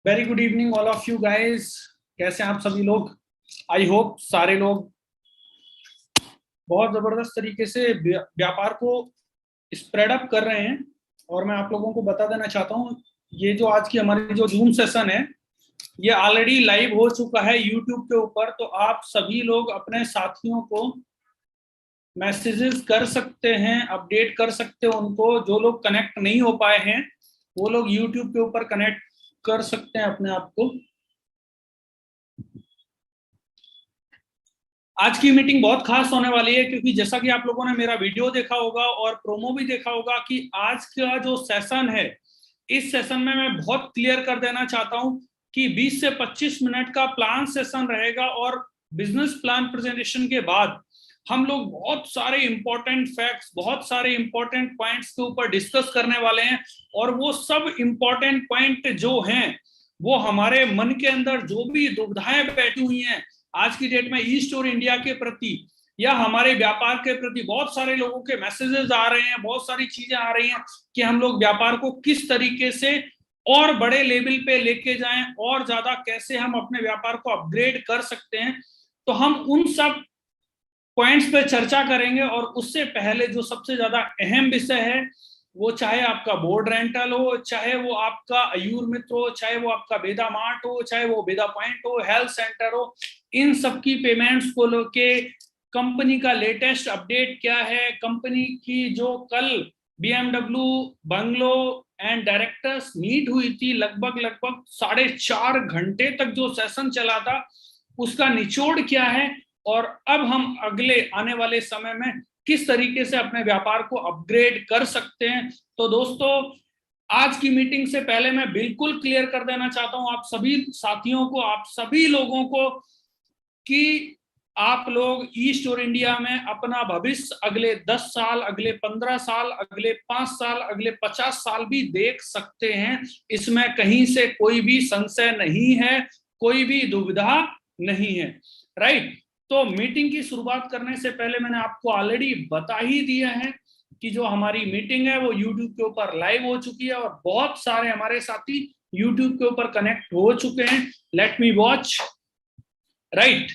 Very good evening all of you guys. कैसे हैं आप सभी लोग? आई होप सारे लोग बहुत जबरदस्त तरीके से व्यापार को स्प्रेड अप कर रहे हैं। और मैं आप लोगों को बता देना चाहता हूँ, ये जो आज की हमारी जो जूम सेशन है, ये ऑलरेडी लाइव हो चुका है यूट्यूब के ऊपर। तो आप सभी लोग अपने साथियों को मैसेजेस कर सकते हैं, अपडेट कर सकते हैं उनको। जो लोग कनेक्ट नहीं हो पाए हैं वो लोग यूट्यूब के ऊपर कनेक्ट कर सकते हैं अपने आप को। आज की मीटिंग बहुत खास होने वाली है, क्योंकि जैसा कि आप लोगों ने मेरा वीडियो देखा होगा और प्रोमो भी देखा होगा कि आज का जो सेशन है, इस सेशन में मैं बहुत क्लियर कर देना चाहता हूं कि 20 से 25 मिनट का प्लान सेशन रहेगा। और बिजनेस प्लान प्रेजेंटेशन के बाद हम लोग बहुत सारे इंपॉर्टेंट फैक्ट्स, बहुत सारे इंपॉर्टेंट पॉइंट्स के ऊपर डिस्कस करने वाले हैं। और वो सब इंपॉर्टेंट पॉइंट जो हैं, वो हमारे मन के अंदर जो भी दुविधाएं बैठी हुई हैं आज की डेट में ईस्ट और इंडिया के प्रति या हमारे व्यापार के प्रति, बहुत सारे लोगों के मैसेजेस आ रहे हैं, बहुत सारी चीजें आ रही हैं कि हम लोग व्यापार को किस तरीके से और बड़े लेवल पे लेके जाएं और ज्यादा कैसे हम अपने व्यापार को अपग्रेड कर सकते हैं। तो हम उन सब पॉइंट्स पे चर्चा करेंगे। और उससे पहले जो सबसे ज्यादा अहम विषय है, वो चाहे आपका बोर्ड रेंटल हो, चाहे वो आपका अयूर मित्र हो, चाहे वो आपका वेदा मार्ट हो, चाहे वो वेदा पॉइंट हो, हेल्थ सेंटर हो, इन सबकी पेमेंट्स को लेके कंपनी का लेटेस्ट अपडेट क्या है, कंपनी की जो कल BMW bungalow and directors meet हुई थी, लगभग 4.5 घंटे तक जो सेशन चला था, उसका निचोड़ क्या है, और अब हम अगले आने वाले समय में किस तरीके से अपने व्यापार को अपग्रेड कर सकते हैं। तो दोस्तों, आज की मीटिंग से पहले मैं बिल्कुल क्लियर कर देना चाहता हूं आप सभी साथियों को, आप सभी लोगों को, कि आप लोग ईस्ट और इंडिया में अपना भविष्य अगले 10 साल, अगले 15 साल, अगले 5 साल, अगले 50 साल भी देख सकते हैं। इसमें कहीं से कोई भी संशय नहीं है, कोई भी दुविधा नहीं है। राइट। तो मीटिंग की शुरुआत करने से पहले मैंने आपको ऑलरेडी बता ही दिया है कि जो हमारी मीटिंग है वो यूट्यूब के ऊपर लाइव हो चुकी है और बहुत सारे हमारे साथी यूट्यूब के ऊपर कनेक्ट हो चुके हैं। Let me watch. Right.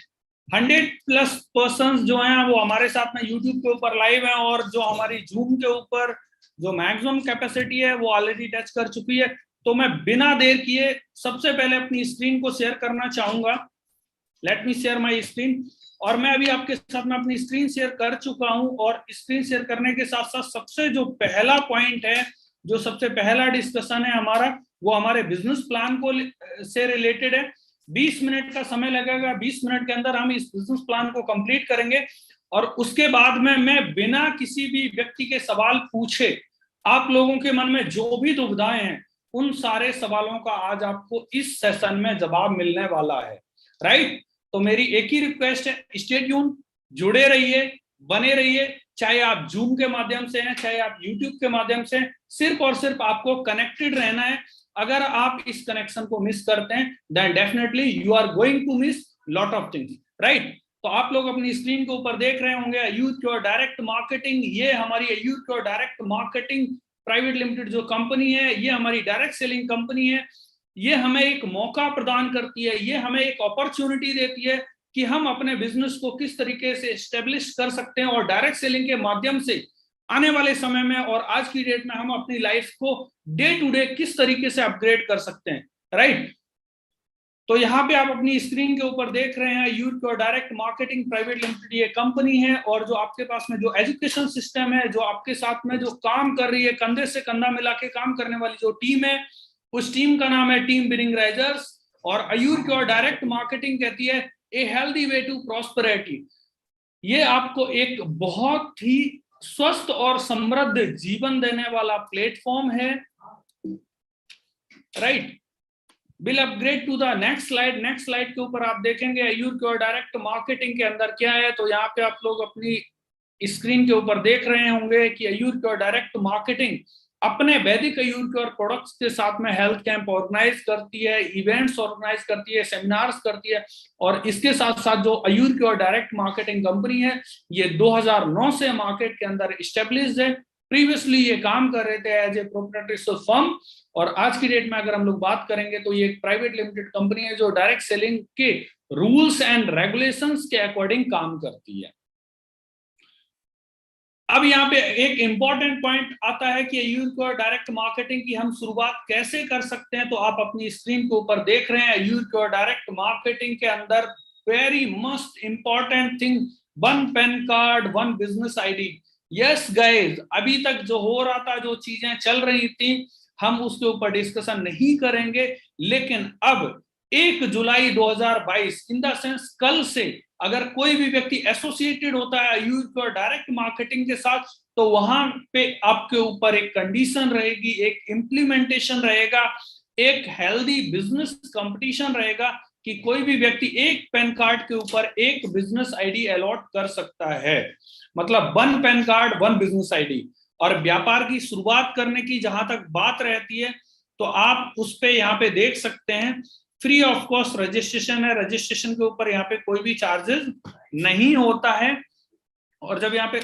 100+ person जो हैं वो हमारे साथ में यूट्यूब के ऊपर लाइव हैं, और जो हमारी जूम के ऊपर जो मैक्सिमम कैपेसिटी है वो ऑलरेडी टच कर चुकी है। तो मैं बिना देर किए सबसे पहले अपनी स्क्रीन को शेयर करना चाहूंगा। Let me share my screen. और मैं अभी आपके साथ में अपनी स्क्रीन शेयर कर चुका हूं। और स्क्रीन शेयर करने के साथ साथ सबसे जो पहला पॉइंट है, जो सबसे पहला डिस्कशन है हमारा, वो हमारे बिजनेस प्लान को से रिलेटेड है। 20 मिनट का समय लगेगा। 20 मिनट के अंदर हम इस बिजनेस प्लान को कंप्लीट करेंगे। और उसके बाद में मैं बिना किसी भी व्यक्ति के सवाल पूछे, आप लोगों के मन में जो भी दुविधाएं हैं, उन सारे सवालों का आज आपको इस सेशन में जवाब मिलने वाला है। राइट। तो मेरी एक ही रिक्वेस्ट है, स्टे ट्यून, जुड़े रहिए, बने रहिए। चाहे आप जूम के माध्यम से हैं, चाहे आप यूट्यूब के माध्यम से, सिर्फ और सिर्फ आपको कनेक्टेड रहना है। अगर आप इस कनेक्शन को मिस करते हैं, then definitely you are going to miss lot of things. Right. तो आप लोग अपनी स्क्रीन के ऊपर देख रहे होंगे अयूर क्योर डायरेक्ट मार्केटिंग। ये हमारी Ayur Cure direct marketing private limited जो कंपनी है, ये हमारी डायरेक्ट सेलिंग कंपनी है। ये हमें एक मौका प्रदान करती है, ये हमें एक अपॉर्चुनिटी देती है कि हम अपने बिजनेस को किस तरीके से एस्टेब्लिश कर सकते हैं, और डायरेक्ट सेलिंग के माध्यम से आने वाले समय में और आज की डेट में हम अपनी लाइफ को डे टू डे किस तरीके से अपग्रेड कर सकते हैं। राइट। तो यहाँ पे आप अपनी स्क्रीन के ऊपर देख रहे हैं Ayur Cure direct marketing private limited ये कंपनी है। और जो आपके पास में जो एजुकेशन सिस्टम है, जो आपके साथ में जो काम कर रही है, कंधे से कंधा मिला के काम करने वाली जो टीम है, उस टीम का नाम है टीम विनिंग राइजर्स। और अयूर क्योर डायरेक्ट मार्केटिंग कहती है a healthy way to prosperity. ये आपको एक बहुत ही स्वस्थ और समृद्ध जीवन देने वाला प्लेटफॉर्म है। Right. Will upgrade to the next slide. Next slide के ऊपर आप देखेंगे अयूर क्योर डायरेक्ट मार्केटिंग के अंदर क्या है। तो यहाँ पे आप लोग अपनी स्क्रीन के ऊपर देख रहे होंगे कि अयूर क्योर डायरेक्ट मार्केटिंग अपने वैदिक अयूर क्योर प्रोडक्ट्स के साथ में हेल्थ कैंप ऑर्गेनाइज करती है, इवेंट्स ऑर्गेनाइज करती है, सेमिनार्स करती है। और इसके साथ साथ जो Ayur Cure direct marketing company है, ये 2009 से मार्केट के अंदर स्टेब्लिश्ड है। प्रीवियसली ये काम कर रहे थे एज ए प्रोप्राइटरशिप फर्म, और आज की डेट में अगर हम लोग बात करेंगे तो ये एक प्राइवेट लिमिटेड कंपनी है जो डायरेक्ट सेलिंग के रूल्स एंड रेगुलेशंस के अकॉर्डिंग काम करती है। अब यहाँ पे एक इंपॉर्टेंट पॉइंट आता है कि यूर डायरेक्ट मार्केटिंग की हम शुरुआत कैसे कर सकते हैं। तो आप अपनी स्क्रीन के ऊपर देख रहे हैं यूर डायरेक्ट मार्केटिंग के अंदर very must important thing, one PAN card one business ID. Yes guys, अभी तक जो हो रहा था, जो चीजें चल रही थी, हम उसके ऊपर डिस्कशन नहीं करेंगे, लेकिन अब 1 जुलाई 2022 इन द सेंस कल से अगर कोई भी व्यक्ति एसोसिएटेड होता है यूर डायरेक्ट मार्केटिंग के साथ, तो वहां पे आपके ऊपर एक कंडीशन रहेगी, एक इम्प्लीमेंटेशन रहेगा, एक हेल्दी बिजनेस कंपटीशन रहेगा कि कोई भी व्यक्ति एक पैन कार्ड के ऊपर एक बिजनेस आईडी अलॉट कर सकता है। मतलब 1 पैन कार्ड 1 बिजनेस आईडी। और व्यापार की शुरुआत करने की जहां तक बात रहती है, तो आप उस पे यहाँ पे देख सकते हैं फ्री ऑफ कॉस्ट रजिस्ट्रेशन है। रजिस्ट्रेशन के ऊपर यहाँ पे कोई भी चार्जेस नहीं होता है। और जब यहाँ पे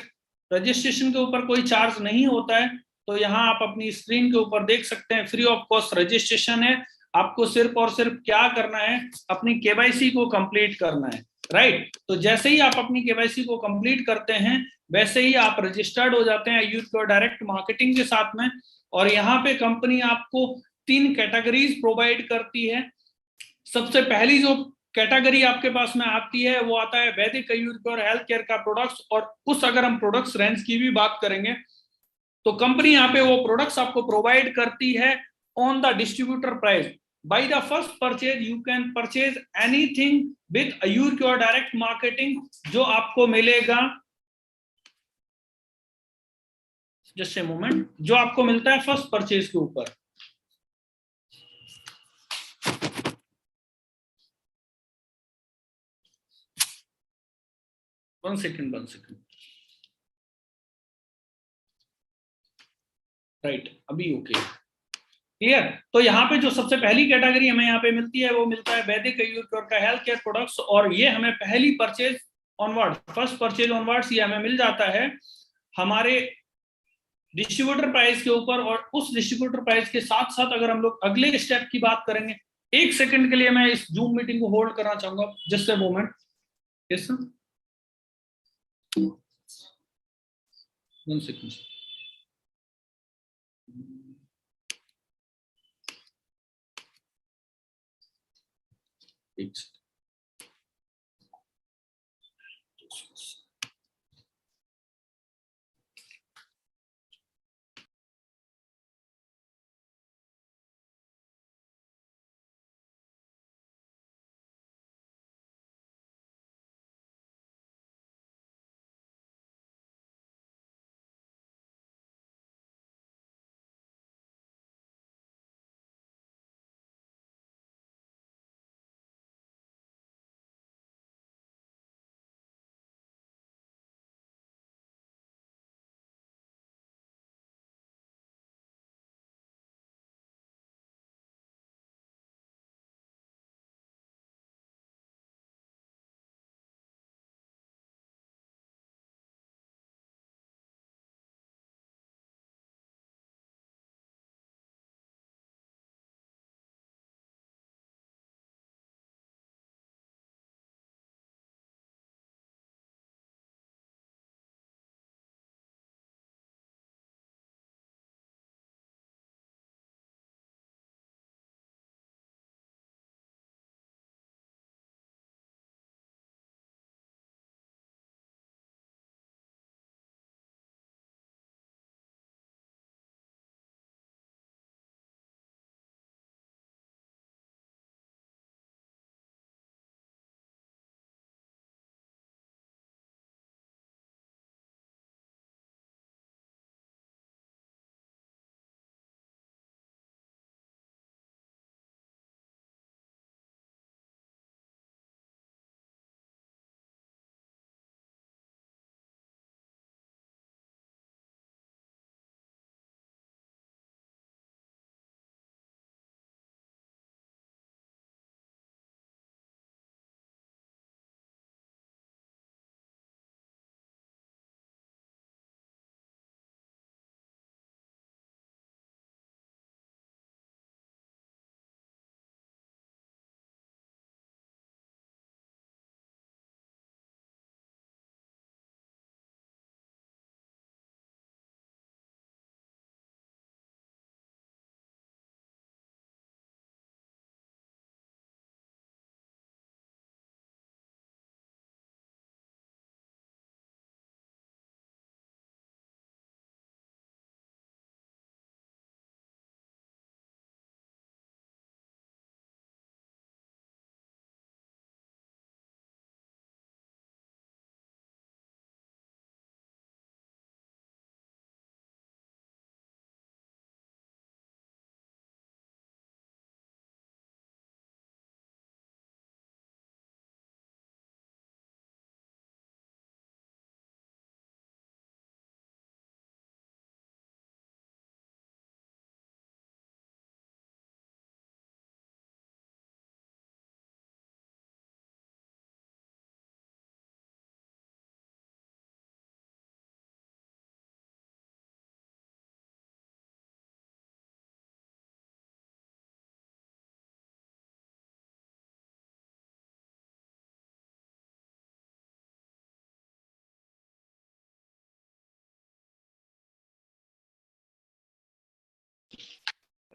रजिस्ट्रेशन के ऊपर कोई चार्ज नहीं होता है, तो यहाँ आप अपनी स्क्रीन के ऊपर देख सकते हैं फ्री ऑफ कॉस्ट रजिस्ट्रेशन है। आपको सिर्फ और सिर्फ क्या करना है, अपनी केवाईसी को कंप्लीट करना है, राइट। तो जैसे ही आप अपनी केवाईसी को कंप्लीट करते हैं, वैसे ही आप रजिस्टर्ड हो जाते हैं यूर डायरेक्ट मार्केटिंग के साथ में। और यहाँ पे कंपनी आपको 3 कैटेगरीज प्रोवाइड करती है। सबसे पहली जो कैटेगरी आपके पास में आती है वो आता है वैदिक आयुर्वेद और हेल्थ केयर का प्रोडक्ट्स। और उस अगर हम प्रोडक्ट्स रेंज की भी बात करेंगे, तो कंपनी यहाँ पे वो प्रोडक्ट्स आपको प्रोवाइड करती है on the distributor price. By the first purchase you can purchase anything with Ayurveda direct marketing, जो आपको मिलेगा, जस्ट ए मोमेंट, जो आपको मिलता है फर्स्ट परचेज के ऊपर। 1 सेकेंड 1 सेकेंड, राइट, अभी ओके, क्लियर। तो यहाँ पे जो सबसे पहली कैटेगरी हमें यहाँ पे मिलती है वो मिलता है वैदिक आयुर्वेद का हेल्थ केयर प्रोडक्ट्स। और ये हमें पहली purchase onward, first purchase onwards ये हमें मिल जाता है हमारे डिस्ट्रीब्यूटर प्राइस के ऊपर। और उस डिस्ट्रीब्यूटर प्राइस के साथ साथ अगर हम लोग अगले स्टेप की बात करेंगे, 1 सेकंड के लिए मैं इस जूम मीटिंग को होल्ड करना चाहूंगा, just a moment. Yes sir, 1 second. एक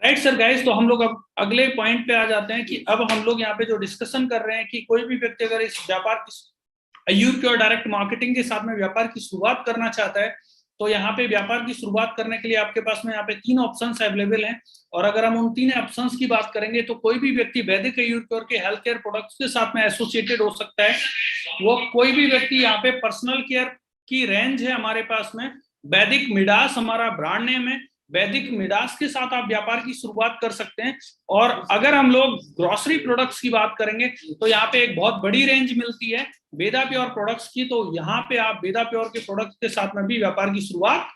राइट सर गाइस, तो हम लोग अब अगले पॉइंट पे आ जाते हैं कि अब हम लोग यहाँ पे जो डिस्कशन कर रहे हैं कि कोई भी व्यक्ति अगर इस व्यापार की अयूर की और डायरेक्ट मार्केटिंग के साथ में व्यापार की शुरुआत करना चाहता है, तो यहाँ पे व्यापार की शुरुआत करने के लिए आपके पास में यहाँ पे 3 ऑप्शंस अवेलेबल हैं। और अगर हम उन 3 ऑप्शंस की बात करेंगे तो कोई भी व्यक्ति वैदिक अयूर के हेल्थ केयर प्रोडक्ट्स के साथ में एसोसिएटेड हो सकता है। वो कोई भी व्यक्ति यहाँ पे पर्सनल केयर की रेंज है हमारे पास में, वैदिक मिडास हमारा ब्रांड नेम है, वैदिक मिडास के साथ आप व्यापार की शुरुआत कर सकते हैं। और अगर हम लोग ग्रोसरी प्रोडक्ट्स की बात करेंगे तो यहाँ पे एक बहुत बड़ी रेंज मिलती है वेदा प्योर प्रोडक्ट्स की, तो यहाँ पे आप वेदा प्योर के प्रोडक्ट्स के साथ में भी व्यापार की शुरुआत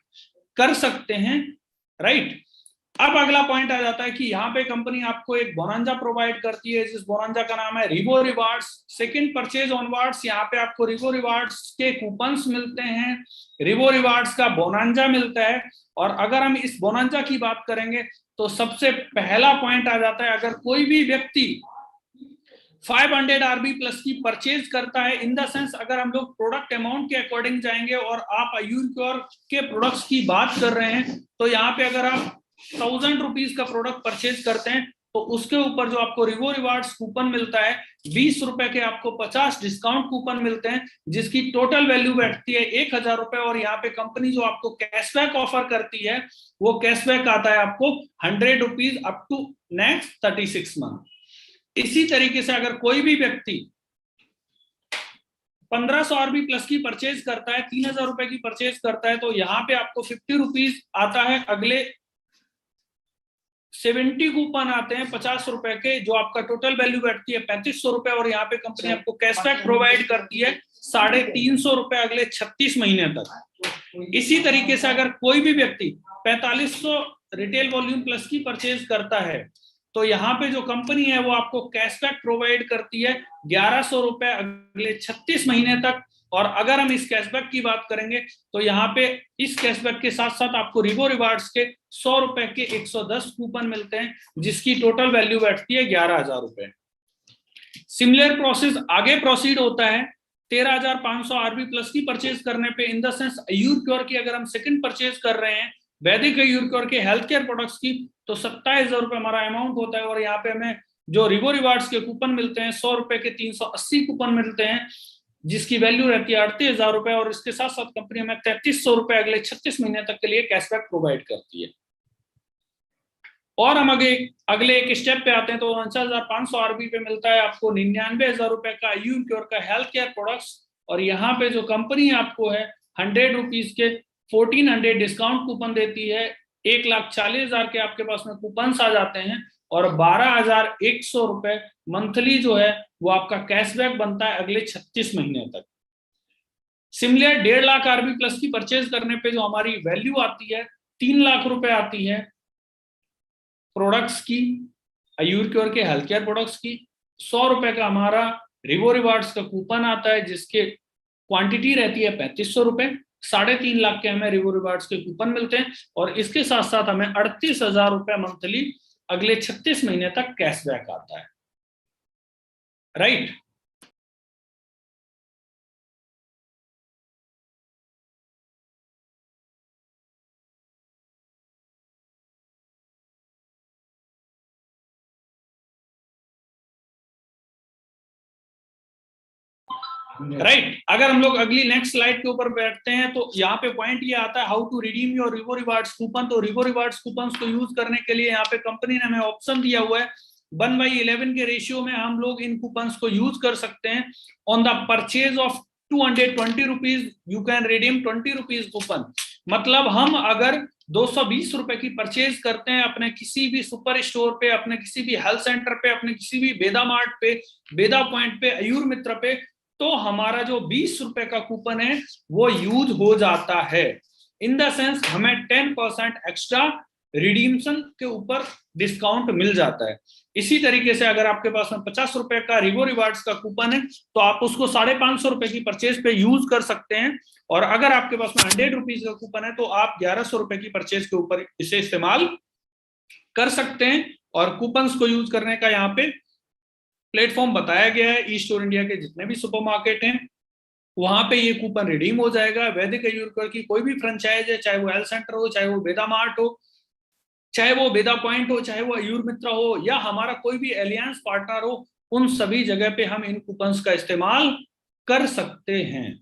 कर सकते हैं। राइट, अब अगला पॉइंट आ जाता है कि यहाँ पे कंपनी आपको एक बोनांजा प्रोवाइड करती है, जिस बोनांजा का नाम है Revo rewards. Second purchase onwards यहाँ पे आपको रिवो रिवार्ड्स के कूपन्स मिलते हैं, रिवो रिवार्ड्स का बोनांजा मिलता है। और अगर हम इस बोनांजा की बात करेंगे तो सबसे पहला पॉइंट आ जाता है, अगर कोई भी व्यक्ति 500 आरबी प्लस की परचेज करता है, इन द सेंस अगर हम लोग प्रोडक्ट अमाउंट के अकॉर्डिंग जाएंगे और आप अयूर क्योर के प्रोडक्ट्स की बात कर रहे हैं, तो यहाँ पे अगर आप 1000 रुपीज का प्रोडक्ट परचेज करते हैं तो उसके ऊपर जो आपको रिवो रिवार्ड्स कूपन मिलता है 20 रुपए के, आपको 50 डिस्काउंट कूपन मिलते हैं, जिसकी टोटल वैल्यू बैठती है 1000 रुपए। और यहाँ पे कंपनी जो आपको कैशबैक ऑफर करती है वो कैशबैक आता है आपको 100 rupees up to next 36 month. इसी तरीके से अगर कोई भी व्यक्ति 1500 आरबी प्लस की परचेज करता है, 3000 रुपए की परचेज करता है, तो यहाँ पे आपको 50 रुपीज आता है, अगले 70 कूपन आते हैं 50 रुपए के, जो आपका टोटल वैल्यू बैठती है 3500 रुपए। और यहाँ पे कंपनी आपको कैशबैक प्रोवाइड करती है 350 रुपए अगले 36 महीने तक। इसी तरीके से अगर कोई भी व्यक्ति 4500 रिटेल वॉल्यूम प्लस की परचेज करता है तो यहाँ पे जो कंपनी है वो आपको कैशबैक प्रोवाइड करती है 1100 रुपए अगले 36 महीने तक। और अगर हम इस कैशबैक की बात करेंगे तो यहाँ पे इस कैशबैक के साथ साथ आपको रिवो रिवार्ड्स के 100 रुपए के 110 कूपन मिलते हैं, जिसकी टोटल वैल्यू बैठती है 11,000 रुपए। सिमिलर प्रोसेस आगे प्रोसीड होता है 13,500 आरबी प्लस की परचेज करने पे, in the sense Ayur cure की अगर हम सेकंड परचेज कर रहे हैं वैदिक अयूर क्योर के हेल्थ केयर प्रोडक्ट्स की, तो 27,000 रुपए हमारा अमाउंट होता है। और यहाँ पे हमें जो रिवो रिवार्ड्स के कूपन मिलते हैं 100 रुपए के 380 कूपन मिलते हैं, जिसकी वैल्यू रहती है 38,000 रुपए। और इसके साथ साथ कंपनी हमें 3300 रुपए अगले 36 महीने तक के लिए कैशबैक प्रोवाइड करती है। और हम अगले एक स्टेप पे आते हैं तो 49,500 आरबी पे मिलता है आपको 99,000 रुपए का अयूर क्योर का हेल्थ केयर प्रोडक्ट्स। और यहाँ पे जो कंपनी आपको है 100 रुपीज के 1400 डिस्काउंट कूपन देती है, 1,40,000 के आपके पास में कूपन आ जाते हैं और 12,100 रुपए मंथली जो है वो आपका कैशबैक बनता है अगले 36 महीने तक। सिमिलर 1.5 लाख आरबी प्लस की परचेज करने पे जो हमारी वैल्यू आती है 3 लाख रुपए आती है प्रोडक्ट्स की, अयूर क्योर के हेल्थ केयर प्रोडक्ट्स की। 100 रुपए का हमारा रिवो रिवार्ड्स का कूपन आता है जिसके क्वांटिटी रहती है 3500 रुपए, 3.5 लाख के हमें रिवो रिवार्ड्स के कूपन मिलते हैं। और इसके साथ साथ हमें 38,000 रुपए मंथली अगले 36 महीने तक कैशबैक आता है। Right, right. अगर हम लोग अगली नेक्स्ट स्लाइड के ऊपर बैठते हैं तो यहाँ पे पॉइंट ये आता है how to redeem your Rivo rewards coupon. तो रिवो रिवार्ड्स कूपन को यूज करने के लिए यहाँ पे कंपनी ने हमें ऑप्शन दिया हुआ है 1/11 के रेशियो में हम लोग इन कूपन को यूज कर सकते हैं। On the purchase of 220 rupees you can redeem 20 rupees coupon. मतलब हम अगर 220 रुपए की परचेज करते हैं अपने किसी भी सुपर स्टोर पे, अपने किसी भी हेल्थ सेंटर पे, अपने किसी भी वेदा मार्ट पे, वेदा पॉइंट पे, अयूर मित्र पे, तो हमारा जो 20 रुपए का कूपन है वो यूज हो जाता है। इन द सेंस हमें 10% एक्स्ट्रा रिडीम्शन के ऊपर डिस्काउंट मिल जाता है। इसी तरीके से अगर आपके पास में 50 रुपए का रिवो रिवार्ड्स का कूपन है तो आप उसको 550 रुपए की परचेज पे यूज कर सकते हैं। और अगर आपके पास में 100 रुपीज का कूपन है तो आप 1100 रुपए की परचेज के ऊपर इसे इस्तेमाल कर सकते हैं। और कूपन को यूज करने का यहाँ पे प्लेटफॉर्म बताया गया है, ईस्ट और इंडिया के जितने भी सुपरमार्केट हैं वहां पे ये कूपन रिडीम हो जाएगा। वैदिक अयूर की कोई भी फ्रेंचाइज है, चाहे वो हेल्थ सेंटर हो, चाहे वो वेदा मार्ट हो, चाहे वो वेदा पॉइंट हो, चाहे वो आयुर मित्रा हो, या हमारा कोई भी एलियंस पार्टनर हो, उन सभी जगह पे हम इन कूपन्स का इस्तेमाल कर सकते हैं।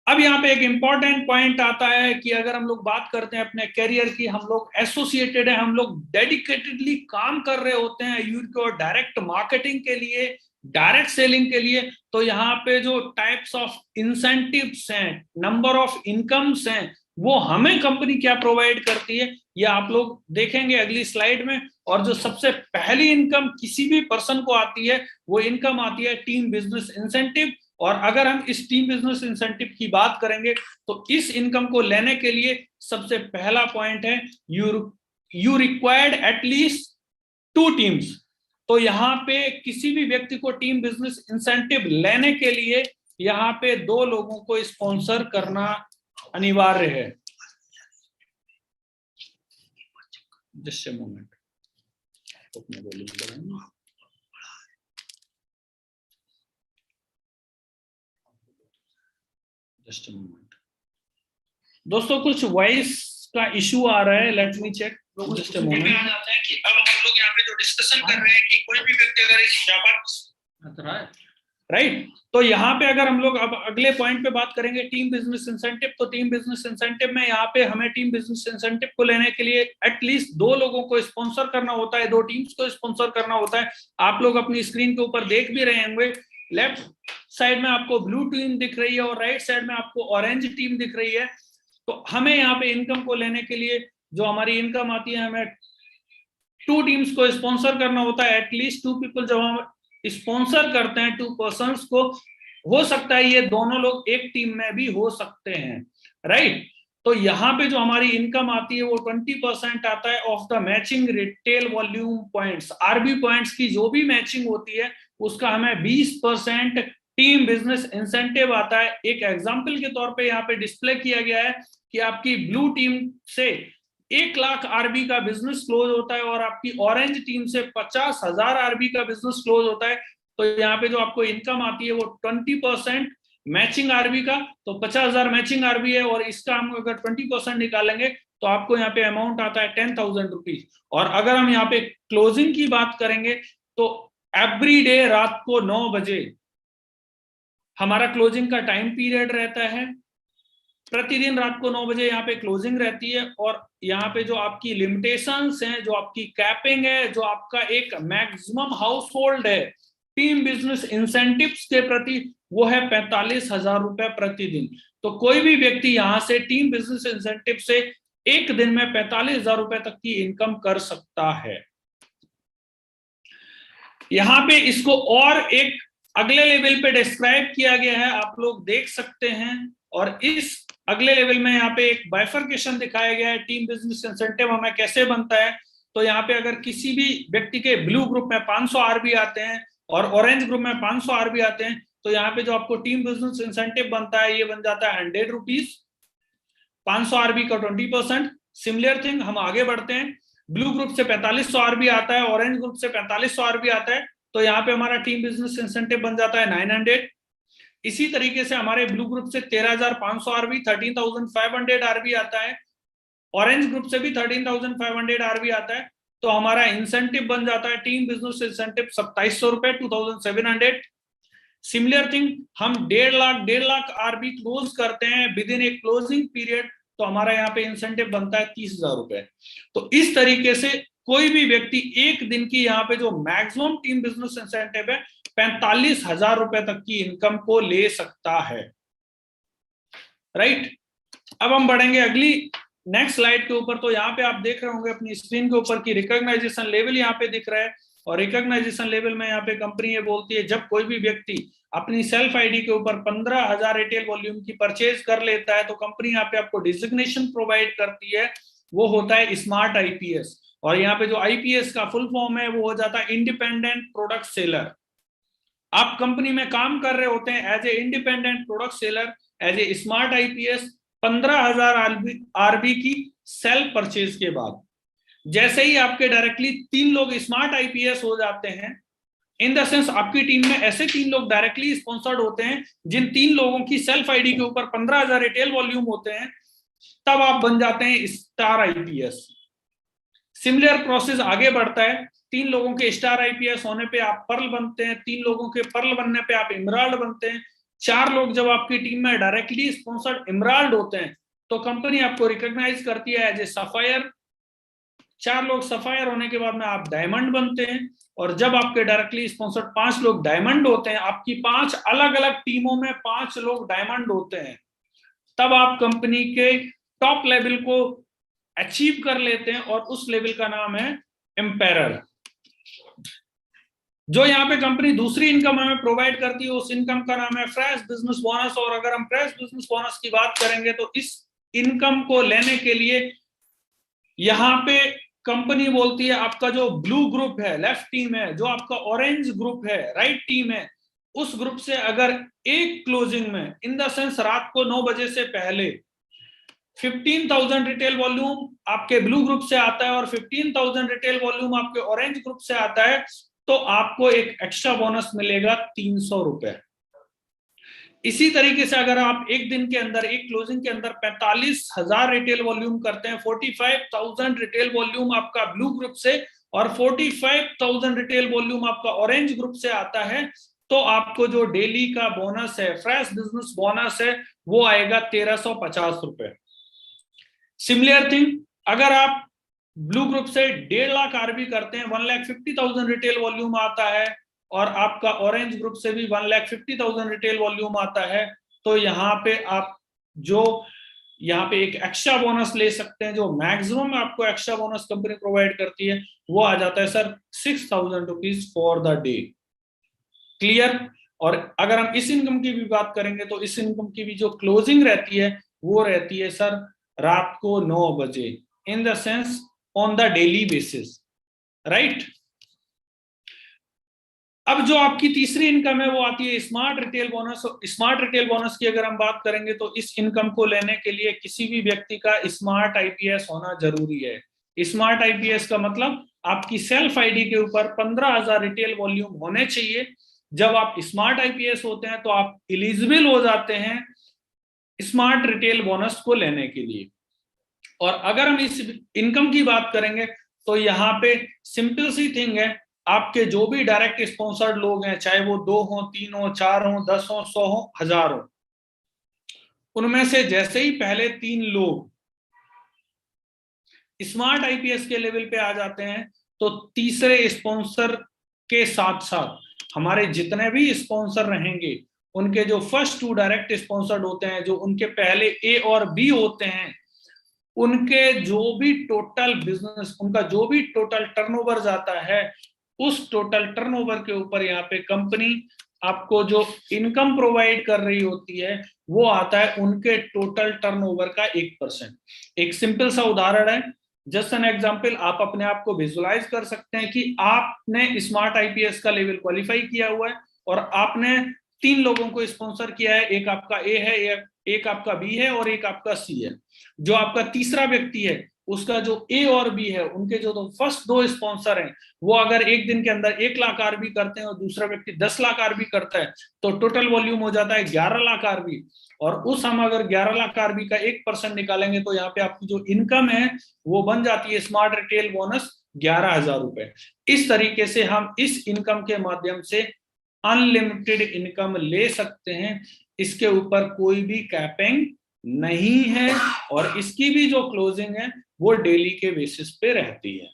अब यहाँ पे एक इंपॉर्टेंट पॉइंट आता है कि अगर हम लोग बात करते हैं अपने करियर की, हम लोग एसोसिएटेड है, हम लोग डेडिकेटेडली काम कर रहे होते हैं आयुर के और डायरेक्ट मार्केटिंग के लिए, डायरेक्ट सेलिंग के लिए, तो यहाँ पे जो टाइप्स ऑफ इंसेंटिव्स हैं, नंबर ऑफ इनकम्स हैं, वो हमें कंपनी क्या प्रोवाइड करती है, ये आप लोग देखेंगे अगली स्लाइड में। और जो सबसे पहली इनकम किसी भी पर्सन को आती है, वो इनकम आती है टीम बिजनेस इंसेंटिव। और अगर हम इस टीम बिजनेस इंसेंटिव की बात करेंगे तो इस इनकम को लेने के लिए सबसे पहला पॉइंट है यू रिक्वायर्ड एटलीस्ट 2 टीम्स। तो यहाँ पे किसी भी व्यक्ति को टीम बिजनेस इंसेंटिव लेने के लिए यहाँ पे 2 लोगों को स्पॉन्सर करना अनिवार्य है। Just a moment, just a moment दोस्तों, कुछ वॉइस का इशू आ रहा है, let me check. Just a moment. आ जाता है कि अब हम लोग यहाँ पे जो डिस्कशन कर रहे हैं कि कोई भी व्यक्ति अगर इस व्यापार, राइट, तो यहाँ पे अगर हम लोग अब अगले पॉइंट पे बात करेंगे टीम बिजनेस इंसेंटिव, तो टीम बिजनेस इंसेंटिव में यहाँ पे हमें टीम बिजनेस इंसेंटिव को लेने के लिए एटलीस्ट 2 लोगों को स्पॉन्सर करना होता है, 2 टीम्स को स्पॉन्सर करना होता है। आप लोग अपनी स्क्रीन के ऊपर देख भी रहे होंगे, लेफ्ट साइड में आपको ब्लू टीम दिख रही है और राइट साइड में आपको ऑरेंज टीम दिख रही है। तो हमें यहाँ पे इनकम को लेने के लिए जो हमारी इनकम आती है, हमें 2 टीम्स को स्पॉन्सर करना होता है, एटलीस्ट 2 पीपल। जब हम स्पॉन्सर करते हैं 2 पर्सन्स को, हो सकता है ये दोनों लोग एक टीम में भी हो सकते हैं, राइट। तो यहाँ पे जो हमारी इनकम आती है वो 20% आता है off the matching retail volume points. RB points की जो भी मैचिंग होती है उसका हमें 20% टीम बिजनेस इंसेंटिव आता है। एक एग्जांपल के तौर पे यहाँ पे डिस्प्ले किया गया है कि आपकी ब्लू टीम से 1 लाख आरबी का बिजनेस क्लोज होता है और आपकी ऑरेंज टीम से 50,000 आरबी का बिजनेस क्लोज होता है। तो यहाँ पे जो आपको इनकम आती है वो 20% मैचिंग आरबी का, तो 50,000 मैचिंग आरबी है, और इसका हम अगर 20% निकालेंगे तो आपको यहाँ पे अमाउंट आता है 10,000 रुपीज। और अगर हम यहाँ पे क्लोजिंग की बात करेंगे तो एवरी डे रात को 9 बजे हमारा क्लोजिंग का टाइम पीरियड रहता है। प्रतिदिन रात को 9 बजे यहाँ पे क्लोजिंग रहती है। और यहाँ पे जो आपकी लिमिटेशंस हैं, जो आपकी कैपिंग है, जो आपका एक मैक्सिमम हाउस होल्ड है टीम बिजनेस इंसेंटिव्स के प्रति, वो है 45,000 रुपए प्रतिदिन। तो कोई भी व्यक्ति यहाँ से टीम बिजनेस इंसेंटिव से एक दिन में 45,000 रुपए तक की इनकम कर सकता है। यहाँ पे इसको और एक अगले लेवल पे डिस्क्राइब किया गया है, आप लोग देख सकते हैं। और इस अगले लेवल में यहाँ पे एक बाइफर्केशन दिखाया गया है, टीम बिजनेस इंसेंटिव हमें कैसे बनता है। तो यहाँ पे अगर किसी भी व्यक्ति के ब्लू ग्रुप में 500 आरबी आते हैं और ऑरेंज ग्रुप में 500 आरबी आते हैं, तो यहाँ पे जो आपको टीम बिजनेस इंसेंटिव बनता है ये बन जाता है 100 रुपीज। 500 आरबी का 20%। सिमिलर थिंग हम आगे बढ़ते हैं, ब्लू ग्रुप से 4500 आरबी आता है, ऑरेंज ग्रुप से 4500 आरबी आता है, तो यहाँ पे हमारा टीम बिजनेस इंसेंटिव बन जाता है 900। इसी तरीके से हमारे ब्लू ग्रुप से 13,500 आरबी, 13,500 आरबी आता है, ऑरेंज ग्रुप से भी 13,500 आरबी आता है, तो हमारा इंसेंटिव बन जाता है टीम बिजनेस इंसेंटिव 2700 रुपए, 2,700। सिमिलर थिंग हम 1.5 लाख आरबी क्लोज करते हैं with in A closing period, तो हमारा यहाँ पे इंसेंटिव बनता है 30,000 रुपए। तो इस तरीके से कोई भी व्यक्ति एक दिन की यहाँ पे जो मैक्सिमम टीम बिजनेस इंसेंटिव है 45,000 रुपए तक की इनकम को ले सकता है, राइट। अब हम बढ़ेंगे अगली नेक्स्ट स्लाइड के ऊपर। तो यहाँ पे आप देख रहे होंगे अपनी स्क्रीन के ऊपर की रिकॉग्नाइजेशन लेवल यहाँ पे दिख रहा है। और रिकॉग्नाइजेशन लेवल में यहाँ पे कंपनी ये बोलती है जब कोई भी व्यक्ति अपनी सेल्फ आईडी के ऊपर 15,000 रिटेल वॉल्यूम की परचेज कर लेता है तो कंपनी यहाँ पे आपको डिजिग्नेशन प्रोवाइड करती है, वो होता है स्मार्ट आईपीएस। और यहाँ पे जो आईपीएस का फुल फॉर्म है वो हो जाता है इंडिपेंडेंट प्रोडक्ट सेलर। आप कंपनी में काम कर रहे होते हैं as a independent product seller, as a smart IPS, 15,000 RB की सेल्फ परचेज के बाद जैसे ही आपके डायरेक्टली 3 लोग स्मार्ट आईपीएस हो जाते हैं, इन द सेंस आपकी टीम में ऐसे 3 लोग डायरेक्टली स्पॉन्सर्ड होते हैं जिन 3 लोगों की सेल्फ आईडी के ऊपर 15,000 रिटेल वॉल्यूम होते हैं। तब आप बन जाते हैं स्टार आईपीएस। सिमिलर प्रोसेस आगे बढ़ता है, 3 लोगों के स्टार आईपीएस होने पे आप पर्ल बनते हैं, 3 लोगों के पर्ल बनने पे आप एमराल्ड बनते हैं, 4 लोग जब आपकी टीम में डायरेक्टली स्पॉन्सर्ड एमराल्ड होते हैं तो कंपनी आपको रिकॉग्नाइज करती है एज ए सफायर। 4 लोग सफायर होने के बाद में आप डायमंड बनते हैं, और जब आपके डायरेक्टली स्पॉन्सर्ड 5 लोग डायमंड होते हैं, आपकी 5 अलग अलग टीमों में 5 लोग डायमंड होते हैं, तब आप कंपनी के टॉप लेवल को अचीव कर लेते हैं और उस लेवल का नाम है एम्पायर। जो यहाँ पे कंपनी दूसरी इनकम हमें प्रोवाइड करती है उस इनकम का नाम है फ्रेश बिजनेस बोनस। और अगर हम फ्रेश बिजनेस बोनस की बात करेंगे तो इस इनकम को लेने के लिए यहाँ पे कंपनी बोलती है आपका जो ब्लू ग्रुप है, लेफ्ट टीम है, जो आपका ऑरेंज ग्रुप है, राइट टीम है, उस ग्रुप से अगर एक क्लोजिंग में इन द सेंस रात को 9 बजे से पहले 15,000 रिटेल वॉल्यूम आपके ब्लू ग्रुप से आता है और 15,000 रिटेल वॉल्यूम आपके ऑरेंज ग्रुप से आता है, तो आपको एक एक्स्ट्रा बोनस मिलेगा 300 रुपए। इसी तरीके से अगर आप एक दिन के अंदर, एक क्लोजिंग के अंदर 45,000 रिटेल वॉल्यूम करते हैं, 45,000 रिटेल वॉल्यूम आपका ब्लू ग्रुप से और 45,000 रिटेल वॉल्यूम आपका ऑरेंज ग्रुप से आता है, तो आपको जो डेली का बोनस है, फ्रेश बिजनेस बोनस है, वो आएगा 1350 रुपए। सिमिलर थिंग, अगर आप ब्लू ग्रुप से 1.5 लाख आरबी करते हैं, 1,50,000 रिटेल वॉल्यूम आता है, और आपका ऑरेंज ग्रुप से भी 1,50,000 रिटेल वॉल्यूम आता है, तो यहाँ पे आप जो यहाँ पे एक एक्स्ट्रा बोनस ले सकते हैं, जो मैक्सिमम आपको एक्स्ट्रा बोनस कंपनी प्रोवाइड करती है, वो आ जाता है sir 6,000 rupees for the day. Clear? और अगर हम इस इनकम की भी बात करेंगे तो इस इनकम की भी जो क्लोजिंग रहती है वो रहती है सर रात को 9 बजे, in the sense on the daily basis, right? अब जो आपकी तीसरी इनकम है वो आती है smart retail bonus. Smart retail bonus की अगर हम बात करेंगे तो इस इनकम को लेने के लिए किसी भी व्यक्ति का स्मार्ट आईपीएस होना जरूरी है। स्मार्ट आईपीएस का मतलब आपकी सेल्फ आईडी के ऊपर 15,000 रिटेल वॉल्यूम होने चाहिए। जब आप स्मार्ट आईपीएस होते हैं तो आप एलिजिबल हो जाते हैं स्मार्ट रिटेल बोनस को लेने के लिए। और अगर हम इस इनकम की बात करेंगे तो यहाँ पे सिंपल सी थिंग है, आपके जो भी डायरेक्ट स्पॉन्सर्ड लोग हैं, चाहे वो 2 हो, 3 हो, 4 हो, 10 हो, 100 हो, 1000 हो, उनमें से जैसे ही पहले 3 लोग स्मार्ट आईपीएस के लेवल पे आ जाते हैं तो तीसरे स्पॉन्सर के साथ साथ हमारे जितने भी स्पॉन्सर रहेंगे, उनके जो फर्स्ट 2 डायरेक्ट स्पॉन्सर्ड होते हैं, जो उनके पहले ए और बी होते हैं, उनके जो भी टोटल बिजनेस, उनका जो भी टोटल टर्नओवर जाता है, उस टोटल टर्नओवर के ऊपर यहाँ पे कंपनी आपको जो इनकम प्रोवाइड कर रही होती है वो आता है उनके टोटल टर्नओवर का 1%। एक सिंपल सा उदाहरण है, जस्ट एन एग्जांपल, आप अपने आप को विजुलाइज कर सकते हैं कि आपने स्मार्ट आईपीएस का लेवल क्वालिफाई किया हुआ है और आपने 3 लोगों को स्पॉन्सर किया है, एक आपका ए है, एक आपका बी है और एक आपका सी है। जो आपका तीसरा व्यक्ति है उसका जो ए और बी है, उनके जो फर्स्ट 2 स्पॉन्सर हैं, वो अगर एक दिन के अंदर 1 लाख आरबी करते हैं और दूसरा व्यक्ति 10 लाख आरबी करता है, तो टोटल वॉल्यूम हो जाता है 11 लाख आरबी। और उस हम अगर 11 लाख आरबी का 1% निकालेंगे तो यहाँ पे आपकी जो इनकम है वो बन जाती है स्मार्ट रिटेल बोनस 11,000 रुपए। इस तरीके से हम इस इनकम के माध्यम से अनलिमिटेड इनकम ले सकते हैं, इसके ऊपर कोई भी कैपिंग नहीं है, और इसकी भी जो क्लोजिंग है वो डेली के बेसिस पे रहती है।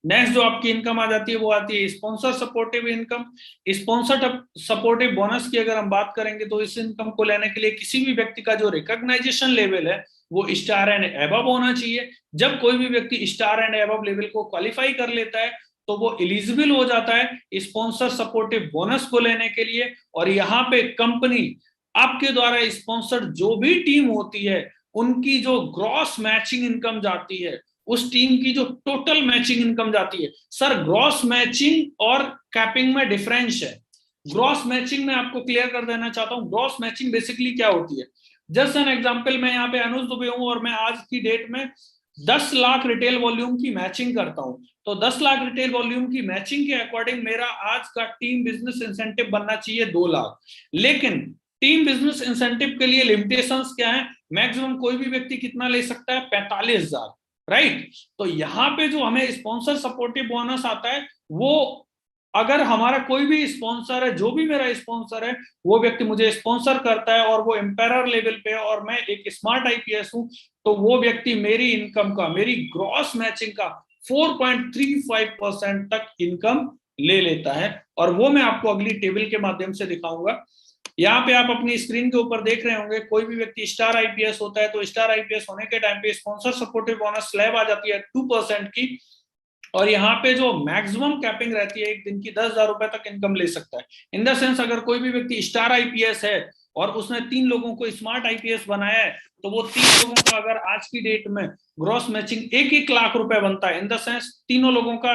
नेक्स्ट जो आपकी इनकम आ जाती है वो आती है sponsor supportive income. Sponsor supportive bonus की अगर हम बात करेंगे तो इस इनकम को लेने के लिए किसी भी व्यक्ति का जो रिकॉग्नाइजेशन लेवल है वो स्टार एंड एबव होना चाहिए। जब कोई भी व्यक्ति स्टार एंड एबव लेवल को क्वालिफाई कर लेता है तो वो एलिजिबल हो जाता है स्पॉन्सर सपोर्टिव बोनस को लेने के लिए। और यहाँ पे कंपनी आपके द्वारा स्पॉन्सर्ड जो भी टीम होती है उनकी जो ग्रॉस मैचिंग इनकम जाती है, उस टीम की जो टोटल मैचिंग इनकम जाती है। सर ग्रॉस मैचिंग और कैपिंग में डिफरेंस है। ग्रॉस मैचिंग में आपको क्लियर कर देना चाहता हूं, ग्रॉस मैचिंग बेसिकली क्या होती है। जस्ट एन एग्जांपल, मैं यहाँ पे अनुज दुबे हूं और मैं आज की डेट में 10 लाख रिटेल वॉल्यूम की मैचिंग करता हूं, तो 10 लाख रिटेल वॉल्यूम की मैचिंग के अकॉर्डिंग मेरा आज का टीम बिजनेस इंसेंटिव बनना चाहिए 2 लाख। लेकिन टीम बिजनेस इंसेंटिव के लिए लिमिटेशंस क्या है? मैक्सिमम कोई भी व्यक्ति कितना ले सकता है? 45,000, राइट। तो यहाँ पे जो हमें स्पॉन्सर सपोर्टिव बोनस आता है, वो अगर हमारा कोई भी स्पॉन्सर है, जो भी मेरा स्पॉन्सर है, वो व्यक्ति मुझे स्पॉन्सर करता है और वो एम्पायर लेवल पे और मैं एक स्मार्ट आईपीएस हूं, तो वो व्यक्ति मेरी इनकम का, मेरी ग्रॉस मैचिंग का 4.35% तक इनकम ले लेता है। और वो मैं आपको अगली टेबल के माध्यम से दिखाऊंगा। यहाँ पे आप अपनी स्क्रीन के ऊपर देख रहे होंगे, कोई भी व्यक्ति स्टार आईपीएस होता है तो स्टार आईपीएस होने के टाइम पे स्पॉन्सर सपोर्टिव बोनस स्लैब आ जाती है 2% की। और यहाँ पे जो मैक्सिमम कैपिंग रहती है एक दिन की 10,000 रुपए तक इनकम ले सकता है। इन द सेंस अगर कोई भी व्यक्ति स्टार आईपीएस है और उसने 3 लोगों को स्मार्ट आईपीएस बनाया है, तो वो 3 लोगों का अगर आज की डेट में ग्रॉस मैचिंग 1-1 लाख रुपए बनता है, इन द सेंस तीनों लोगों का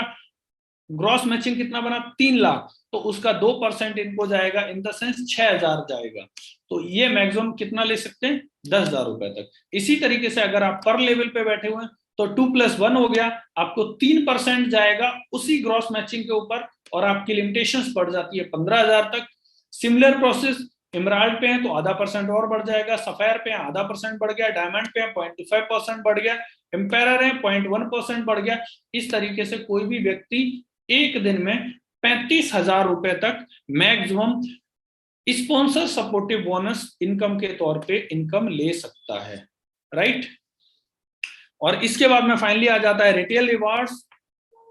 ग्रॉस मैचिंग कितना बना? 3 लाख, तो उसका 2% इनको जाएगा, इन द सेंस 6,000 जाएगा। तो ये मैक्सिमम कितना ले सकते हैं? 10,000 रुपए तक। इसी तरीके से अगर आप पर लेवल पे बैठे हुए हैं तो 2+1 हो गया, आपको 3% जाएगा उसी ग्रॉस मैचिंग के ऊपर और आपकी लिमिटेशंस बढ़ जाती है 15,000 तक। सिमिलर प्रोसेस इमराल्ड पे है तो आधा % और बढ़ जाएगा, सफायर पे है आधा % बढ़ गया, डायमंड पे है 0.25% बढ़ गया, एम्पायर है 0.1% बढ़ गया। इस तरीके से कोई भी व्यक्ति एक दिन में 35,000 रुपए तक maximum sponsor supportive bonus income के तौर पे इनकम ले सकता है, राइट। और इसके बाद में फाइनली आ जाता है रिटेल रिवार्ड्स।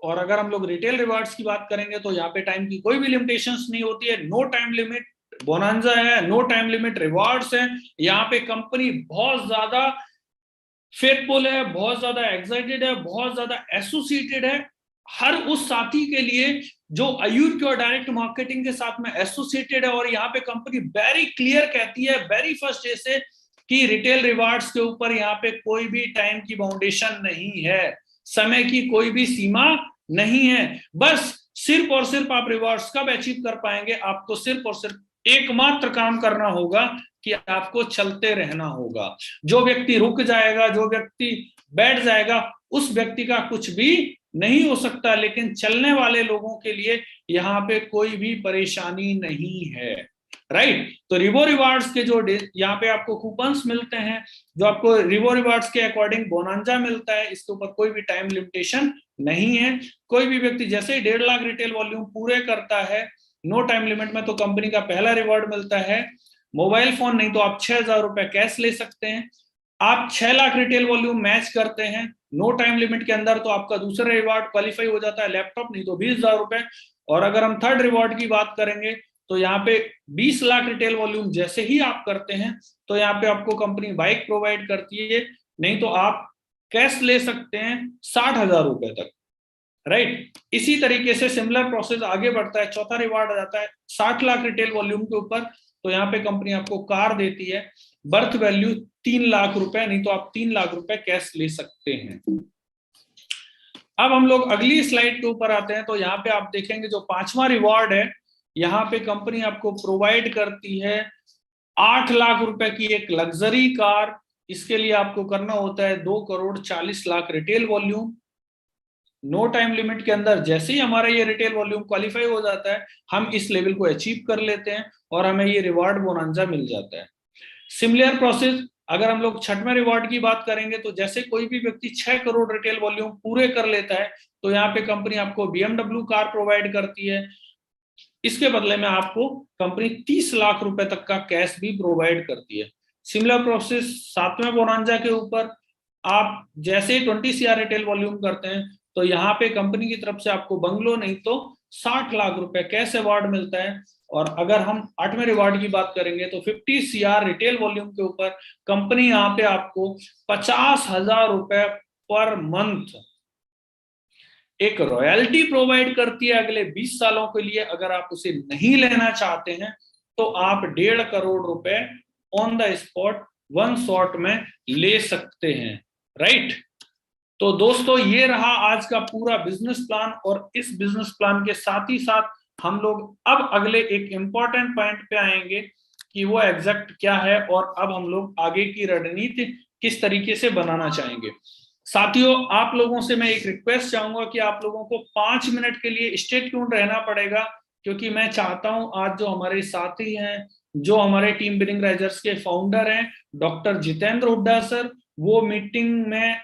और अगर हम लोग रिटेल रिवार्ड्स की बात करेंगे तो यहाँ पे टाइम की कोई भी लिमिटेशंस नहीं होती है, नो टाइम लिमिट बोनांजा है, नो टाइम लिमिट रिवार्ड्स है। यहाँ पे कंपनी बहुत ज्यादा फेथफुल है, बहुत ज्यादा एक्साइटेड है, बहुत ज्यादा एसोसिएटेड है हर उस साथी के लिए जो आयुर के और डायरेक्ट मार्केटिंग के साथ में एसोसिएटेड है। और यहाँ पे कंपनी वेरी क्लियर कहती है वेरी फर्स्ट डे से कि रिटेल रिवार्ड्स के ऊपर यहाँ पे कोई भी टाइम की बाउंडेशन नहीं है, समय की कोई भी सीमा नहीं है। बस सिर्फ और सिर्फ आप रिवार्ड्स कब अचीव कर पाएंगे? आपको सिर्फ और सिर्फ एकमात्र काम करना होगा कि आपको चलते रहना होगा। जो व्यक्ति रुक जाएगा, जो व्यक्ति बैठ जाएगा, उस व्यक्ति का कुछ भी नहीं हो सकता। लेकिन चलने वाले लोगों के लिए यहाँ पे कोई भी परेशानी नहीं है, राइट। तो रिवो रिवार्ड्स के जो यहाँ पे आपको कूपन्स मिलते हैं, जो आपको रिवो रिवार्ड्स के अकॉर्डिंग बोनांजा मिलता है, इसके ऊपर कोई भी टाइम लिमिटेशन नहीं है। कोई भी व्यक्ति जैसे ही 1.5 लाख रिटेल वॉल्यूम पूरे करता है नो टाइम लिमिट में, तो कंपनी का पहला रिवॉर्ड मिलता है मोबाइल फोन, नहीं तो आप 6,000 रुपए कैश ले सकते हैं। आप 6 लाख रिटेल वॉल्यूम मैच करते हैं नो टाइम लिमिट के अंदर, तो आपका दूसरा रिवॉर्ड क्वालिफाई हो जाता है लैपटॉप, नहीं तो 20,000 रुपए। और अगर हम थर्ड रिवॉर्ड की बात करेंगे तो यहाँ पे 20 लाख रिटेल वॉल्यूम जैसे ही आप करते हैं तो यहाँ पे आपको कंपनी बाइक प्रोवाइड करती है, नहीं तो आप कैश ले सकते हैं 60,000 रुपए तक, राइट। इसी तरीके से सिमिलर प्रोसेस आगे बढ़ता है। चौथा रिवार्ड आ जाता है 60 लाख रिटेल वॉल्यूम के ऊपर, तो यहाँ पे कंपनी आपको कार देती है, बर्थ वैल्यू 3 लाख रुपए, नहीं तो आप 3 लाख रुपए कैश ले सकते हैं। अब हम लोग अगली स्लाइड के ऊपर आते हैं, तो यहाँ पे आप देखेंगे जो 5वां रिवॉर्ड है, यहाँ पे कंपनी आपको प्रोवाइड करती है 8 लाख रुपए की एक लग्जरी कार। इसके लिए आपको करना होता है 2,40,00,000 retail volume no time limit के अंदर। जैसे ही हमारा ये रिटेल वॉल्यूम क्वालिफाई हो जाता है, हम इस लेवल को अचीव कर लेते हैं और हमें ये रिवार्ड बोनांजा मिल जाता है। सिमिलर प्रोसेस अगर हम लोग 6वें रिवार्ड की बात करेंगे, तो जैसे कोई भी व्यक्ति 6 करोड़ रिटेल वॉल्यूम पूरे कर लेता है, तो यहाँ पे कंपनी आपको BMW कार प्रोवाइड करती है। इसके बदले में आपको कंपनी 30 लाख रुपए तक का कैश भी प्रोवाइड करती है। सिमिलर प्रोसेस 7वें बोनांजा के ऊपर, आप जैसे 20 CR रिटेल वॉल्यूम करते हैं, तो यहाँ पे कंपनी की तरफ से आपको बंगलो, नहीं तो 60 लाख रुपए कैश अवार्ड मिलता है। और अगर हम 8वें रिवार्ड की बात करेंगे तो 50 CR रिटेल वॉल्यूम के ऊपर कंपनी यहाँ पे आपको 50,000 रुपए पर मंथ एक रॉयल्टी प्रोवाइड करती है अगले 20 सालों के लिए। अगर आप उसे नहीं लेना चाहते हैं तो आप 1.5 करोड़ रुपए on the spot one shot में ले सकते हैं, राइट। तो दोस्तों ये रहा आज का पूरा बिजनेस प्लान, और इस बिजनेस प्लान के साथ ही साथ हम लोग अब अगले एक इंपॉर्टेंट पॉइंट पे आएंगे कि वो एग्जैक्ट क्या है और अब हम लोग आगे की रणनीति किस तरीके से बनाना चाहेंगे। साथियों, आप लोगों से मैं एक रिक्वेस्ट चाहूंगा कि आप लोगों को 5 मिनट के लिए स्टे ट्यून्ड रहना पड़ेगा, क्योंकि मैं चाहता हूं आज जो हमारे साथी हैं, जो हमारे टीम बिलिंग राइजर्स के फाउंडर हैं डॉक्टर जितेंद्र हुड्डा सर, वो मीटिंग में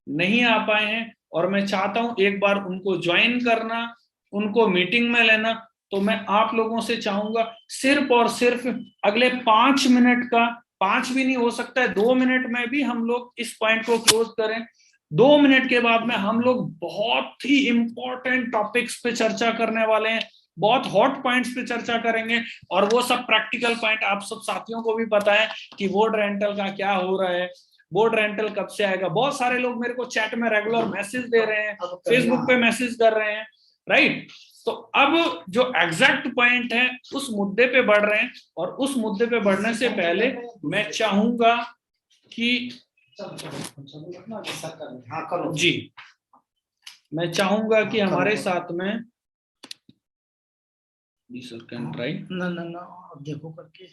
नहीं आ पाए हैं और मैं चाहता हूं एक बार उनको ज्वाइन करना, उनको मीटिंग में लेना। तो मैं आप लोगों से चाहूंगा सिर्फ और सिर्फ अगले 5 मिनट का, 5 भी नहीं हो सकता है 2 मिनट में भी हम लोग इस पॉइंट को क्लोज करें। 2 मिनट के बाद में हम लोग बहुत ही इंपॉर्टेंट टॉपिक्स पे चर्चा करने वाले हैं, बहुत हॉट पॉइंट्स पे चर्चा करेंगे और वो सब प्रैक्टिकल पॉइंट आप सब साथियों को भी पता है कि बोर्ड रेंटल का क्या हो रहा है, बोर्ड रेंटल कब से आएगा। बहुत सारे लोग मेरे को चैट में रेगुलर मैसेज दे रहे हैं, फेसबुक पे मैसेज कर रहे हैं, राइट। तो अब जो एग्जैक्ट पॉइंट है उस मुद्दे पे बढ़ रहे हैं और उस मुद्दे पे बढ़ने से पहले मैं चाहूंगा कि जी, मैं चाहूंगा कि हमारे साथ में सर कैन ट्राई ना ना ना अब देखो करके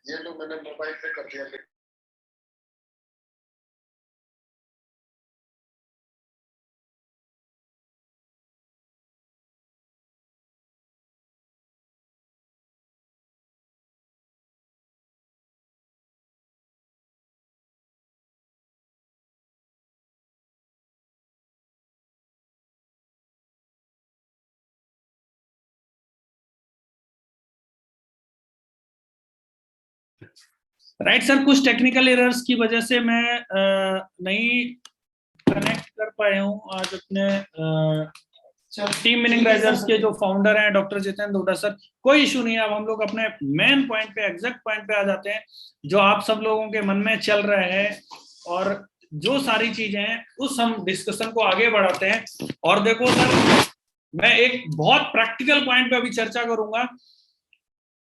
ये लोग मैंने मोबाइल पे कर दिया। राइट सर, कुछ टेक्निकल एरर्स की वजह से मैं नहीं कनेक्ट कर पाया हूँ आज अपने टीम बिलिंग राइजर्स के जो फाउंडर हैं डॉक्टर जितेंद्र हुड्डा सर। कोई इशू नहीं है, अब हम लोग अपने मेन पॉइंट पे, एग्जैक्ट पॉइंट पे आ जाते हैं जो आप सब लोगों के मन में चल रहा है और जो सारी चीजें हैं उस हम डिस्कशन को आगे बढ़ाते हैं। और देखो सर, मैं एक बहुत प्रैक्टिकल पॉइंट पे अभी चर्चा करूंगा।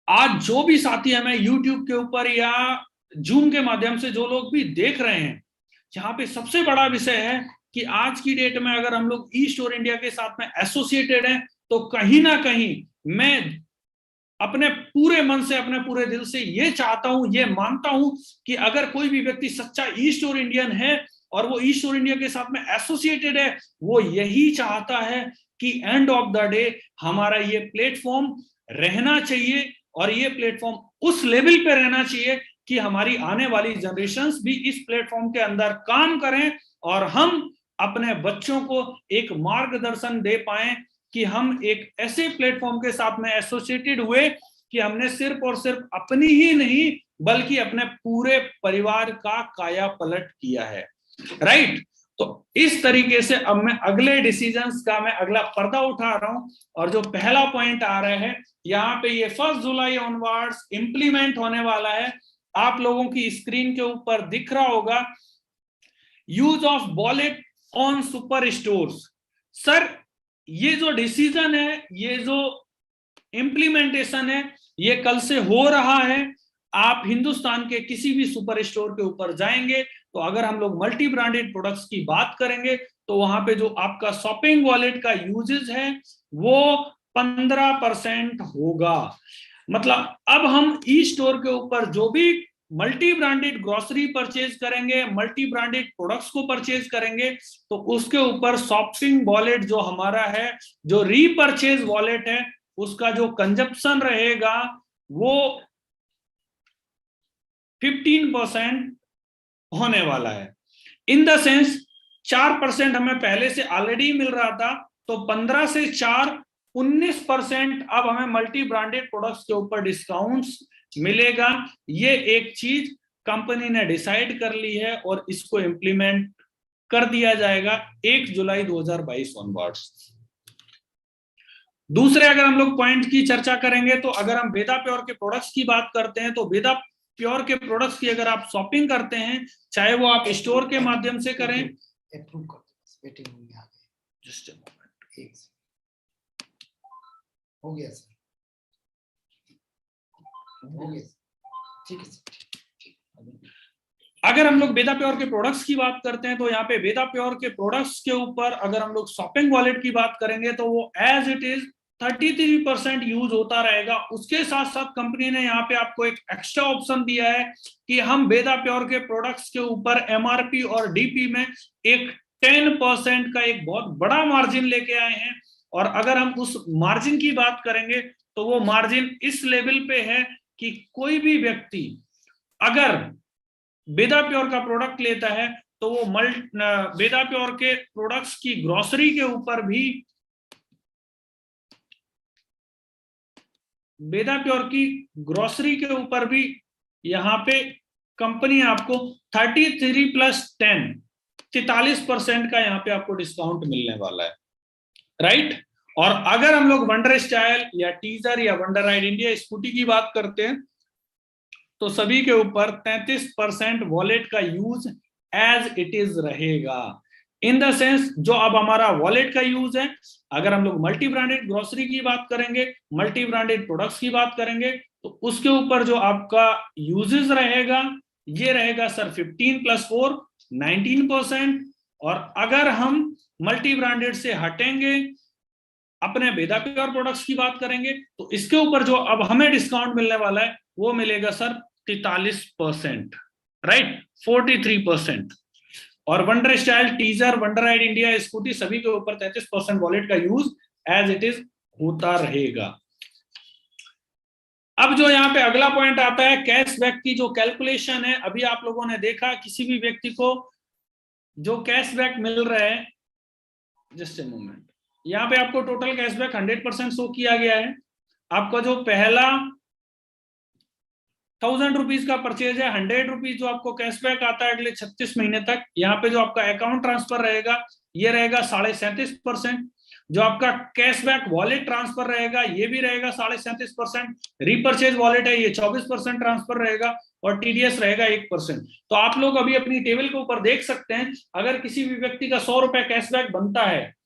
आज जो भी साथी हमें यूट्यूब के ऊपर या जूम के माध्यम से जो लोग भी देख रहे हैं, यहाँ पे सबसे बड़ा विषय है कि आज की डेट में अगर हम लोग ईस्ट और इंडिया के साथ में एसोसिएटेड हैं तो कहीं ना कहीं मैं अपने पूरे मन से, अपने पूरे दिल से ये चाहता हूं, ये मानता हूं कि अगर कोई भी व्यक्ति सच्चा ईस्ट और इंडियन है और वो ईस्ट और इंडिया के साथ में एसोसिएटेड है, वो यही चाहता है कि एंड ऑफ द डे हमारा ये प्लेटफॉर्म रहना चाहिए और ये प्लेटफॉर्म उस लेवल पे रहना चाहिए कि हमारी आने वाली जनरेशंस भी इस प्लेटफॉर्म के अंदर काम करें और हम अपने बच्चों को एक मार्गदर्शन दे पाएं कि हम एक ऐसे प्लेटफॉर्म के साथ में एसोसिएटेड हुए कि हमने सिर्फ और सिर्फ अपनी ही नहीं बल्कि अपने पूरे परिवार का काया पलट किया है। राइट। तो इस तरीके से अब मैं अगले डिसीजंस का मैं अगला पर्दा उठा रहा हूं, और जो पहला पॉइंट आ रहा है यहाँ पे, ये 1 जुलाई ऑनवर्ड्स इंप्लीमेंट होने वाला है। आप लोगों की स्क्रीन के ऊपर दिख रहा होगा, use of wallet on super stores. Sir ये जो डिसीजन है, ये जो इंप्लीमेंटेशन है, ये कल से हो रहा है। आप हिंदुस्तान के किसी भी सुपर स्टोर के ऊपर जाएंगे तो अगर हम लोग मल्टी ब्रांडेड प्रोडक्ट्स की बात करेंगे तो वहां पे जो आपका शॉपिंग वॉलेट का यूजेज है वो 15% होगा। मतलब अब हम ई स्टोर के ऊपर जो भी मल्टी ब्रांडेड ग्रोसरी परचेज करेंगे, मल्टी ब्रांडेड प्रोडक्ट्स को परचेज करेंगे, तो उसके ऊपर शॉपिंग वॉलेट जो हमारा है, जो रीपरचेज वॉलेट है, उसका जो कंजप्शन रहेगा वो 15% होने वाला है। इन द सेंस 4% हमें पहले से ऑलरेडी मिल रहा था, तो 15 से 4 19% अब हमें मल्टी ब्रांडेड प्रोडक्ट्स के ऊपर डिस्काउंट्स मिलेगा। ये एक चीज कंपनी ने डिसाइड कर ली है और इसको इंप्लीमेंट कर दिया जाएगा 1 जुलाई 2022 ऑनवर्ड्स। दूसरे अगर हम लोग पॉइंट की चर्चा करेंगे तो अगर हम वेदा प्योर के प्रोडक्ट्स की बात करते हैं, तो वेदा प्योर के प्रोडक्ट्स की अगर आप शॉपिंग करते हैं, चाहे वो आप स्टोर के माध्यम से करें, अप्रूव कर दो, वेटिंग में आ गए, जस्ट हो गया सर, हो गया, ठीक है सर। अगर हम लोग वेदा प्योर के प्रोडक्ट्स की बात करते हैं तो यहाँ पे वेदा प्योर के प्रोडक्ट्स के ऊपर अगर हम लोग शॉपिंग वॉलेट की बात करेंगे तो वो एज इट इज 33% यूज होता रहेगा। उसके साथ साथ कंपनी ने यहाँ पे आपको एक एक्स्ट्रा ऑप्शन दिया है कि हम वेदा प्योर के प्रोडक्ट्स के ऊपर एमआरपी और डीपी में एक 10% का एक बहुत बड़ा मार्जिन लेके आए हैं। और अगर हम उस मार्जिन की बात करेंगे तो वो मार्जिन इस लेवल पे है कि कोई भी व्यक्ति अगर वेदा प्योर का प्रोडक्ट लेता है तो वो वेदा प्योर के प्रोडक्ट्स की ग्रोसरी के ऊपर भी, वेदा प्योर की ग्रोसरी के ऊपर भी यहाँ पे कंपनी आपको 33 + 10 44% का यहाँ पे आपको डिस्काउंट मिलने वाला है। राइट। और अगर हम लोग वंडर स्टाइल या टीजर या वंडर राइड इंडिया स्कूटी की बात करते हैं तो सभी के ऊपर 33% वॉलेट का यूज एज इट इज रहेगा। इन द सेंस जो अब हमारा वॉलेट का यूज है, अगर हम लोग मल्टी ब्रांडेड ग्रोसरी की बात करेंगे, मल्टी ब्रांडेड प्रोडक्ट्स की बात करेंगे, तो उसके ऊपर जो आपका यूजेस रहेगा ये रहेगा सर 15 + 4 19%। और अगर हम मल्टी ब्रांडेड से हटेंगे, अपने वेदा प्योर प्रोडक्ट्स की बात करेंगे, तो इसके ऊपर जो अब हमें डिस्काउंट मिलने वाला है वो मिलेगा सर 43%। राइट, 43%। और wonder style, teaser, wonder ride India scooty सभी के ऊपर 33% वॉलेट का यूज एज इट इज होता रहेगा। अब जो यहाँ पे अगला पॉइंट आता है, कैशबैक की जो कैलकुलेशन है। अभी आप लोगों ने देखा किसी भी व्यक्ति को जो कैशबैक मिल रहा है, जस्ट ए मोमेंट, यहाँ पे आपको टोटल कैशबैक 100% शो किया गया है। आपका जो पहला 1000 रुपीज का परचेज है, 100 रुपीज जो आपको कैशबैक आता है अगले 36 महीने तक। यहाँ पे जो आपका अकाउंट ट्रांसफर रहेगा ये रहेगा 37.5%। जो आपका कैशबैक वॉलेट ट्रांसफर रहेगा ये भी रहेगा 37.5%। रीपरचेज वॉलेट है ये 24% ट्रांसफर रहेगा और टीडीएस रहेगा 1%। तो आप लोग अभी अपनी टेबल के ऊपर देख सकते हैं, अगर किसी भी व्यक्ति का 100 रुपए कैशबैक बनता है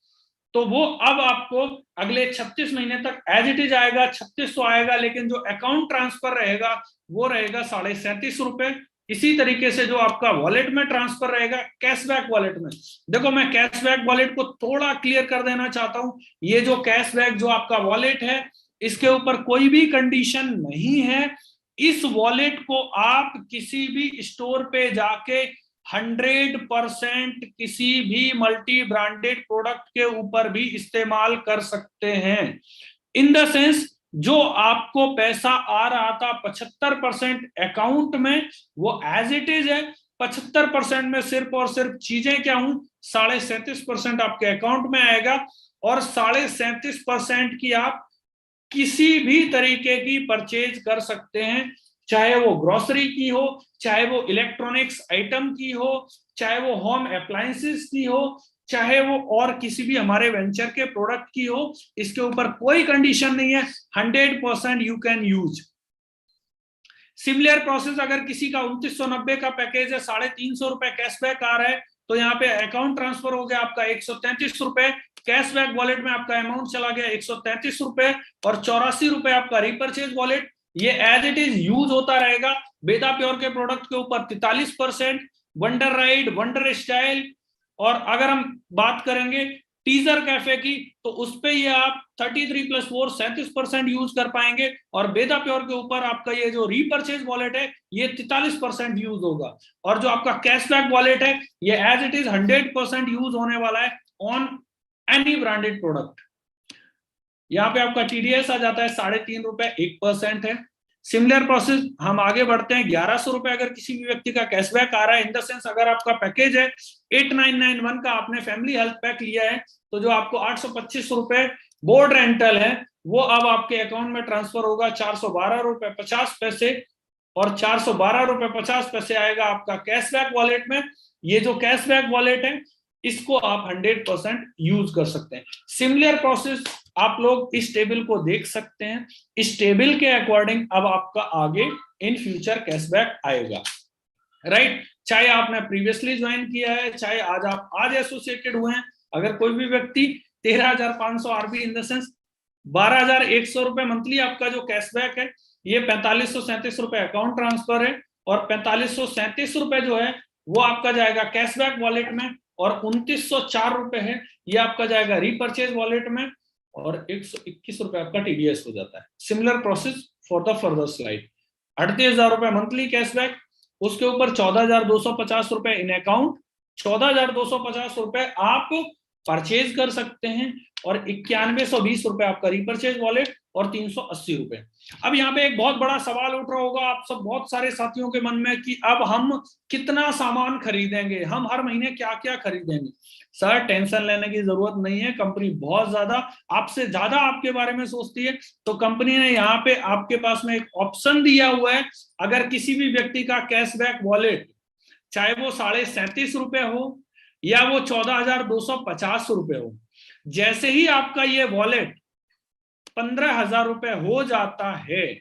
तो वो अब आपको अगले 36 महीने तक एज इट इज आएगा, 3600 आएगा, लेकिन जो अकाउंट ट्रांसफर रहेगा वो रहेगा 37.5 रुपए। इसी तरीके से जो आपका वॉलेट में ट्रांसफर रहेगा कैशबैक वॉलेट में, देखो मैं कैशबैक वॉलेट को थोड़ा क्लियर कर देना चाहता हूं। ये जो कैशबैक जो आपका वॉलेट है इसके ऊपर कोई भी कंडीशन नहीं है। इस वॉलेट को आप किसी भी स्टोर पे जाके 100% किसी भी मल्टी ब्रांडेड प्रोडक्ट के ऊपर भी इस्तेमाल कर सकते हैं। इन द सेंस जो आपको पैसा आ रहा था 75% अकाउंट में वो एज इट इज है। 75% में सिर्फ और सिर्फ चीजें क्या हूं, 37.5% आपके अकाउंट में आएगा और 37.5% की आप किसी भी तरीके की परचेज कर सकते हैं। चाहे वो ग्रोसरी की हो, चाहे वो इलेक्ट्रॉनिक्स आइटम की हो, चाहे वो होम अप्लायंसेस की हो, चाहे वो और किसी भी हमारे वेंचर के प्रोडक्ट की हो, इसके ऊपर कोई कंडीशन नहीं है, 100% you can use. Similar process, अगर किसी का 2990 का पैकेज है, 350 रुपए कैशबैक आ रहा है, तो यहाँ पे अकाउंट ट्रांसफर हो गया आपका 133 रुपए, कैशबैक वॉलेट में आपका अमाउंट चला गया 133 रुपए, और 84 रुपए आपका रिपर्चेज वॉलेट। ये एज इट इज यूज होता रहेगा। वेदा प्योर के प्रोडक्ट के ऊपर 43%, वंडर राइड, वंडर स्टाइल, और अगर हम बात करेंगे टीजर कैफे की, तो उस पे ये आप 33+4 37% यूज कर पाएंगे, और वेदा प्योर के ऊपर आपका ये जो रीपर्चेज वॉलेट है ये 43% यूज होगा, और जो आपका कैशबैक वॉलेट है ये एज इट इज 100% यूज होने वाला है ऑन एनी ब्रांडेड प्रोडक्ट। यहाँ पे आपका टीडीएस आ जाता है 3.5 रुपए, 1% है। सिमिलर प्रोसेस हम आगे बढ़ते हैं, 1100 रुपए अगर किसी भी व्यक्ति का कैशबैक आ रहा है, इन द सेंस अगर आपका पैकेज है 8991 का, आपने फैमिली हेल्थ पैक लिया है, तो जो आपको 825 रुपए बोर्ड रेंटल है वो अब आपके अकाउंट में ट्रांसफर होगा 412 रुपए 50 पैसे, और 412 रुपए 50 पैसे आएगा आपका कैशबैक वॉलेट में। ये जो कैशबैक वॉलेट है इसको आप 100% यूज कर सकते हैं। सिमिलर प्रोसेस आप लोग इस टेबल को देख सकते हैं, इस टेबल के अकॉर्डिंग अब आपका आगे इन फ्यूचर कैशबैक आएगा, राइट। चाहे आपने प्रीवियसली ज्वाइन किया है, चाहे आप आज एसोसिएटेड हुए हैं, अगर कोई भी व्यक्ति 13,500 आरबी इन द सेंस 12,100 रुपए मंथली आपका जो कैशबैक है, ये 4537 रुपए अकाउंट ट्रांसफर है, और 4537 रुपए जो है वो आपका जाएगा कैशबैक वॉलेट में, और 2904 रुपए है ये आपका जाएगा रीपर्चेज वॉलेट में, और 121 रुपए आपका टीडीएस हो जाता है। Similar process for the further slide. 38,000 रुपए मंथली कैशबैक, उसके ऊपर 14,250 रुपए इन अकाउंट, 14,250 रुपए आप परचेज कर सकते हैं, और 9120 रुपए आपका रिपर्चेज वॉलेट, और 380 रुपए। अब यहाँ पे एक बहुत बड़ा सवाल उठ रहा होगा आप सब बहुत सारे साथियों के मन में कि अब हम कितना सामान खरीदेंगे, हम हर महीने क्या क्या खरीदेंगे। सर टेंशन लेने की जरूरत नहीं है, कंपनी बहुत ज्यादा आपसे ज्यादा आपके बारे में सोचती है, तो कंपनी ने यहाँ पे आपके पास में एक ऑप्शन दिया हुआ है। अगर किसी भी व्यक्ति का कैशबैक वॉलेट चाहे वो 37.5 रुपए हो या वो 14,250 रुपए हो, जैसे ही आपका ये वॉलेट 15,000 रुपए हो जाता है,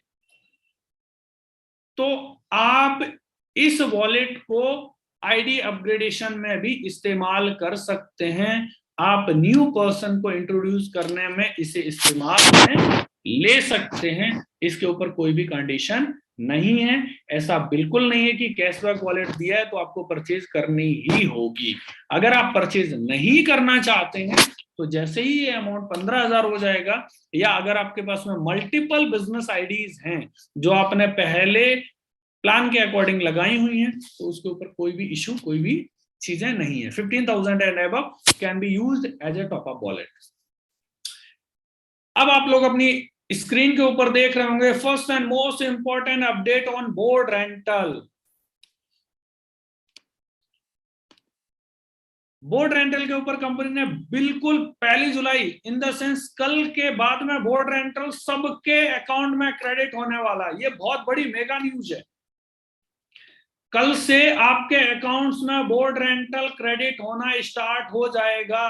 तो आप इस वॉलेट को आईडी अपग्रेडेशन में भी इस्तेमाल कर सकते हैं। आप न्यू पर्सन को इंट्रोड्यूस करने में इसे इस्तेमाल में ले सकते हैं, इसके ऊपर कोई भी कंडीशन नहीं है। ऐसा बिल्कुल नहीं है कि कैशबैक वॉलेट दिया है तो आपको परचेज करनी ही होगी। अगर आप परचेज नहीं करना चाहते हैं तो जैसे ही ये अमाउंट 15,000 हो जाएगा, या अगर आपके पास में मल्टीपल बिजनेस आईडीज हैं जो आपने पहले प्लान के अकॉर्डिंग लगाई हुई हैं, तो उसके ऊपर कोई भी इशू, कोई भी चीजें नहीं है। 15,000 and above can be used as a top up wallet. अब आप लोग अपनी स्क्रीन के ऊपर देख रहे होंगे, first and most important update on board rental. Board rental के ऊपर कंपनी ने बिल्कुल 1 जुलाई इन द सेंस कल के बाद में बोर्ड रेंटल सबके अकाउंट में क्रेडिट होने वाला है। ये बहुत बड़ी मेगा न्यूज है। कल से आपके अकाउंट्स में बोर्ड रेंटल क्रेडिट होना स्टार्ट हो जाएगा।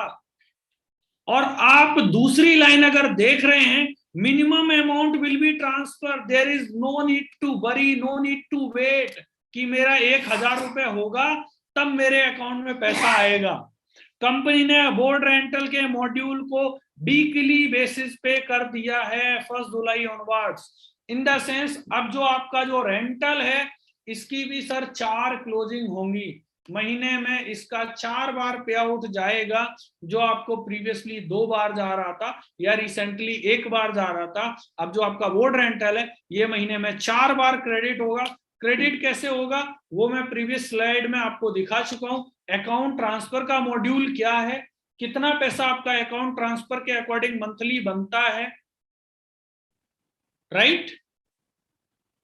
और आप दूसरी लाइन अगर देख रहे हैं, minimum amount will be transfer, there is no need to worry, no need to wait कि मेरा 1,000 रुपए होगा तब मेरे अकाउंट में पैसा आएगा। कंपनी ने बोर्ड रेंटल के मॉड्यूल को वीकली बेसिस पे कर दिया है 1 जुलाई ऑनवर्ड्स। इन द सेंस अब जो आपका जो रेंटल है इसकी भी सर 4 क्लोजिंग होंगी, महीने में इसका 4 बार पे आउट जाएगा। जो आपको प्रीवियसली 2 बार जा रहा था या रिसेंटली 1 बार जा रहा था, अब जो आपका बोर्ड रेंटल है ये महीने में 4 बार क्रेडिट होगा। क्रेडिट कैसे होगा वो मैं प्रीवियस स्लाइड में आपको दिखा चुका हूं। अकाउंट ट्रांसफर का मॉड्यूल क्या है, कितना पैसा आपका अकाउंट ट्रांसफर के अकॉर्डिंग मंथली बनता है, राइट।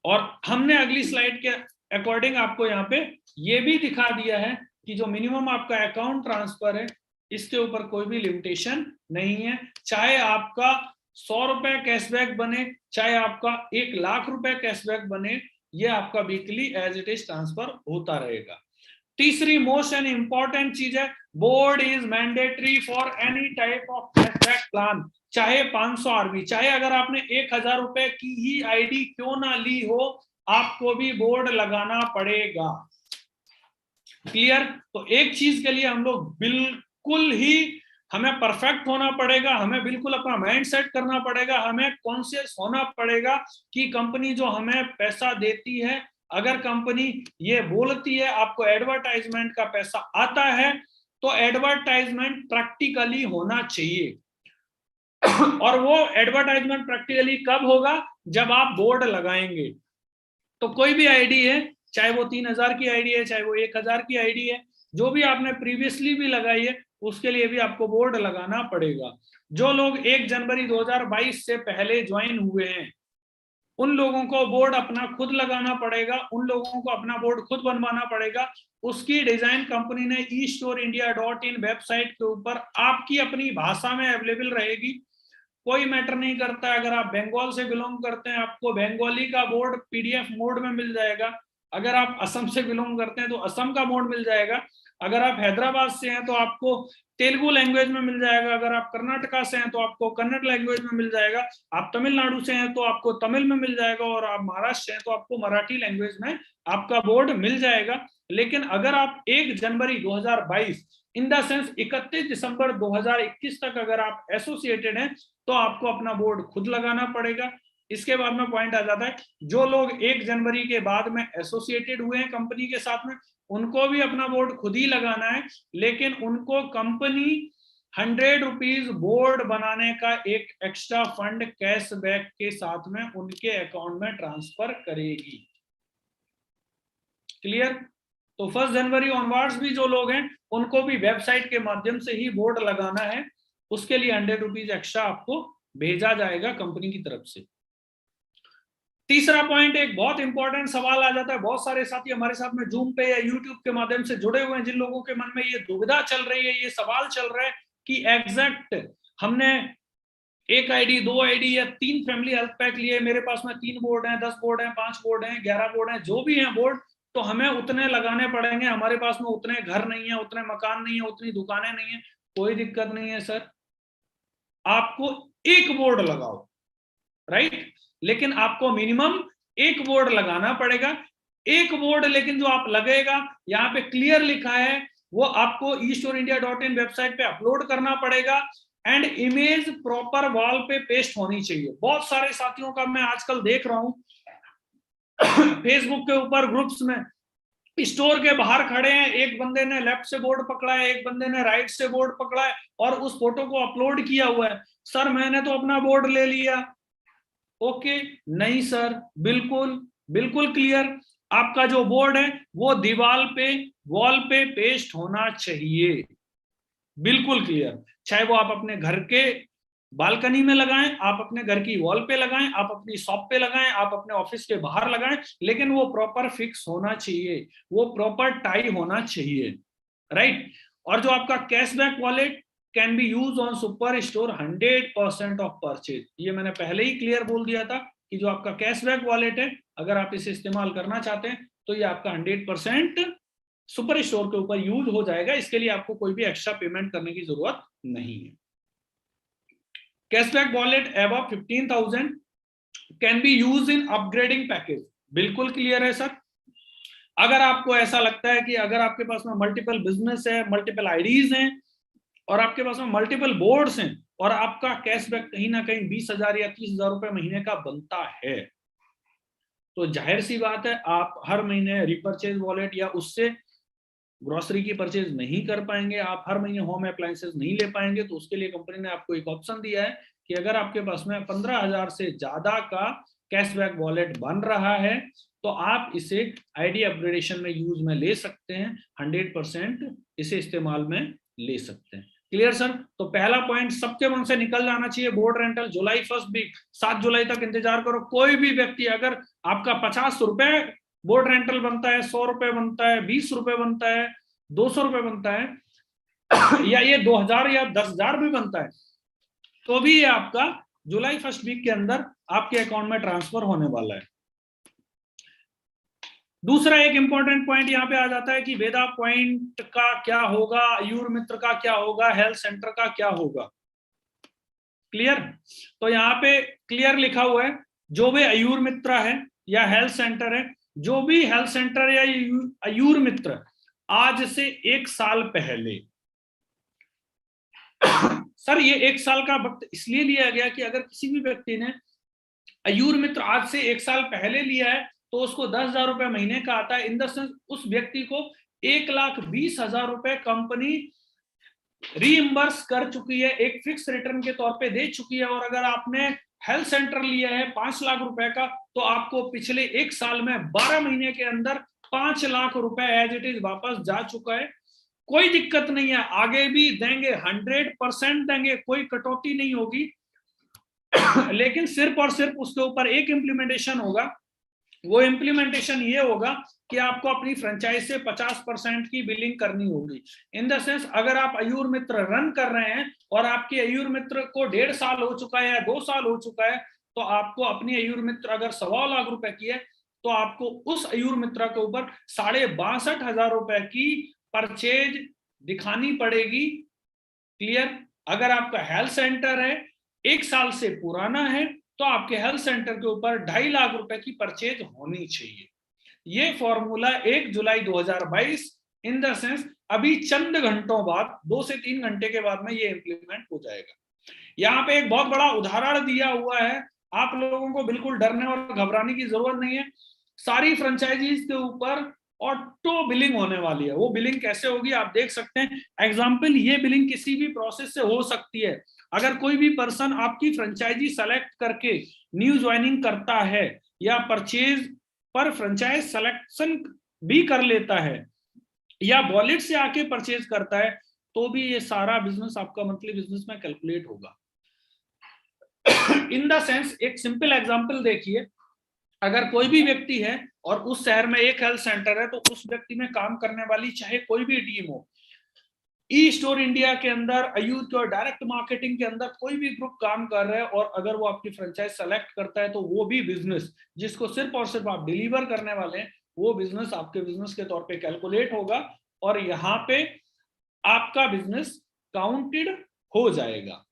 और हमने अगली स्लाइड के अकॉर्डिंग आपको यहाँ पे ये भी दिखा दिया है कि जो मिनिमम आपका अकाउंट ट्रांसफर है इसके ऊपर कोई भी लिमिटेशन नहीं है। चाहे आपका 100 रुपए कैशबैक बने, चाहे आपका 1 लाख रुपए कैशबैक बने, ये आपका weekly as it is transfer होता रहेगा। तीसरी मोस्ट एंड इंपॉर्टेंट चीज है, board is mandatory for any type of cashback plan, चाहे 500 आरबी, चाहे अगर आपने 1000 रुपए की ही आईडी क्यों ना ली हो, आपको भी बोर्ड लगाना पड़ेगा। क्लियर? तो एक चीज के लिए हम लोग बिल्कुल ही हमें परफेक्ट होना पड़ेगा, हमें बिल्कुल अपना माइंड सेट करना पड़ेगा, हमें कॉन्शियस होना पड़ेगा कि कंपनी जो हमें पैसा देती है, अगर कंपनी ये बोलती है आपको एडवर्टाइजमेंट का पैसा आता है, तो एडवर्टाइजमेंट प्रैक्टिकली होना चाहिए। और वो एडवर्टाइजमेंट प्रैक्टिकली कब होगा? जब आप बोर्ड लगाएंगे। तो कोई भी आईडी है, चाहे वो 3000 की आईडी है, चाहे वो 1000 की आईडी है, जो भी आपने प्रीवियसली भी लगाई है, उसके लिए भी आपको बोर्ड लगाना पड़ेगा। जो लोग 1 जनवरी 2022 से पहले ज्वाइन हुए हैं, उन लोगों को बोर्ड अपना खुद लगाना पड़ेगा, उन लोगों को अपना बोर्ड खुद बनवाना पड़ेगा। उसकी डिजाइन कंपनी ने eStoreIndia.in वेबसाइट के ऊपर आपकी अपनी भाषा में अवेलेबल रहेगी। कोई मैटर नहीं करता, अगर आप बंगाल से बिलोंग करते हैं, आपको बंगाली का बोर्ड पीडीएफ मोड में मिल जाएगा। अगर आप असम से बिलोंग करते हैं तो असम का मोड मिल जाएगा। अगर आप हैदराबाद से हैं तो आपको तेलुगु लैंग्वेज में मिल जाएगा। अगर आप कर्नाटका से हैं तो आपको कन्नड़ लैंग्वेज में मिल जाएगा। आप तमिलनाडु से हैं तो आपको तमिल में मिल जाएगा। और आप महाराष्ट्र से हैं तो आपको मराठी लैंग्वेज में आपका बोर्ड मिल जाएगा। लेकिन अगर आप 1 जनवरी 2022 इन द सेंस 31 दिसंबर 2021 तक अगर आप एसोसिएटेड हैं, तो आपको अपना बोर्ड खुद लगाना पड़ेगा। इसके बाद में पॉइंट आ जाता है, जो लोग 1 जनवरी के बाद में एसोसिएटेड हुए हैं कंपनी के साथ में, उनको भी अपना बोर्ड खुद ही लगाना है। लेकिन उनको कंपनी 100 रुपीज बोर्ड बनाने का एक एक्स्ट्रा फंड कैशबैक के साथ में उनके अकाउंट में ट्रांसफर करेगी। क्लियर? तो 1 जनवरी ऑनवर्ड्स भी जो लोग हैं, उनको भी वेबसाइट के माध्यम से ही बोर्ड लगाना है। उसके लिए 100 रुपीज एक्स्ट्रा आपको भेजा जाएगा कंपनी की तरफ से। तीसरा पॉइंट, एक बहुत इंपॉर्टेंट सवाल आ जाता है। बहुत सारे साथी हमारे साथ में जूम पे या यूट्यूब के माध्यम से जुड़े हुए हैं, जिन लोगों के मन में ये दुविधा चल रही है, ये सवाल चल रहा है कि एग्जैक्ट हमने 1 आईडी, 2 आईडी या 3 फैमिली हेल्थ पैक लिए, मेरे पास में 3 बोर्ड हैं, 10 बोर्ड हैं, 5 बोर्ड हैं, 11 बोर्ड हैं, जो भी हैं बोर्ड, तो हमें उतने लगाने पड़ेंगे। हमारे पास में उतने घर नहीं है, उतने मकान नहीं है, उतनी दुकानें नहीं है। कोई दिक्कत नहीं है सर, आपको 1 बोर्ड लगाओ, राइट? लेकिन आपको मिनिमम 1 बोर्ड लगाना पड़ेगा। 1 बोर्ड लेकिन जो आप लगेगा, यहाँ पे क्लियर लिखा है, वो आपको eStoreIndia.in वेबसाइट पे अपलोड करना पड़ेगा। एंड इमेज प्रॉपर वॉल पे पेस्ट होनी चाहिए। बहुत सारे साथियों का मैं आजकल देख रहा हूं फेसबुक के ऊपर ग्रुप्स में, स्टोर के बाहर खड़े हैं, एक बंदे ने लेफ्ट से बोर्ड पकड़ा है, एक बंदे ने राइट से बोर्ड पकड़ा है और उस फोटो को अपलोड किया हुआ है, सर मैंने तो अपना बोर्ड ले लिया। ओके, नहीं सर, बिल्कुल बिल्कुल क्लियर, आपका जो बोर्ड है वो दीवार पे, वॉल पे पेस्ट होना चाहिए, बिल्कुल क्लियर। चाहे वो आप अपने घर के बालकनी में लगाएं, आप अपने घर की वॉल पे लगाएं, आप अपनी शॉप पे लगाएं, आप अपने ऑफिस के बाहर लगाएं, लेकिन वो प्रॉपर फिक्स होना चाहिए, वो प्रॉपर टाई होना चाहिए, राइट? और जो आपका cashback wallet can be use on super store 100% of purchase, ये मैंने पहले ही क्लियर बोल दिया था कि जो आपका कैशबैक वॉलेट है, अगर आप इसे इस्तेमाल करना चाहते हैं तो ये आपका 100% सुपर स्टोर के ऊपर यूज हो जाएगा। इसके लिए आपको कोई भी एक्स्ट्रा पेमेंट करने की जरूरत नहीं है। Cashback wallet above 15,000 can be use in upgrading package, बिल्कुल क्लियर है सर। अगर आपको ऐसा लगता है कि अगर आपके पास में मल्टीपल बिजनेस है, मल्टीपल आईडीज हैं और आपके पास में मल्टीपल बोर्ड्स हैं और आपका कैशबैक कहीं ना कहीं 20,000 या 30,000 रुपए महीने का बनता है, तो जाहिर सी बात है आप हर महीने रिपर्चेज वॉलेट या उससे ग्रोसरी की परचेज नहीं कर पाएंगे, आप हर महीने होम अप्लायंसेस नहीं ले पाएंगे। तो उसके लिए कंपनी ने आपको एक ऑप्शन दिया है कि अगर आपके पास में 15,000 से ज्यादा का कैशबैक वॉलेट बन रहा है तो आप इसे आईडी अपग्रेडेशन में यूज में ले सकते हैं, 100% इसे इस्तेमाल में ले सकते हैं। Clear sir? तो पहला पॉइंट सबके मन से निकल जाना चाहिए, बोर्ड रेंटल जुलाई 1 वीक, 7 जुलाई तक इंतजार करो। कोई भी व्यक्ति, अगर आपका 50 रुपए बोर्ड रेंटल बनता है, 100 रुपए बनता है, 20 रुपए बनता है, 200 रुपए बनता है या ये 2,000 या 10,000 भी बनता है, तो भी ये आपका जुलाई 1 वीक के अंदर आपके अकाउंट में ट्रांसफर होने वाला है। दूसरा एक इंपॉर्टेंट पॉइंट यहाँ पे आ जाता है कि वेदा पॉइंट का क्या होगा, आयुर मित्र का क्या होगा, हेल्थ सेंटर का क्या होगा। क्लियर? तो यहाँ पे क्लियर लिखा हुआ है, जो भी आयुर मित्र है या हेल्थ सेंटर है, जो भी हेल्थ सेंटर या आयुर मित्र आज से 1 साल पहले सर ये 1 साल का वक्त इसलिए लिया गया कि अगर किसी भी व्यक्ति ने आयुर मित्र आज से 1 साल पहले लिया है तो उसको 10,000 रुपए महीने का आता है। इन द सेंस उस व्यक्ति को 1,20,000 रुपए कंपनी रीइंबर्स कर चुकी है, एक फिक्स रिटर्न के तौर पे दे चुकी है। और अगर आपने हेल्थ सेंटर लिया है 5 लाख रुपए का, तो आपको पिछले 1 साल में 12 महीने के अंदर 5 लाख रुपए एज इट इज वापस जा चुका है। कोई दिक्कत नहीं है, आगे भी देंगे, 100% देंगे, कोई कटौती नहीं होगी। लेकिन सिर्फ और सिर्फ उसके ऊपर एक इम्प्लीमेंटेशन होगा। वो इम्प्लीमेंटेशन ये होगा कि आपको अपनी फ्रेंचाइज से 50% की बिलिंग करनी होगी। इन द सेंस अगर आप आयुर मित्र रन कर रहे हैं और आपके आयुर मित्र को 1.5 साल हो चुका है या 2 साल हो चुका है, तो आपको अपनी आयुर मित्र अगर 1.25 लाख रुपए की है, तो आपको उस आयुर मित्र के ऊपर 62,500 रुपए की परचेज दिखानी पड़ेगी। क्लियर? अगर आपका हेल्थ सेंटर है 1 साल से पुराना है, तो आपके हेल्थ सेंटर के ऊपर 2.5 लाख रुपए की परचेज होनी चाहिए। ये formula 1 July 2022 in the sense अभी चंद घंटों बाद, 2 से 3 घंटे के बाद में ये इंप्लीमेंट हो जाएगा। यहाँ पे एक बहुत बड़ा उदाहरण दिया हुआ है, आप लोगों को बिल्कुल डरने और घबराने की जरूरत नहीं है। सारी फ्रेंचाइजीज के ऊपर ऑटो बिलिंग होने वाली है। वो बिलिंग कैसे होगी आप देख सकते हैं। एग्जाम्पल, ये बिलिंग किसी भी प्रोसेस से हो सकती है। अगर कोई भी पर्सन आपकी फ्रेंचाइजी सेलेक्ट करके न्यू ज्वाइनिंग करता है या परचेज पर फ्रेंचाइज सिलेक्शन भी कर लेता है या वॉलेट से आके परचेज करता है, तो भी ये सारा बिजनेस आपका मंथली बिजनेस में कैलकुलेट होगा। इन द सेंस एक सिंपल एग्जांपल देखिए, अगर कोई भी व्यक्ति है और उस शहर में एक हेल्थ सेंटर है, तो उस व्यक्ति में काम करने वाली चाहे कोई भी टीम हो, ई स्टोर इंडिया के अंदर, आयुर के और डायरेक्ट मार्केटिंग के अंदर कोई भी ग्रुप काम कर रहा है और अगर वो आपकी फ्रेंचाइज सेलेक्ट करता है, तो वो भी बिजनेस जिसको सिर्फ और सिर्फ आप डिलीवर करने वाले हैं, वो बिजनेस आपके बिजनेस के तौर पे कैलकुलेट होगा और यहाँ पे आपका बिजनेस काउंटेड हो जाएगा।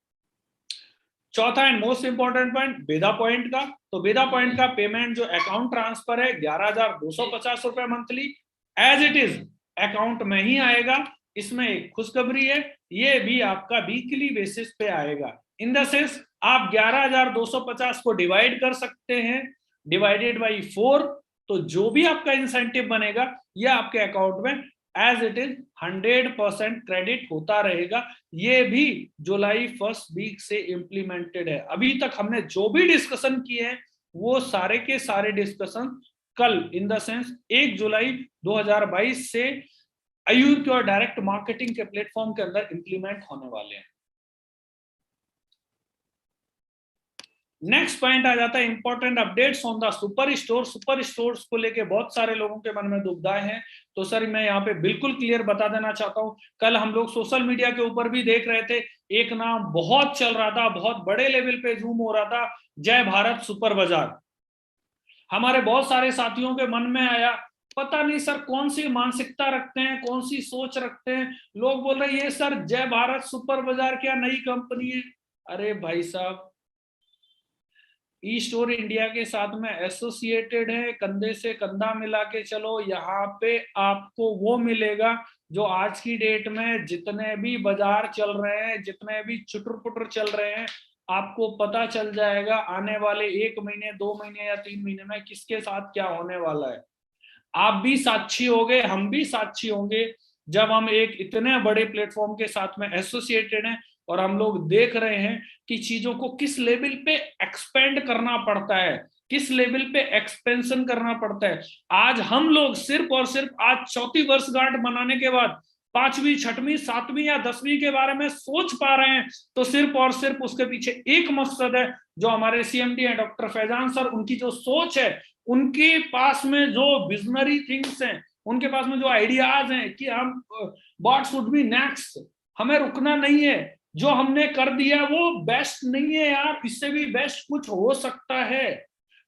चौथा एंड मोस्ट इंपॉर्टेंट पॉइंट वेदा पॉइंट का। तो वेदा पॉइंट का पेमेंट जो अकाउंट ट्रांसफर है 11,250 रुपए monthly as it is account में ही आएगा। इसमें एक खुशखबरी है, ये भी आपका वीकली बेसिस पे आएगा। इन द सेंस आप 11,250 को डिवाइड कर सकते हैं, डिवाइडेड बाई 4, तो जो भी आपका इंसेंटिव बनेगा ये आपके अकाउंट में एज इट इज 100% क्रेडिट होता रहेगा। ये भी जुलाई 1st वीक से इंप्लीमेंटेड है। अभी तक हमने जो भी डिस्कशन किए हैं वो सारे के सारे डिस्कशन कल इन द सेंस 1 जुलाई 2022 से आयुर के और डायरेक्ट मार्केटिंग के प्लेटफॉर्म के अंदर इंप्लीमेंट होने वाले हैं। नेक्स्ट पॉइंट आ जाता है important updates on the super store. Super stores को लेके बहुत सारे लोगों के मन में दुविधाएं हैं, तो सर मैं यहाँ पे बिल्कुल क्लियर बता देना चाहता हूँ। कल हम लोग सोशल मीडिया के ऊपर भी देख रहे थे, एक नाम बहुत चल रहा था, बहुत बड़े लेवल पे जूम हो रहा था, जय भारत सुपर बाजार। हमारे बहुत सारे साथियों के मन में आया, पता नहीं सर कौन सी मानसिकता रखते हैं, कौन सी सोच रखते हैं। लोग बोल रहे हैं ये सर जय भारत सुपर बाजार क्या नई कंपनी है? अरे भाई साहब, ई स्टोर इंडिया के साथ में एसोसिएटेड है, कंधे से कंधा मिला के चलो। यहाँ पे आपको वो मिलेगा जो आज की डेट में जितने भी बाजार चल रहे हैं, जितने भी चुटर पुटर चल रहे हैं, आपको पता चल जाएगा आने वाले 1 महीने 2 महीने या 3 महीने में किसके साथ क्या होने वाला है। आप भी साक्षी होंगे, हम भी साक्षी होंगे, जब हम एक इतने बड़े प्लेटफॉर्म के साथ में एसोसिएटेड हैं और हम लोग देख रहे हैं कि चीजों को किस लेवल पे एक्सपेंड करना पड़ता है, किस लेवल पे एक्सपेंशन करना पड़ता है। आज हम लोग सिर्फ और सिर्फ आज 4वीं वर्षगांठ मनाने के बाद 5वीं 6वीं 7वीं या 10वीं के बारे में सोच पा रहे हैं, तो सिर्फ और सिर्फ उसके पीछे एक मकसद है, जो हमारे सीएमडी हैं डॉक्टर फैजान सर, उनकी जो सोच है, उनके पास में जो विजनरी थिंग्स हैं, उनके पास में जो आइडियाज हैं कि हम व्हाट शुड बी नेक्स्ट, हमें रुकना नहीं है। जो हमने कर दिया वो बेस्ट नहीं है यार, इससे भी बेस्ट कुछ हो सकता है,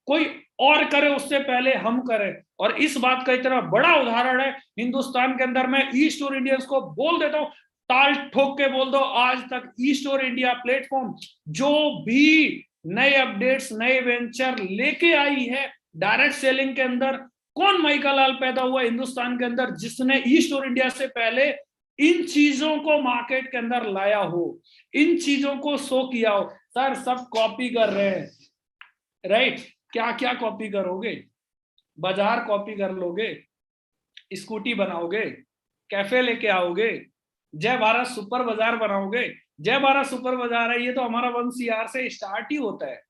कोई और करे उससे पहले हम करें। और इस बात का इतना बड़ा उदाहरण है हिंदुस्तान के अंदर, मैं ईस्ट और इंडियंस को बोल देता हूं, ताल ठोक के बोल दो, आज तक ईस्ट और इंडिया प्लेटफॉर्म जो भी नए अपडेट्स, नए वेंचर लेके आई है डायरेक्ट सेलिंग के अंदर, कौन माइका लाल पैदा हुआ हिंदुस्तान के अंदर जिसने ईस्ट और इंडिया से पहले इन चीजों को मार्केट के अंदर लाया हो, इन चीजों को शो किया हो? सर सब कॉपी कर रहे हैं, राइट? क्या क्या कॉपी करोगे? बाजार कॉपी कर लोगे, स्कूटी बनाओगे, कैफे लेके आओगे, जय भारत सुपर बाजार बनाओगे। जय भारत सुपर बाजार है, ये तो हमारा 1 CR से स्टार्ट ही होता है।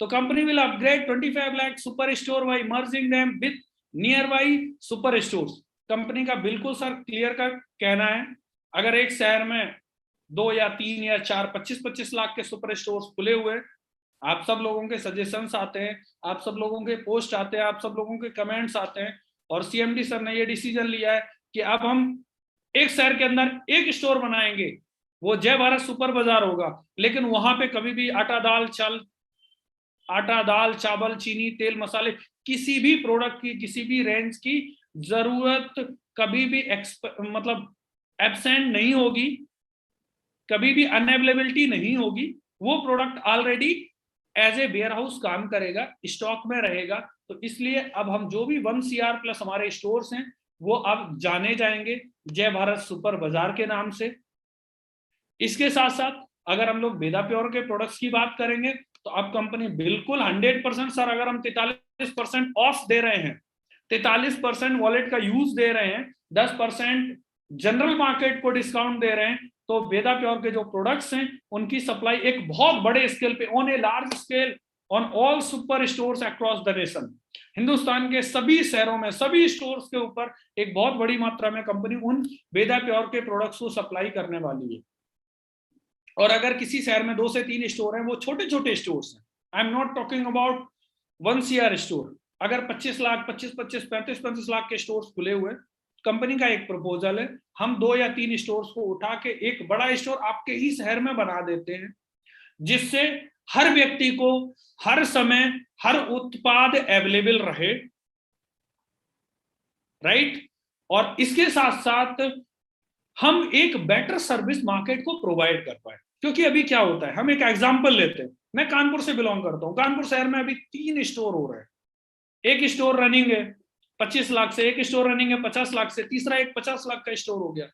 तो company will upgrade 25 lakh super store bye merging them with near by super stores. Company का बिल्कुल सर क्लियर का कहना है, अगर एक शहर में 2 या 3 या 4 25 लाख के सुपर स्टोर्स खुले हुए, आप सब लोगों के सजेशंस आते हैं, आप सब लोगों के पोस्ट आते हैं, आप सब लोगों के कमेंट्स आते हैं, और सीएमडी सर ने ये डिसीजन लिया है कि अब हम एक शहर के अंदर एक स्टोर बनाएंगे, वो जय भारत सुपर बाजार होगा, लेकिन वहां पे कभी भी आटा दाल चावल चीनी तेल मसाले किसी भी प्रोडक्ट की किसी भी रेंज की जरूरत कभी भी मतलब एब्सेंट नहीं होगी, कभी भी अनअवेलेबिलिटी नहीं होगी। वो product already as a warehouse काम करेगा, स्टॉक में रहेगा। तो इसलिए अब हम जो भी 1 CR प्लस हमारे स्टोर्स हैं वो अब जाने जाएंगे जय भारत सुपर बाजार के नाम से। इसके साथ साथ अगर हम लोग वेदा प्योर के प्रोडक्ट्स की बात करेंगे तो अब कंपनी बिल्कुल 100% सर, अगर हम 43% ऑफ दे रहे हैं, 43% वॉलेट का यूज दे रहे हैं, 10% जनरल मार्केट को डिस्काउंट दे रहे हैं, तो वेदा प्योर के जो प्रोडक्ट्स हैं उनकी सप्लाई एक बहुत बड़े स्केल पे, on a large scale, on all super stores across the nation, Hindustan के सभी शहरों में सभी स्टोर्स के ऊपर एक बहुत बड़ी मात्रा में कंपनी उन वेदा प्योर के प्रोडक्ट्स को सप्लाई करने वाली है। और अगर किसी शहर में 2 से 3 स्टोर हैं, वो छोटे छोटे स्टोर्स हैं, I am not talking about 1 CR store. अगर 25 लाख 35 लाख के स्टोर्स खुले हुए, कंपनी का एक प्रपोजल है, हम 2 या 3 स्टोर्स को उठा के एक बड़ा स्टोर आपके ही शहर में बना देते हैं, जिससे हर व्यक्ति को हर समय हर उत्पाद अवेलेबल रहे, राइट? और इसके साथ साथ हम एक बेटर सर्विस मार्केट को प्रोवाइड कर पाए। क्योंकि अभी क्या होता है, हम एक एग्जांपल लेते हैं, मैं कानपुर से बिलोंग करता हूं, कानपुर शहर में अभी 3 स्टोर हो रहे हैं, एक स्टोर रनिंग है 25 लाख से, एक स्टोर रनिंग है 50 लाख से, तीसरा एक 50 लाख का स्टोर हो गया।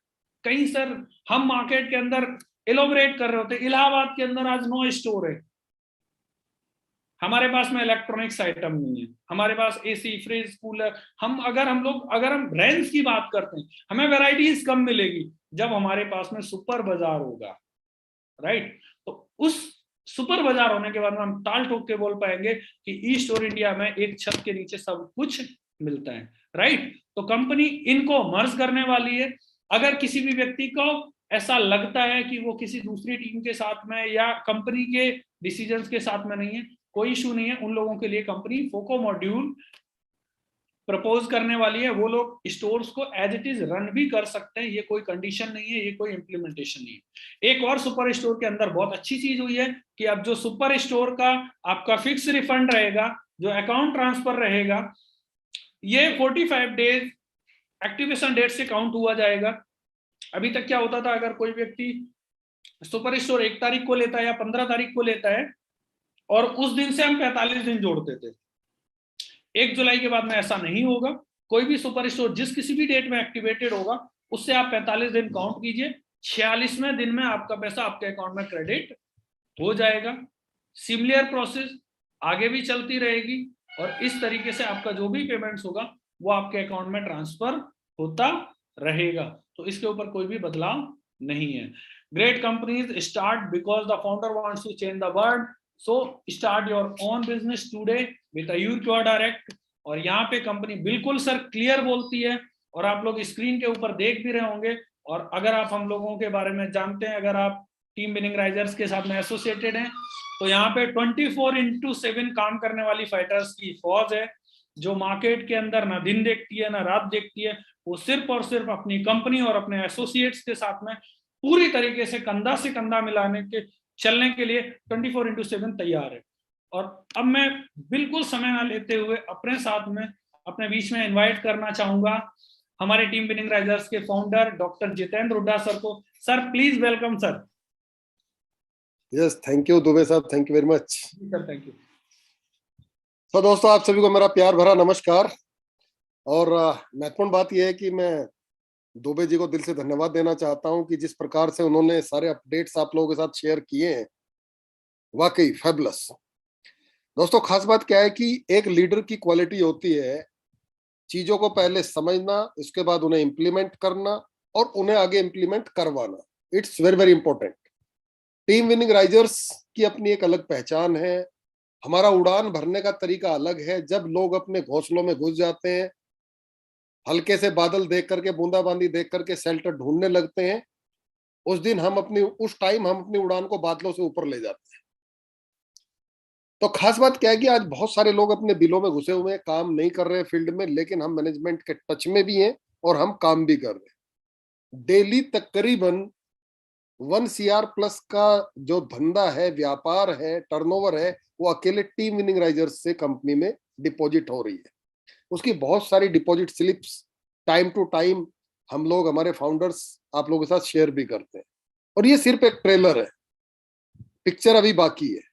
कहीं सर हम मार्केट के अंदर एलोबरेट कर रहे होते, इलाहाबाद के अंदर आज 9 स्टोर है, हमारे पास में इलेक्ट्रॉनिक्स आइटम नहीं है, हमारे पास एसी फ्रिज कूलर, अगर हम रेंज की बात करते हैं, हमें वैरायटीज कम मिलेगी जब हमारे पास में सुपर बाजार होगा, राइट? तो उस सुपर बाजार होने के बाद में हम ताल ठोक के बोल पाएंगे कि ईस्ट और इंडिया में एक छत के नीचे सब कुछ मिलता है, राइट? तो कंपनी इनको मर्ज करने वाली है। अगर किसी भी व्यक्ति को ऐसा लगता है कि वो किसी दूसरी टीम के साथ में या कंपनी के डिसीजंस के साथ में नहीं है, कोई इशू नहीं है, उन लोगों के लिए कंपनी फोको मॉड्यूल प्रपोज करने वाली है। वो लोग स्टोर्स को एज इट इज रन भी कर सकते हैं, ये कोई कंडीशन नहीं है, ये कोई इंप्लीमेंटेशन नहीं है। एक और सुपर स्टोर के अंदर बहुत अच्छी चीज हुई है कि अब जो सुपर स्टोर का आपका फिक्स रिफंड रहेगा, जो अकाउंट ट्रांसफर रहेगा, ये 45 डेज एक्टिवेशन डेट से काउंट हुआ जाएगा। अभी तक क्या होता था, अगर कोई व्यक्ति सुपर स्टोर 1 तारीख को लेता है या 15 तारीख को लेता है और उस दिन से हम 45 दिन जोड़ते थे, 1 जुलाई के बाद में ऐसा नहीं होगा। कोई भी सुपर स्टोर जिस किसी भी डेट में एक्टिवेटेड होगा उससे आप 45 दिन काउंट कीजिए, 46वें दिन में आपका पैसा आपके अकाउंट में क्रेडिट हो जाएगा। सिमिलर प्रोसेस आगे भी चलती रहेगी और इस तरीके से आपका जो भी पेमेंट्स होगा वो आपके अकाउंट में ट्रांसफर होता रहेगा। तो इसके ऊपर कोई भी बदलाव नहीं है। Great companies start because the founder wants to change the world, so start your own business today with AURecure direct. और यहाँ पे कंपनी बिल्कुल सर क्लियर बोलती है और आप लोग स्क्रीन के ऊपर देख भी रहे होंगे। और अगर आप हम लोगों के बारे में जानते हैं, अगर आप टीम विनिंग राइजर्स के साथ में एसोसिएटेड हैं, तो यहाँ पे 24/7 काम करने वाली फाइटर्स की फौज है, जो मार्केट के अंदर ना दिन देखती है ना रात देखती है। वो सिर्फ और सिर्फ अपनी कंपनी और अपने एसोसिएट्स के साथ में पूरी तरीके से कंधा मिलाने के चलने के लिए 24/7 तैयार है। और अब मैं बिल्कुल समय ना लेते हुए अपने साथ में अपने बीच में इनवाइट करना चाहूंगा हमारे टीम विनिंग राइजर्स के founder doctor Jitendra Hooda sir को। Sir please welcome sir. Yes, thank you Dubey sahab, thank you very much sir. Thank you. तो दोस्तों, आप सभी को मेरा प्यार भरा नमस्कार। और महत्वपूर्ण बात यह है कि मैं दुबे जी को दिल से धन्यवाद देना चाहता हूं कि जिस प्रकार से उन्होंने सारे अपडेट्स आप लोगों के साथ शेयर किए हैं, वाकई फैबुलस। दोस्तों, खास बात क्या है कि एक लीडर की क्वालिटी होती है चीजों को पहले समझना, इसके बाद उन्हें इंप्लीमेंट करना और उन्हें आगे इंप्लीमेंट करवाना। It's very very important. Team winning risers की अपनी एक अलग पहचान है। हमारा उड़ान भरने का तरीका अलग है। जब लोग अपने घोंसलों में घुस जाते हैं, हल्के से बादल देख करके, बूंदाबांदी देख करके शेल्टर ढूंढने लगते हैं, उस टाइम हम अपनी उड़ान को बादलों से ऊपर ले जाते हैं। तो खास बात क्या है कि आज बहुत सारे लोग अपने बिलों में घुसे हुए हैं, काम नहीं कर रहे हैं फील्ड में, लेकिन हम मैनेजमेंट के टच में भी हैं और हम काम भी कर रहे हैं। डेली तकरीबन 1 CR प्लस का जो धंधा है, व्यापार है, टर्नओवर है, वो अकेले टीम विनिंग राइजर्स से कंपनी में डिपॉजिट हो रही है। उसकी बहुत सारी deposit slips time to time हम लोग, हमारे फाउंडर्स आप लोगों के साथ शेयर भी करते हैं। और ये सिर्फ एक ट्रेलर है, पिक्चर अभी बाकी है।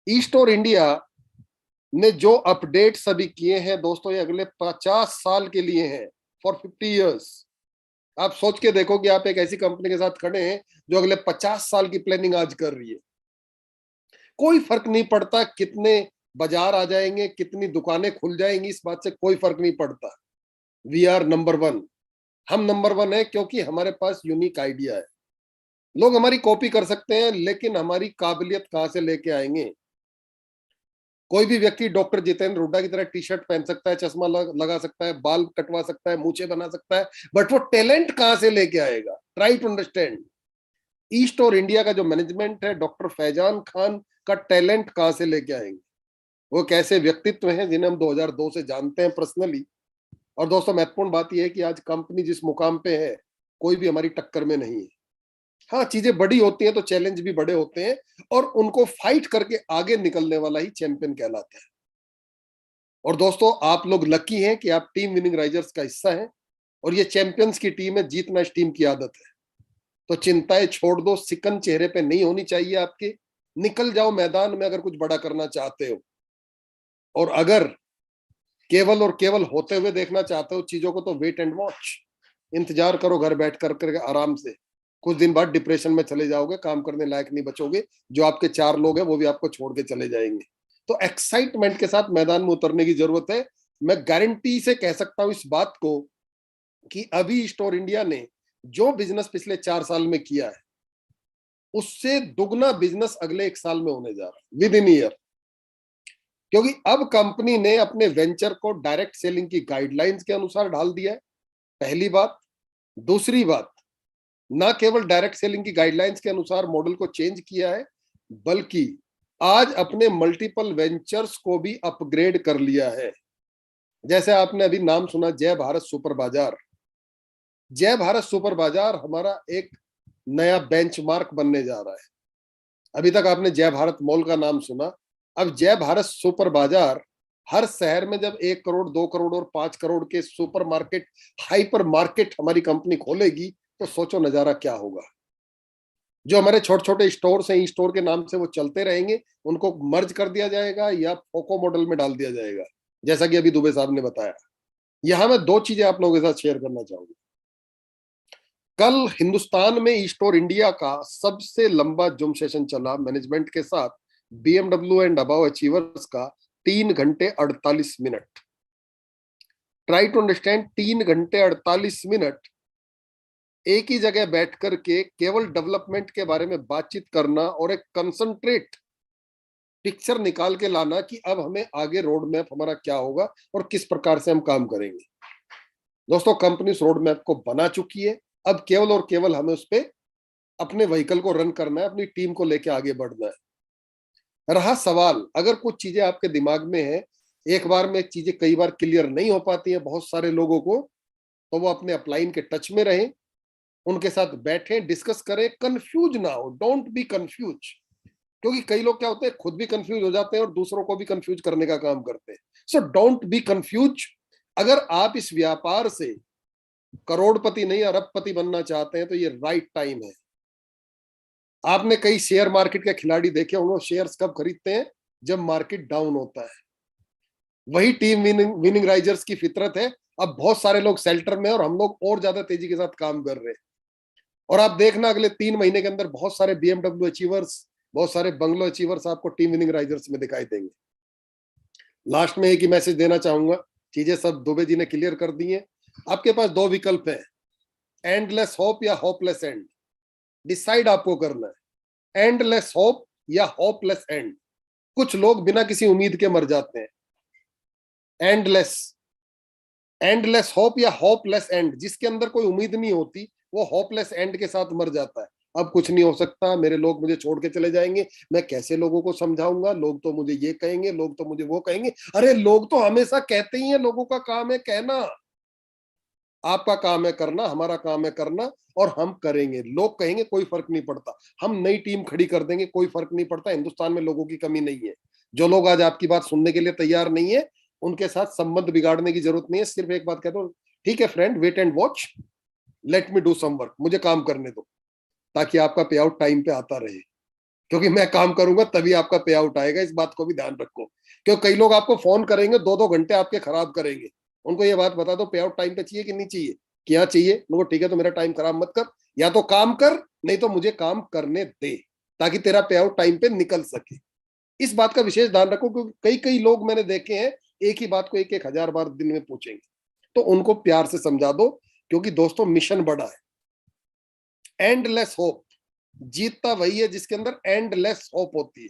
ईस्ट और इंडिया ने जो अपडेट्स अभी किए हैं दोस्तों, ये अगले 50 साल के लिए हैं, फॉर 50 ईयर्स। आप सोच के देखो कि आप एक ऐसी कंपनी के साथ खड़े हैं जो अगले 50 साल की प्लानिंग आज कर रही है। कोई फर्क नहीं पड़ता कितने बाजार आ जाएंगे, कितनी दुकानें खुल जाएंगी, इस बात से कोई फर्क नहीं पड़ता। We are number 1। हम नंबर 1 है क्योंकि हमारे पास यूनिक आइडिया है। लोग हमारी कॉपी कर सकते हैं, लेकिन हमारी काबिलियत कहां से लेके आएंगे? कोई भी व्यक्ति डॉक्टर जितेंद्र हुड्डा की तरह टी शर्ट पहन सकता है, चश्मा लगा सकता है, बाल कटवा सकता है, मूछे बना सकता है, बट वो टैलेंट कहां से लेके आएगा? Try to understand. ईस्ट और इंडिया का जो मैनेजमेंट है, डॉक्टर फैजान खान का टैलेंट कहां से लेके आएंगे? वो कैसे व्यक्तित्व हैं जिन्हें हम 2002 से जानते हैं पर्सनली। और दोस्तों, महत्वपूर्ण बात यह है कि आज कंपनी जिस मुकाम पे है, कोई भी हमारी टक्कर में नहीं है। हाँ, चीजें बड़ी होती हैं तो चैलेंज भी बड़े होते हैं, और उनको फाइट करके आगे निकलने वाला ही चैंपियन कहलाता है। और दोस्तों, आप लोग लकी हैं कि आप टीम विनिंग राइजर्स का हिस्सा हैं, और ये चैंपियंस की टीम है, जीतना इस टीम की आदत है। तो चिंताएं छोड़ दो, सिकन चेहरे पे नहीं होनी चाहिए आपके। निकल जाओ मैदान में अगर कुछ बड़ा करना चाहते हो, और अगर केवल और केवल होते हुए देखना चाहते हो चीजों को, तो वेट एंड वॉच, इंतजार करो घर बैठ कर आराम से। कुछ दिन बाद डिप्रेशन में चले जाओगे, काम करने लायक नहीं बचोगे, जो आपके 4 लोग हैं वो भी आपको छोड़ के चले जाएंगे। तो एक्साइटमेंट के साथ मैदान में उतरने की जरूरत है। मैं गारंटी से कह सकता हूं इस बात को कि अभी ईस्ट और इंडिया ने जो बिजनेस पिछले 4 साल में किया है, उससे दुगना बिजनेस अगले 1 साल में होने जा रहा है, विद इन ईयर। क्योंकि अब कंपनी ने अपने वेंचर को डायरेक्ट सेलिंग की गाइडलाइंस के अनुसार ढाल दिया है, पहली बात। दूसरी बात, ना केवल डायरेक्ट सेलिंग की गाइडलाइंस के अनुसार मॉडल को चेंज किया है, बल्कि आज अपने मल्टीपल वेंचर्स को भी अपग्रेड कर लिया है। जैसे आपने अभी नाम सुना, जय भारत सुपर बाजार। जय भारत सुपर बाजार हमारा एक नया बेंचमार्क बनने जा रहा है। अभी तक आपने जय भारत मॉल का नाम सुना, अब जय भारत सुपर बाजार हर शहर में जब 1 करोड़, 2 करोड़ और 5 करोड़ के सुपर मार्केट, हाइपर मार्केट हमारी कंपनी खोलेगी, तो सोचो नजारा क्या होगा। जो हमारे छोटे छोटे स्टोर्स हैं, स्टोर के नाम से वो चलते रहेंगे, उनको मर्ज कर दिया जाएगा या फोको मॉडल में डाल दिया जाएगा, जैसा कि अभी दुबे साहब ने बताया। यहां मैं 2 चीजें आप लोगों के साथ शेयर करना चाहूंगा। कल हिंदुस्तान में ईस्ट और इंडिया का सबसे लंबा जूम सेशन चला मैनेजमेंट के साथ, BMW एंड अबव अचीवर्स का 3 घंटे 48 मिनट। ट्राई टू अंडरस्टैंड, 3 घंटे 48 मिनट एक ही जगह बैठ करके केवल डेवलपमेंट के बारे में बातचीत करना और एक कंसंट्रेट पिक्चर निकाल के लाना कि अब हमें आगे रोड मैप हमारा क्या होगा और किस प्रकार से हम काम करेंगे। दोस्तों, कंपनी उस रोड मैप को बना चुकी है, अब केवल और केवल हमें उस पर अपने व्हीकल को रन करना है, अपनी टीम को लेके आगे बढ़ना है। रहा सवाल, अगर कुछ चीजें आपके दिमाग में है, एक बार में चीजें कई बार क्लियर नहीं हो पाती है बहुत सारे लोगों को, तो वो अपने अपलाइन के टच में रहें, उनके साथ बैठें, डिस्कस करें, कंफ्यूज ना हो, डोंट बी कंफ्यूज। क्योंकि कई लोग क्या होते हैं, खुद भी कंफ्यूज हो जाते हैं और दूसरों को भी कंफ्यूज करने का काम करते हैं। सो डोंट बी कंफ्यूज, अगर आप इस व्यापार से करोड़पति नहीं अरबपति बनना चाहते हैं तो ये राइट टाइम है। आपने कई शेयर मार्केट के खिलाड़ी देखे होंगे, शेयर्स कब खरीदते हैं? जब मार्केट डाउन होता है। वही टीम विनिंग राइजर्स की फितरत है। अब बहुत सारे लोग सेल्टर में और हम लोग और ज्यादा तेजी के साथ काम कर रहे हैं। और आप देखना अगले 3 महीने के अंदर बहुत सारे BMW अचीवर्स, बहुत सारे बंगलो अचीवर्स आपको टीम विनिंग राइजर्स में दिखाई देंगे। लास्ट में एक ही मैसेज देना चाहूंगा, चीजें सब दुबे जी ने क्लियर कर दी हैं। आपके पास 2 विकल्प है, एंडलेस होप या होपलेस एंड। डिसाइड आपको करना है, एंडलेस होप या होपलेस एंड। कुछ लोग बिना किसी उम्मीद के मर जाते हैं। एंडलेस होप या होपलेस एंड, जिसके अंदर कोई उम्मीद नहीं होती वो होपलेस एंड के साथ मर जाता है। अब कुछ नहीं हो सकता, मेरे लोग मुझे छोड़ के चले जाएंगे, मैं कैसे लोगों को समझाऊंगा, लोग तो मुझे ये कहेंगे, लोग तो मुझे वो कहेंगे। अरे लोग तो हमेशा कहते ही हैं, लोगों का काम है कहना, आपका काम है करना, हमारा काम है करना, और हम करेंगे। लोग कहेंगे कोई फर्क नहीं पड़ता, हम नई टीम खड़ी कर देंगे, कोई फर्क नहीं पड़ता। हिंदुस्तान में लोगों की कमी नहीं है। जो लोग आज आपकी बात सुनने के लिए तैयार नहीं है, उनके साथ संबंध बिगाड़ने की जरूरत नहीं है। सिर्फ एक बात कह दो, ठीक है friend, wait and watch, let me do some work, मुझे काम करने दो, ताकि आपका पे आउट टाइम पे आता रहे। क्योंकि मैं काम करूंगा तभी आपका पे आउट आएगा, इस बात को भी ध्यान रखो। क्योंकि कई लोग आपको फोन करेंगे, 2-2 घंटे आपके खराब करेंगे। उनको ये बात बता दो, पे आउट टाइम पे चाहिए कि नहीं चाहिए? क्या चाहिए? उनको ठीक है तो मेरा टाइम खराब मत कर, या तो काम कर, नहीं तो मुझे काम करने दे, ताकि तेरा पे आउट टाइम पे निकल सके। इस बात का विशेष ध्यान रखो, क्योंकि कई लोग मैंने देखे हैं एक ही बात को 1-1 हजार बार दिन में पूछेंगे। तो उनको प्यार से समझा दो, क्योंकि दोस्तों मिशन बड़ा है। एंडलेस होप, जीतता वही है जिसके अंदर एंडलेस होप होती है।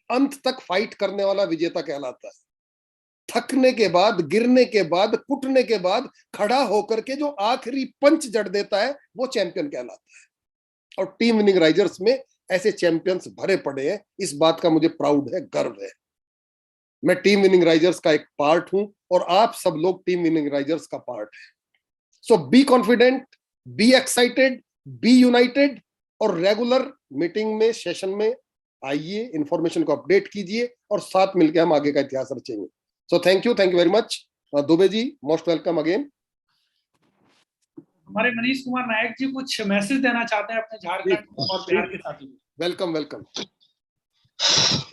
अंत तक फाइट करने वाला विजेता कहलाता है। थकने के बाद, गिरने के बाद, कुटने के बाद खड़ा होकर के जो आखिरी पंच जड़ देता है वो चैंपियन कहलाता है। और टीम विनिंग राइजर्स में ऐसे चैंपियंस भरे पड़े हैं। इस बात का मुझे प्राउड है, गर्व है। मैं टीम विनिंग राइजर्स का एक पार्ट हूं और आप सब लोग टीम विनिंग राइजर्स का पार्ट है। So be confident, be excited, be united, और रेगुलर मीटिंग में, सेशन में आइए, इंफॉर्मेशन को अपडेट कीजिए और साथ मिलकर हम आगे का इतिहास रचेंगे। So thank you very much Dubey ji, most welcome again. हमारे मनीष कुमार नायक जी कुछ मैसेज देना चाहते हैं अपने झारखंड और बिहार के साथियों को। Welcome welcome.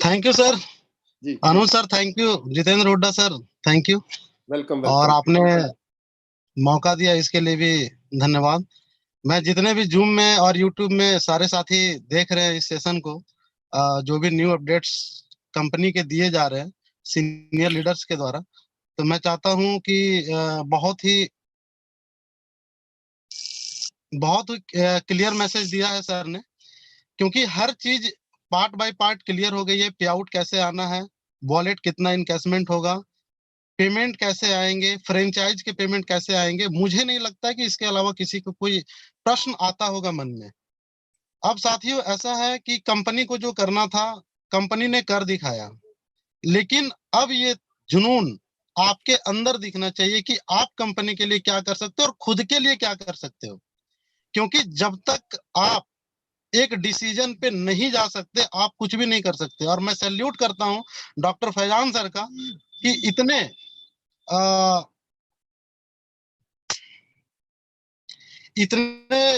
Thank you sir ji Anuj sir, thank you Jitendra Hooda sir, thank you. Welcome. और आपने मौका दिया इसके लिए भी धन्यवाद। मैं जितने भी जूम में और यूट्यूब में सारे साथी देख रहे हैं इस सेशन को, जो भी न्यू अपडेट्स कंपनी के दिए जा रहे हैं सीनियर लीडर्स के द्वारा, तो मैं चाहता हूं कि बहुत ही क्लियर मैसेज दिया है सर ने। क्योंकि हर चीज पार्ट बाय पार्ट क्लियर हो गई है। पे आउट कैसे आना है, वॉलेट कितना इनकेसमेंट होगा, पेमेंट कैसे आएंगे, फ्रेंचाइज के पेमेंट कैसे आएंगे। मुझे नहीं लगता कि इसके अलावा किसी को कोई प्रश्न आता होगा मन में। अब साथियों ऐसा है कि कंपनी को जो करना था कंपनी ने कर दिखाया, लेकिन अब ये जुनून आपके अंदर दिखना चाहिए कि आप कंपनी के लिए क्या कर सकते हो और खुद के लिए क्या कर सकते हो। क्योंकि जब तक आप एक डिसीजन पे नहीं जा सकते आप कुछ भी नहीं कर सकते। और मैं सैल्यूट करता हूं डॉक्टर फैजान सर का कि इतने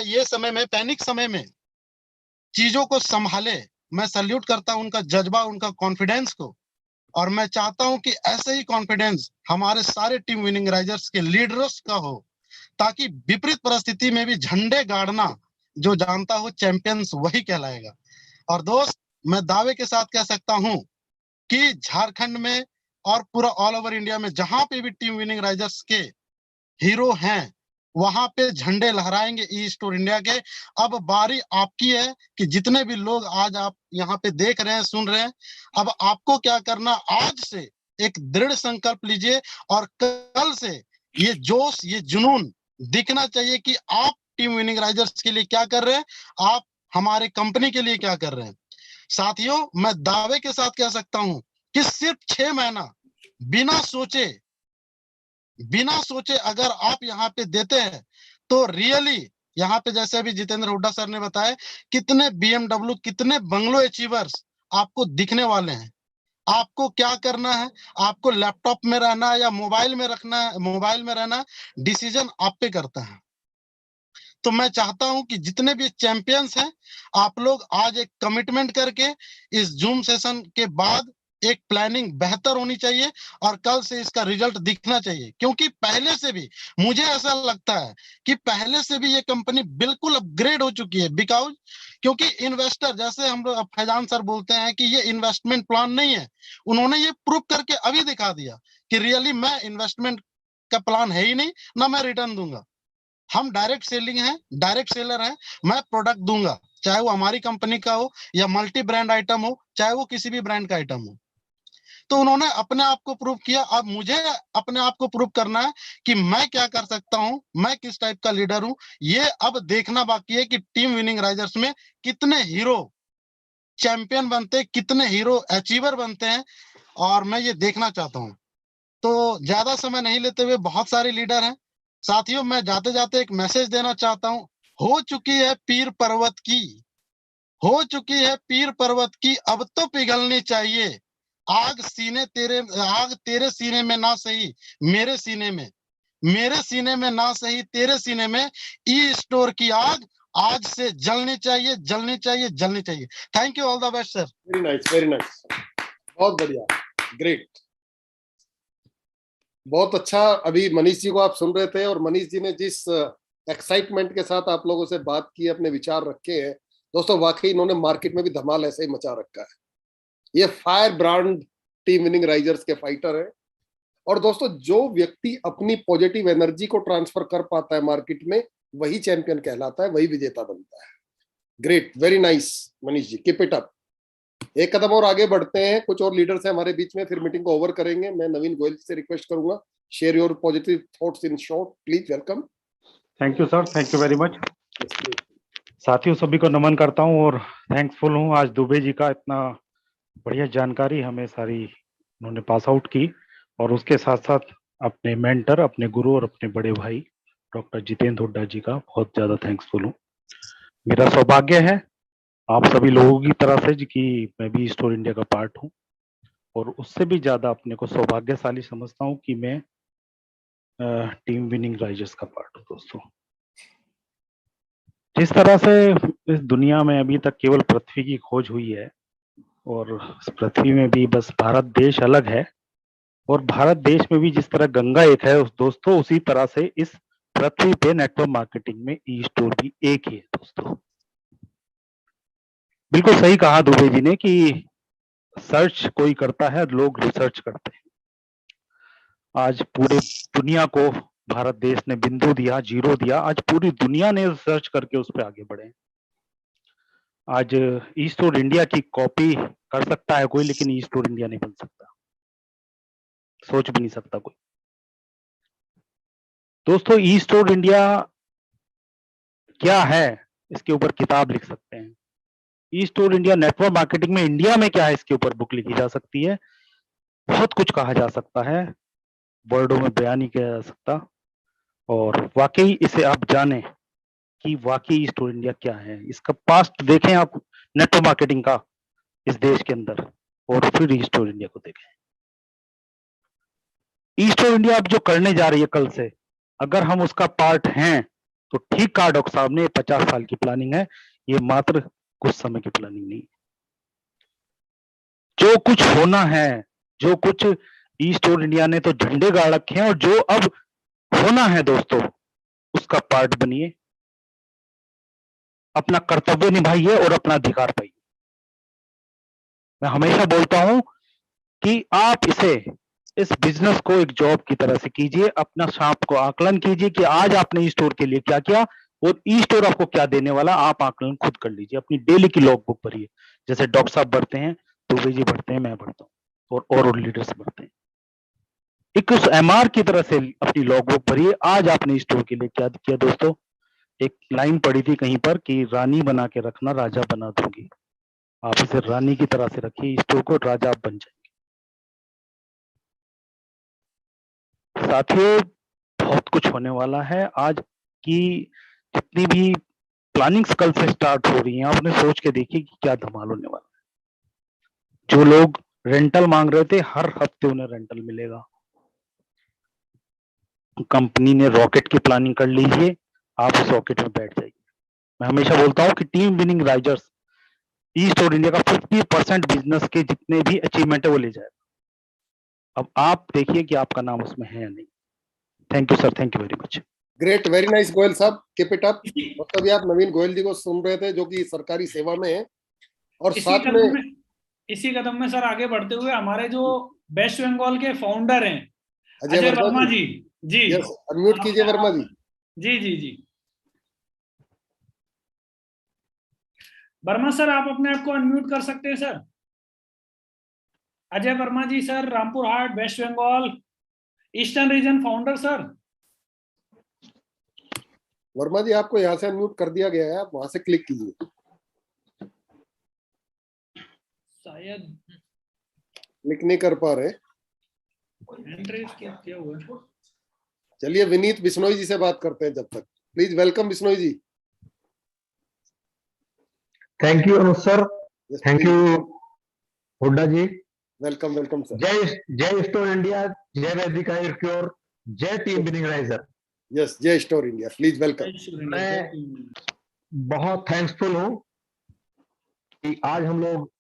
ये समय में, पैनिक समय में चीजों को संभाले। मैं सैल्यूट करता हूं उनका जज्बा, उनका कॉन्फिडेंस को। और मैं चाहता हूं कि ऐसे ही कॉन्फिडेंस हमारे सारे टीम विनिंग राइजर्स के लीडर्स का हो, ताकि विपरीत परिस्थिति में भी झंडे गाड़ना जो जानता हो चैंपियंस वही कहलाएगा। और दोस्त मैं दावे के साथ कह सकता हूं कि झारखंड में और पूरा ऑल ओवर इंडिया में जहां पे भी टीम विनिंग राइजर्स के हीरो हैं वहां पे झंडे लहराएंगे ईस्ट और इंडिया के। अब बारी आपकी है कि जितने भी लोग आज आप यहाँ पे देख रहे हैं, सुन रहे हैं, अब आपको क्या करना, आज से एक दृढ़ संकल्प लीजिए और कल से ये जोश, ये जुनून दिखना चाहिए कि आप टीम विनिंग राइजर्स के लिए क्या कर रहे हैं, आप हमारे कंपनी के लिए क्या कर रहे हैं। साथियों मैं दावे के साथ कह सकता हूं कि सिर्फ 6 महीना बिना सोचे अगर आप यहाँ पे देते हैं तो रियली यहाँ पे, जैसे अभी जितेंद्र हुड्डा सर ने बताया, कितने BMW, कितने बंगलो अचीवर्स आपको दिखने वाले हैं। आपको क्या करना है, आपको लैपटॉप में रहना है या मोबाइल में रखना है, मोबाइल में रहना, डिसीजन आप पे करता है। तो मैं चाहता हूं कि जितने भी चैंपियंस हैं, आप लोग आज एक कमिटमेंट करके इस जूम सेशन के बाद एक प्लानिंग बेहतर होनी चाहिए और कल से इसका रिजल्ट दिखना चाहिए, क्योंकि पहले से भी मुझे ऐसा लगता है कि पहले से भी ये कंपनी बिल्कुल अपग्रेड हो चुकी है। बिकॉज क्योंकि इन्वेस्टर, जैसे हम लोग फैजान सर बोलते हैं कि ये इन्वेस्टमेंट प्लान नहीं है, उन्होंने ये प्रूव करके अभी दिखा दिया कि रियली मैं इन्वेस्टमेंट का प्लान है ही नहीं, ना मैं रिटर्न दूंगा। हम डायरेक्ट सेलिंग है, डायरेक्ट सेलर है, मैं प्रोडक्ट दूंगा, चाहे वो हमारी कंपनी का हो या मल्टी ब्रांड आइटम हो, चाहे वो किसी भी ब्रांड का आइटम हो। तो उन्होंने अपने आप को प्रूव किया, अब मुझे अपने आप को प्रूव करना है कि मैं क्या कर सकता हूं, मैं किस टाइप का लीडर हूं। ये अब देखना बाकी है कि टीम विनिंग राइजर्स में कितने हीरो चैंपियन बनते हैं, कितने हीरो अचीवर बनते हैं, और मैं ये देखना चाहता हूं। तो ज्यादा समय नहीं लेते हुए, बहुत सारे लीडर हैं साथियों, मैं जाते जाते एक मैसेज देना चाहता हूं। हो चुकी है पीर पर्वत की, हो चुकी है पीर पर्वत की, अब तो पिघलनी चाहिए। आग तेरे सीने में ना सही मेरे सीने में, मेरे सीने में ना सही तेरे सीने में, ई स्टोर की आग आज से जलनी चाहिए, जलनी चाहिए, जलनी चाहिए। Thank you, all the best sir. Very nice, very nice, बहुत बढ़िया, ग्रेट, बहुत अच्छा। अभी मनीष जी को आप सुन रहे थे और मनीष जी ने जिस एक्साइटमेंट के साथ आप लोगों से बात की, अपने विचार रखे हैं दोस्तों, वाकई इन्होंने मार्केट में भी धमाल ऐसे ही मचा रखा है। ये fire brand team winning risers के फाइटर हैं। और दोस्तों, जो व्यक्ति अपनी पॉजिटिव एनर्जी को ट्रांसफर कर पाता है मार्केट में, वही चैंपियन कहलाता है, वही विजेता बनता है। Great, very nice Manish ji, keep it up. एक कदम और आगे बढ़ते हैं, कुछ और लीडर्स हैं हमारे बीच में, फिर मीटिंग को ओवर करेंगे। मैं नवीन गोयल से रिक्वेस्ट करूंगा, share your positive thoughts in short please. Welcome. Thank you sir, thank you very much. साथियों सभी को नमन करता हूं और थैंकफुल हूं, आज दुबे जी का इतना बढ़िया जानकारी हमें सारी उन्होंने पास आउट की, और उसके साथ साथ अपने मेंटर, अपने गुरु और अपने बड़े भाई डॉक्टर जितेंद्र हुड्डा जी का बहुत ज्यादा थैंक्सफुल हूँ। मेरा सौभाग्य है आप सभी लोगों की तरह से कि मैं भी स्टोर इंडिया का पार्ट हूँ, और उससे भी ज्यादा अपने को सौभाग्यशाली समझता हूँ कि मैं टीम विनिंग राइजर्स का पार्ट हूँ। दोस्तों, जिस तरह से इस दुनिया में अभी तक केवल पृथ्वी की खोज हुई है, और इस पृथ्वी में भी बस भारत देश अलग है, और भारत देश में भी जिस तरह गंगा एक है दोस्तों, उसी तरह से इस पृथ्वी पे नेटवर्क मार्केटिंग में ई स्टोर भी एक ही है। दोस्तों, बिल्कुल सही कहा दुबे जी ने कि सर्च कोई करता है, लोग रिसर्च करते हैं। आज पूरे दुनिया को भारत देश ने बिंदु दिया, जीरो दिया, आज पूरी दुनिया ने रिसर्च करके उस पर आगे बढ़े। आज ई स्टोर इंडिया की कॉपी कर सकता है कोई, लेकिन ई स्टोर इंडिया नहीं बन सकता, सोच भी नहीं सकता कोई। दोस्तों, ई स्टोर इंडिया क्या है, इसके ऊपर किताब लिख सकते हैं। ई स्टोर इंडिया नेटवर्क मार्केटिंग में इंडिया में क्या है, इसके ऊपर बुक लिखी जा सकती है। बहुत कुछ कहा जा सकता है, वर्डों में बयान नहीं किया जा सकता। और वाकई इसे आप जाने कि वाकई ई स्टोर इंडिया क्या है, इसका पास्ट देखें आप नेटवर्क मार्केटिंग का इस देश के अंदर, और फिर ई स्टोर इंडिया को देखें। ई स्टोर इंडिया अब जो करने जा रही है कल से, अगर हम उसका पार्ट हैं तो ठीक कहा डॉक्टर साहब ने, 50 साल की प्लानिंग है, ये मात्र कुछ समय की प्लानिंग नहीं। जो कुछ होना है, जो कुछ ई स्टोर इंडिया ने तो झंडे गाड़ रखे हैं, और जो अब होना है दोस्तों, उसका पार्ट बनिए, अपना कर्तव्य निभाइए और अपना अधिकार पाइए। मैं हमेशा बोलता हूं कि आप इस बिजनेस को एक जॉब की तरह से कीजिए, अपना सांप को आकलन कीजिए कि आज आपने ई स्टोर के लिए क्या किया, और ई स्टोर आपको क्या देने वाला, आप आकलन खुद कर लीजिए। अपनी डेली की लॉग बुक भरिए, जैसे डॉक्टर साहब भरते हैं, दुबे जी भरते हैं, मैं भरता हूँ, और लीडर्स भरते हैं। एक उस एमआर की तरह से अपनी लॉग बुक भरिए, आज आपने इस स्टोर के लिए क्या किया। दोस्तों, एक लाइन पढ़ी थी कहीं पर कि रानी बना के रखना, राजा बना दूंगी। आप इसे रानी की तरह से रखिए, इस स्टोर को, राजा आप बन जाएंगे। साथियों, बहुत कुछ होने वाला है। आज की जितनी भी प्लानिंग्स कल से स्टार्ट हो रही हैं, आपने सोच के देखिए कि क्या धमाल होने वाला है। जो लोग रेंटल मांग रहे थे, हर हफ्ते उन्हें रेंटल मिलेगा। कंपनी ने रॉकेट की प्लानिंग कर लीजिए, आप उस रॉकेट में बैठ जाइए। मैं हमेशा बोलता हूँ कि टीम विनिंग राइजर्स ईस्ट और इंडिया का 50% बिजनेस के जितने भी अचीवमेंट है वो ले जाएगा। अब आप देखिए कि आपका नाम उसमें है या नहीं। Thank you sir, thank you very much. Great, very nice Goyal साहब, कीप इट अप। मतलब आप नवीन गोयल जी को सुन रहे थे जो कि सरकारी सेवा में है और साथ में इसी कदम में सर आगे बढ़ते हुए हमारे जो वेस्ट बंगाल के फाउंडर हैं अजय वर्मा जी, जी यस, अनम्यूट कीजिए वर्मा जी। जी जी जी वर्मा सर, आप अपने आप को अनम्यूट कर सकते हैं sir. Ajay Verma ji sir, Rampur Hat, west Bengal, eastern region founder sir. Verma ji आपको यहाँ से अनम्यूट कर दिया गया है, आप वहां से क्लिक कीजिए। शायद क्लिक नहीं कर पा रहे। क्या हुआ? चलिए विनीत बिश्नोई जी से बात करते हैं जब तक। Please welcome Bishnoi ji. Thank you Anuj sir, thank you Hooda ji. Welcome welcome sir. जय स्टोर इंडिया, जय वैदिका एयरक्योर, जय टीम विनिंग राइजर। यस, जय स्टोर इंडिया, प्लीज वेलकम। मैं बहुत थैंक्सफुल हूँ कि आज हम लोग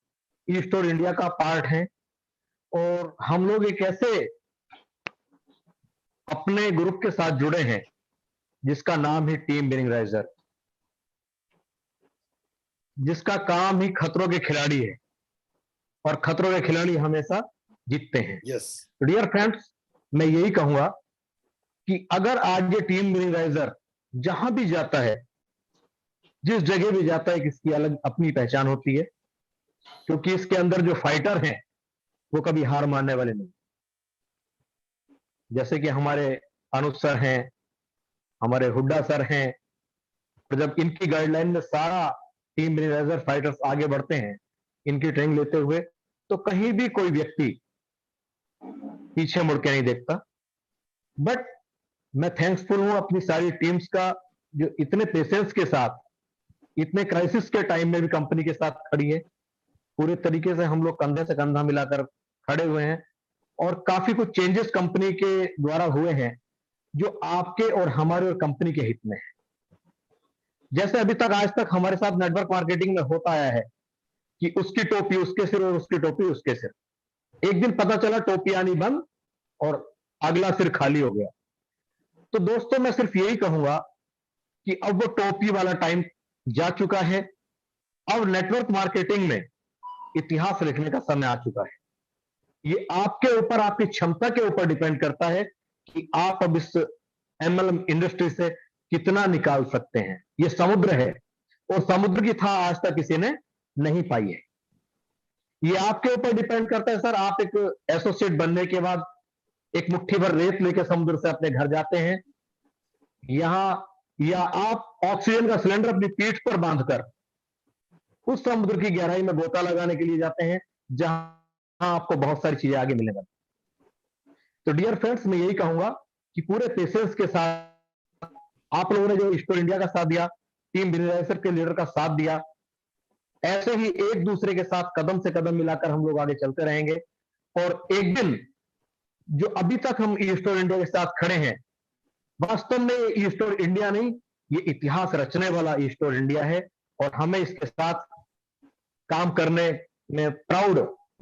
ई स्टोर इंडिया का पार्ट हैं और हम लोग एक ऐसे अपने ग्रुप के साथ जुड़े हैं जिसका नाम है टीम विनिंग राइजर, जिसका काम ही खतरों के खिलाड़ी है और खतरों के खिलाड़ी हमेशा जीतते हैं। यस डियर फ्रेंड्स, मैं यही कहूंगा कि अगर आज ये टीम विनिंग राइजर जहां भी जाता है, जिस जगह भी जाता है, किसकी अलग अपनी पहचान होती है, क्योंकि इसके अंदर जो फाइटर हैं वो कभी हार मानने वाले नहीं। जैसे कि हमारे अनुज सर हैं, हमारे हुड्डा सर हैं, और जब इनकी गाइडलाइन में सारा टीम विनिंग राइजर फाइटर्स आगे बढ़ते हैं इनकी ट्रेनिंग लेते हुए, तो कहीं भी कोई व्यक्ति पीछे मुड़ के नहीं देखता। बट मैं थैंक्सफुल हूं अपनी सारी टीम्स का जो इतने पेशेंस के साथ, इतने क्राइसिस के टाइम में भी कंपनी के साथ खड़ी है। पूरे तरीके से हम लोग कंधे से कंधा मिलाकर खड़े हुए हैं और काफी कुछ चेंजेस कंपनी के द्वारा हुए हैं जो आपके और हमारे और कंपनी के हित में है। जैसे अभी तक आज तक हमारे साथ नेटवर्क मार्केटिंग में होता आया है कि उसकी टोपी उसके सिर और उसकी टोपी उसके सिर। एक दिन पता चला टोपी आनी बंद और अगला सिर खाली हो गया। तो दोस्तों मैं सिर्फ यही कहूंगा कि अब वो टोपी वाला टाइम जा चुका है। अब नेटवर्क मार्केटिंग में इतिहास लिखने का समय आ चुका है। ये आपके ऊपर, आपकी क्षमता के ऊपर डिपेंड करता है कि आप अब इस एमएलएम इंडस्ट्री से कितना निकाल सकते हैं। ये समुद्र है और समुद्र की था आज तक किसी ने नहीं पाई है। ये आपके ऊपर डिपेंड करता है सर। आप एक एसोसिएट बनने के बाद एक मुट्ठी भर रेत लेकर समुद्र से अपने घर जाते हैं यहां, या आप ऑक्सीजन का सिलेंडर अपनी पीठ पर बांधकर उस समुद्र की गहराई में गोता लगाने के लिए जाते हैं जहां आपको बहुत सारी चीजें आगे मिलेंगी। तो डियर फ्रेंड्स, मैं यही कहूंगा कि पूरे पेशेंस के साथ आप लोगों ने जो स्टोर इंडिया का साथ दिया, टीम विनिंग राइजर के लीडर का साथ दिया, ऐसे ही एक दूसरे के साथ कदम से कदम मिलाकर हम लोग आगे चलते रहेंगे। और एक दिन जो अभी तक हम ई स्टोर इंडिया के साथ खड़े हैं, वास्तव में ई स्टोर इंडिया नहीं, ये इतिहास रचने वाला ई स्टोर इंडिया है और हमें इसके साथ काम करने में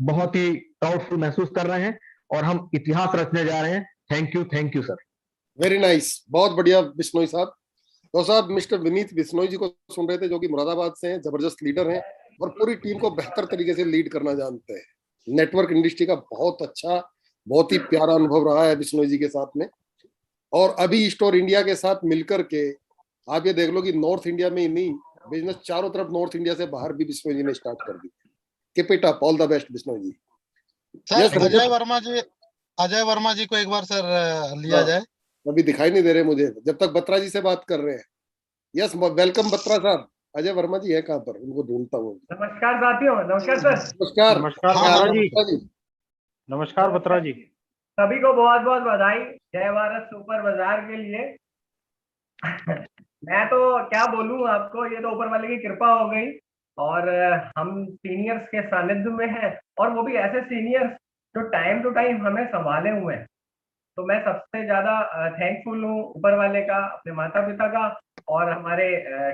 बहुत ही प्राउडफुल महसूस कर रहे हैं और हम इतिहास रचने जा रहे हैं। Thank you sir. Very nice, बहुत बढ़िया बिश्नोई साहब। तो साहब मिस्टर विनीत बिश्नोई जी को सुन रहे थे जो कि मुरादाबाद से हैं, जबरदस्त लीडर हैं और पूरी टीम को बेहतर तरीके से लीड करना जानते हैं। नेटवर्क इंडस्ट्री का बहुत अच्छा, बहुत ही प्यारा अनुभव रहा है बिश्नोई जी के साथ में। और अभी स्टोर इंडिया के साथ मिलकर के आप ये देख लो कि नॉर्थ इंडिया में ही नहीं, बिजनेस चारों तरफ नॉर्थ इंडिया से बाहर भी बिश्नोई जी ने स्टार्ट कर दी। Keep it up, all the best Bishnoi ji. Sir Ajay Verma ji को एक बार सर लिया जाए। अभी दिखाई नहीं दे रहे मुझे जब तक बत्रा जी से बात कर रहे हैं। यस, वेलकम बत्रा साहब। अजय वर्मा जी है कहाँ पर, उनको ढूंढता हूँ। नमस्कार साथियों, नमस्कार सर। नमस्कार नमस्कार बत्रा जी। नमस्कार बत्रा जी। सभी को बहुत बहुत बधाई जय भारत सुपर बाजार के लिए। मैं तो क्या बोलूं आपको, ये तो ऊपर वाले की कृपा हो गई और हम सीनियर्स के सानिध्य में हैं, और वो भी ऐसे सीनियर्स जो टाइम टू टाइम हमें संभाले हुए हैं। तो मैं सबसे ज्यादा थैंकफुल हूँ ऊपर वाले का, अपने माता पिता का, और हमारे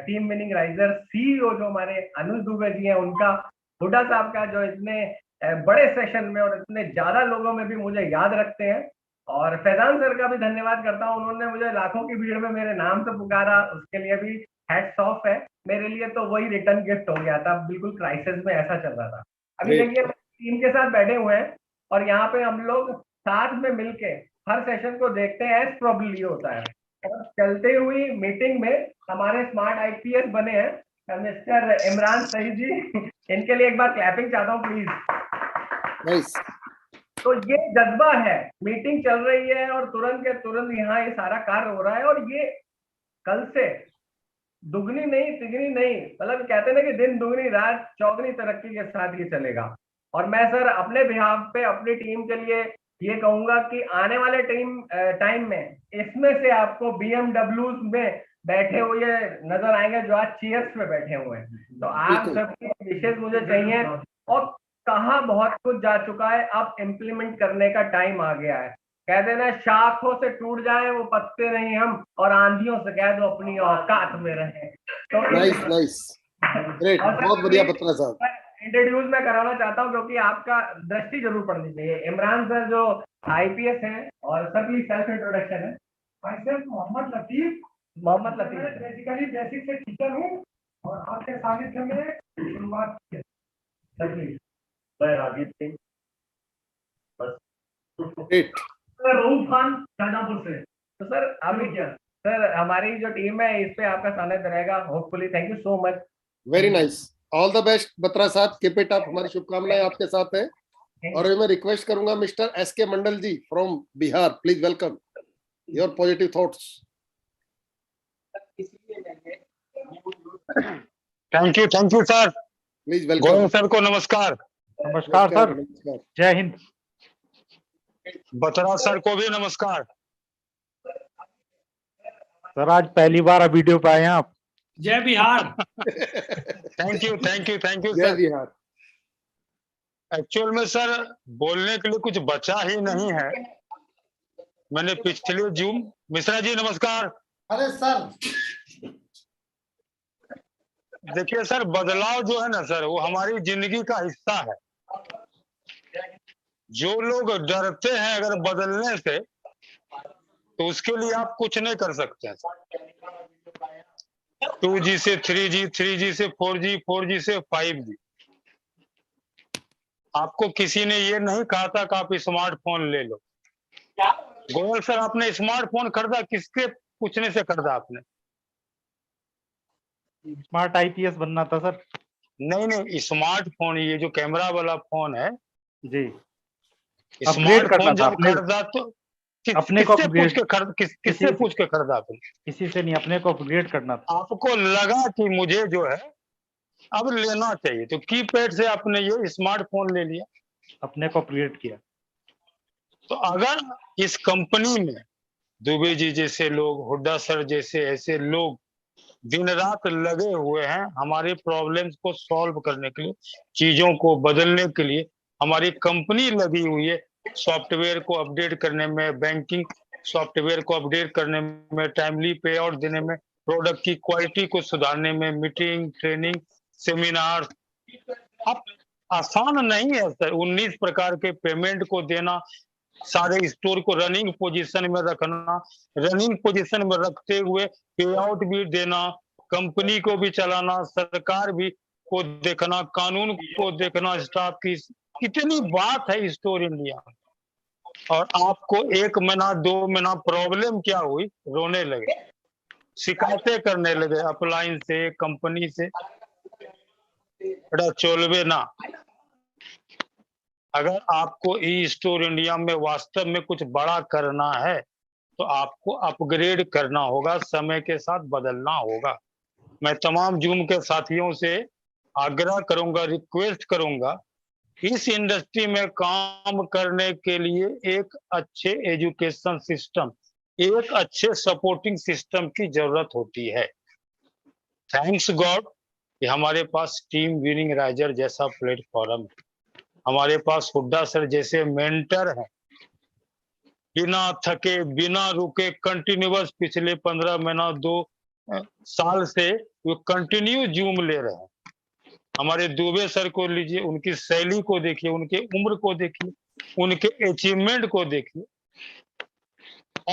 टीम विनिंग राइजर सीईओ जो हमारे अनुज दुबे जी हैं उनका, हुड्डा साहब का, जो इतने बड़े सेशन में और इतने ज्यादा लोगों में भी मुझे याद रखते हैं। और फैजान सर का भी धन्यवाद करता हूँ, उन्होंने मुझे लाखों की भीड़ में मेरे नाम से पुकारा, उसके लिए भी हैट्स ऑफ है। मेरे लिए तो वही रिटर्न गिफ्ट हो गया था, बिल्कुल क्राइसिस में ऐसा चल रहा था। अभी Great. देखिए टीम के साथ बैठे हुए हैं और यहाँ पे हम लोग साथ में मिलके हर सेशन को देखते हैं, एज प्रॉब्ली होता है। और चलते हुई मीटिंग में हमारे स्मार्ट आईपीएस बने हैं मिस्टर इमरान सही जी, इनके लिए एक बार क्लैपिंग चाहता हूँ प्लीज। नाइस। तो ये जज्बा है, मीटिंग चल रही है और तुरंत के तुरंत यहाँ ये सारा कार्य हो रहा है, और ये कल से दुगनी नहीं तिगनी नहीं, मतलब कहते हैं ना कि दिन दुगनी रात चौगनी तरक्की के साथ ये चलेगा। और मैं सर अपने बिहाफ पे अपनी टीम के लिए ये कहूंगा कि आने वाले टाइम में इसमें से आपको बीएमडब्ल्यूज में बैठे हुए नजर आएंगे जो आज चीयर्स में बैठे हुए हैं। तो आप सबकी विशेष मुझे चाहिए, और कहा बहुत कुछ जा चुका है, अब इम्प्लीमेंट करने का टाइम आ गया है। कह देना शाखों से टूट जाए वो पत्ते नहीं हम, और आंधियों से कह दो अपनी औकात में रहे। तो नाइस नाइस, ग्रेट, बहुत बढ़िया बत्रा साहब। इंट्रोड्यूस मैं कराना चाहता हूँ क्योंकि आपका दृष्टि जरूर पड़नी चाहिए। इमरान सर जो आईपीएस हैं, और सर की सेल्फ इंट्रोडक्शन है। भाई साहब मोहम्मद लतीफ बेसिकली बेसिक से टीचर हूँ, और आपके सानिध्य में शुरुआत की है। ग्रेट। रऊफ खान शाहजहांपुर से। तो सर अभी क्या सर हमारी जो टीम है इस पे आपका सानिध्य रहेगा hopefully. Thank you so much. Very nice, all the best Batra साहब, कीप इट अप, हमारी शुभकामनाएं आपके साथ है। और मैं रिक्वेस्ट करूंगा mister SK Mandal ji from Bihar, please welcome, your positive thoughts. Thank you sir. Please welcome. Goyal sir को नमस्कार। नमस्कार सर, जय हिंद। बत्रा सर को भी नमस्कार। सर आज पहली बार वीडियो पे आए हैं आप। जय बिहार। थैंक यू जय सर। बिहार। एक्चुअल में सर बोलने के लिए कुछ बचा ही नहीं है। मैंने पिछले जूम, मिश्रा जी नमस्कार। अरे सर देखिए सर, बदलाव जो है ना सर, वो हमारी जिंदगी का हिस्सा है। जो लोग डरते हैं अगर बदलने से, तो उसके लिए आप कुछ नहीं कर सकते। 2G से 3G, 3G से 4G, 4G से 5G। आपको किसी ने ये नहीं कहा था कि आप स्मार्टफोन ले लो। गोयल सर, आपने स्मार्टफोन खरीदा किसके पूछने से खरीदा आपने? स्मार्ट आईपीएस बनना था सर। नहीं, स्मार्टफोन, ये जो कैमरा वाला फोन है जी, स्मार्टफोन जब खरीदा तो अपने को किससे पूछ के खरीदा आपने? किसी से नहीं, अपने को अपग्रेड करना था। आपको लगा कि मुझे जो है अब लेना चाहिए, तो कीपैड से आपने ये स्मार्टफोन ले लिया, अपने को अपग्रेड किया। तो अगर इस कंपनी में दुबे जी जैसे लोग, हुड्डा सर जैसे ऐसे लोग दिन रात लगे हुए हैं हमारे प्रॉब्लम्स को सॉल्व करने के लिए, चीजों को बदलने के लिए, हमारी कंपनी लगी हुई है सॉफ्टवेयर को अपडेट करने में, बैंकिंग सॉफ्टवेयर को अपडेट करने में, टाइमली पे आउट देने में, प्रोडक्ट की क्वालिटी को सुधारने में, मीटिंग, ट्रेनिंग, सेमिनार। अब आसान नहीं है सर 19 प्रकार के पेमेंट को देना, सारे स्टोर को रनिंग पोजीशन में रखना, रनिंग पोजीशन में रखते हुए पे आउट भी देना, कंपनी को भी चलाना, सरकार भी को देखना, कानून को देखना, स्टाफ की कितनी बात है स्टोर इंडिया। और आपको 1 महीना 2 महीना प्रॉब्लम क्या हुई, रोने लगे, शिकायतें करने लगे अपलाइन से, कंपनी से। चोलवे ना। अगर आपको ई स्टोर इंडिया में वास्तव में कुछ बड़ा करना है तो आपको अपग्रेड करना होगा, समय के साथ बदलना होगा। मैं तमाम जूम के साथियों से आग्रह करूंगा, रिक्वेस्ट करूंगा, इस इंडस्ट्री में काम करने के लिए एक अच्छे एजुकेशन सिस्टम, एक अच्छे सपोर्टिंग सिस्टम की जरूरत होती है। थैंक्स गॉड कि हमारे पास टीम विनिंग राइजर जैसा प्लेटफॉर्म है, हमारे पास हुड्डा सर जैसे मेंटर हैं, बिना थके बिना रुके कंटिन्यूअस पिछले 15 महीना 2 साल से वो कंटिन्यू जूम ले रहे हैं। हमारे दुबे सर को लीजिए, उनकी शैली को देखिए, उनके उम्र को देखिए, उनके अचीवमेंट को देखिए,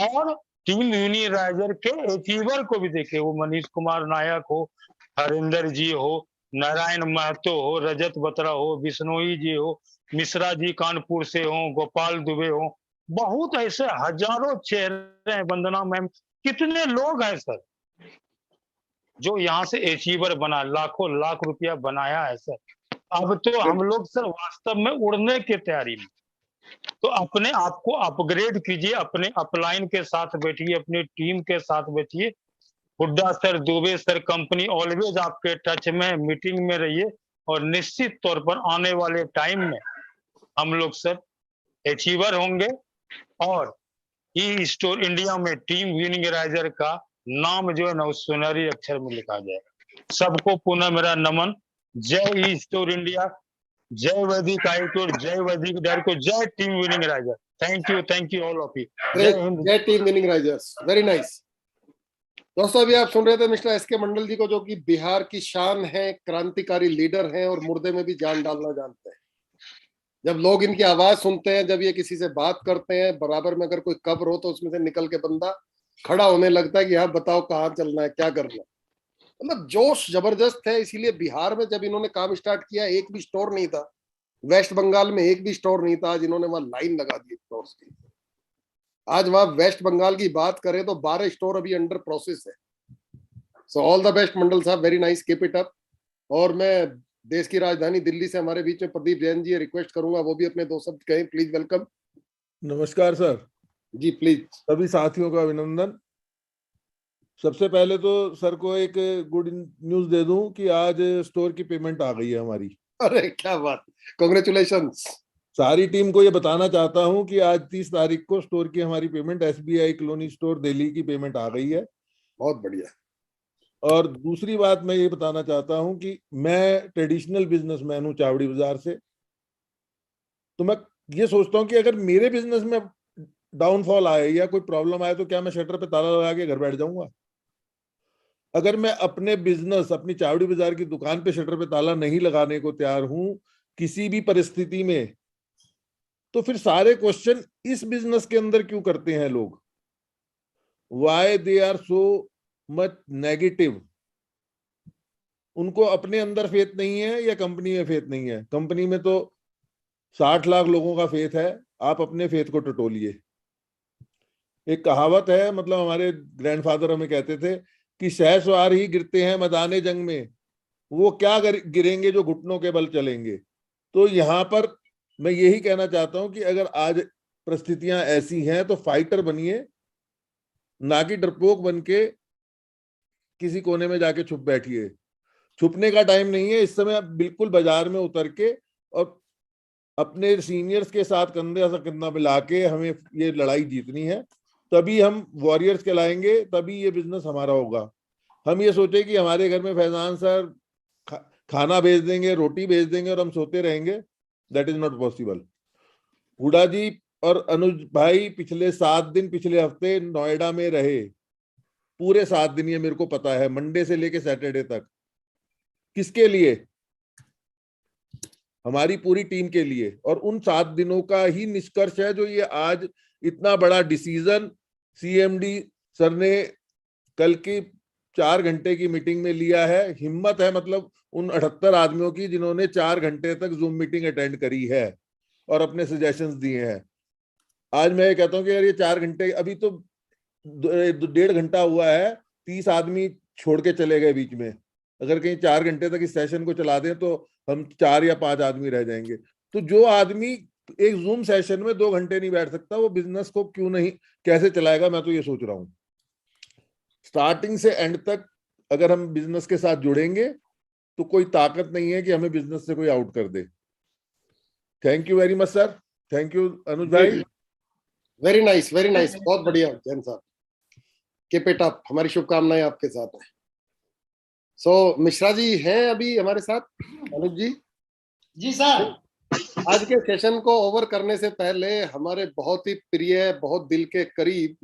और टीम यूनिराइजर के अचीवर को भी देखिए, वो मनीष कुमार नायक हो, हरिंदर जी हो, नारायण महतो हो, रजत बत्रा हो, बिश्नोई जी हो, मिश्रा जी कानपुर से हो, गोपाल दुबे हो, बहुत ऐसे हजारों चेहरे हैं, वंदना मैम, कितने लोग हैं सर जो यहाँ से अचीवर बना, लाखों लाख रुपया बनाया है सर। अब तो हम लोग सर वास्तव में उड़ने की तैयारी में, तो अपने आप को अपग्रेड कीजिए, अपने अपलाइन के साथ बैठिए, अपनी टीम के साथ बैठिए। Hooda sir, Dubey sir company always आपके टच में, मीटिंग में रहिए, और निश्चित तौर पर आने वाले टाइम में हम लोग सर अचीवर होंगे, और ई स्टोर इंडिया में टीम विनिंग राइजर का नाम जो है ना उस सुनहरी अक्षर में लिखा जाएगा। सबको पुनः मेरा नमन। जय ई स्टोर इंडिया, जय वैदिक आईटोर, जय वैदिक डायरेक्टर, जय team winning riser. Thank you all of you. जय हिंद, जय team winning risers. Very nice. दोस्तों अभी आप सुन रहे थे मिस्टर एस के मंडल जी को, जो कि बिहार की शान है, क्रांतिकारी लीडर हैं और मुर्दे में भी जान डालना जानते हैं। जब लोग इनकी आवाज सुनते हैं, जब ये किसी से बात करते हैं, बराबर में अगर कोई कब्र हो तो उसमें से निकल के बंदा खड़ा होने लगता है कि हाँ बताओ कहाँ चलना है, क्या करना है। मतलब जोश जबरदस्त है। इसीलिए बिहार में जब इन्होंने काम स्टार्ट किया, एक भी स्टोर नहीं था, वेस्ट बंगाल में एक भी स्टोर नहीं था। आज इन्होंने वहां लाइन लगा दी स्टोर्स की। आज वहां वेस्ट बंगाल की बात करें तो 12 स्टोर अभी अंडर प्रोसेस है। सो ऑल द बेस्ट मंडल साहब, very nice, keep it up. और मैं देश की राजधानी दिल्ली से हमारे बीच में प्रदीप जैन जी रिक्वेस्ट करूंगा, वो भी अपने 2 शब्द कहें, प्लीज। वेलकम। नमस्कार सर जी, प्लीज। सभी साथियों का अभिनंदन। सबसे पहले तो सर को एक गुड न्यूज दे दूं कि आज स्टोर की पेमेंट आ गई है हमारी। अरे क्या बात, कांग्रेचुलेशंस। सारी टीम को ये बताना चाहता हूं कि आज 30 तारीख को स्टोर की हमारी payment, SBI colony store Delhi की पेमेंट आ गई है। बहुत बढ़िया। और दूसरी बात मैं ये बताना चाहता हूं कि मैं ट्रेडिशनल बिजनेसमैन हूं चावड़ी बाजार से, तो मैं ये सोचता हूं कि अगर मेरे बिजनेस में डाउनफॉल आए या कोई प्रॉब्लम आए तो क्या मैं शटर पे ताला लगा के घर बैठ जाऊंगा? अगर मैं अपने बिजनेस, अपनी चावड़ी बाजार की दुकान पे शटर पे ताला नहीं लगाने को तैयार हूं किसी भी परिस्थिति में, तो फिर सारे क्वेश्चन इस बिजनेस के अंदर क्यों करते हैं लोग? Why they are so much negative? उनको अपने अंदर फेथ नहीं है या कंपनी में फेथ नहीं है? कंपनी में तो 60 लाख लोगों का फेथ है, आप अपने फेथ को टटोलिए। एक कहावत है, मतलब हमारे ग्रैंडफादर हमें कहते थे कि शहसवार ही गिरते हैं मैदाने जंग में, वो क्या गिरेंगे जो घुटनों के बल चलेंगे। तो यहाँ पर मैं यही कहना चाहता हूं कि अगर आज परिस्थितियां ऐसी हैं तो फाइटर बनिए, ना कि डरपोक बन के किसी कोने में जाके छुप बैठिए। छुपने का टाइम नहीं है इस समय। बिल्कुल बाजार में उतर के और अपने सीनियर्स के साथ कंधे से कंधा मिला के हमें ये लड़ाई जीतनी है, तभी हम वॉरियर्स कहलाएंगे, तभी ये बिजनेस हमारा होगा। हम ये सोचे कि हमारे घर में फैजान सर खाना भेज देंगे, रोटी भेज देंगे और हम सोते रहेंगे, that is not possible. Hooda ji और अनुज भाई पिछले 7 दिन, पिछले हफ्ते नोएडा में रहे, पूरे 7 दिन, ये मेरे को पता है, मंडे से लेके सैटरडे तक। किसके लिए? हमारी पूरी टीम के लिए। और उन 7 दिनों का ही निष्कर्ष है जो ये आज इतना बड़ा डिसीजन CMD सर ने कल की 4 घंटे की मीटिंग में लिया है। हिम्मत है मतलब उन 78 आदमियों की जिन्होंने 4 घंटे तक जूम मीटिंग अटेंड करी है और अपने सजेशंस दिए हैं। आज मैं ये कहता हूं कि यार ये 4 घंटे, अभी तो 1.5 घंटा हुआ है, 30 आदमी छोड़ के चले गए बीच में। अगर कहीं 4 घंटे तक इस सेशन को चला दें तो हम 4 या 5 आदमी रह जाएंगे। तो जो आदमी एक जूम सेशन में 2 घंटे नहीं बैठ सकता, वो बिजनेस को क्यों नहीं, कैसे चलाएगा? मैं तो ये सोच रहा हूं स्टार्टिंग से एंड तक अगर हम बिजनेस के साथ जुड़ेंगे तो कोई ताकत नहीं है कि हमें बिजनेस से कोई आउट कर दे। Thank you very much sir. Thank you Anuj भाई। वेरी नाइस, वेरी नाइस, बहुत बढ़िया जैन साहब, कीप इट अप। हमारी शुभकामनाएं आपके साथ हैं। सो मिश्रा जी हैं अभी हमारे साथ? अनुज जी जी सर। आज के सेशन को ओवर करने से पहले हमारे बहुत ही प्रिय, बहुत दिल के करीब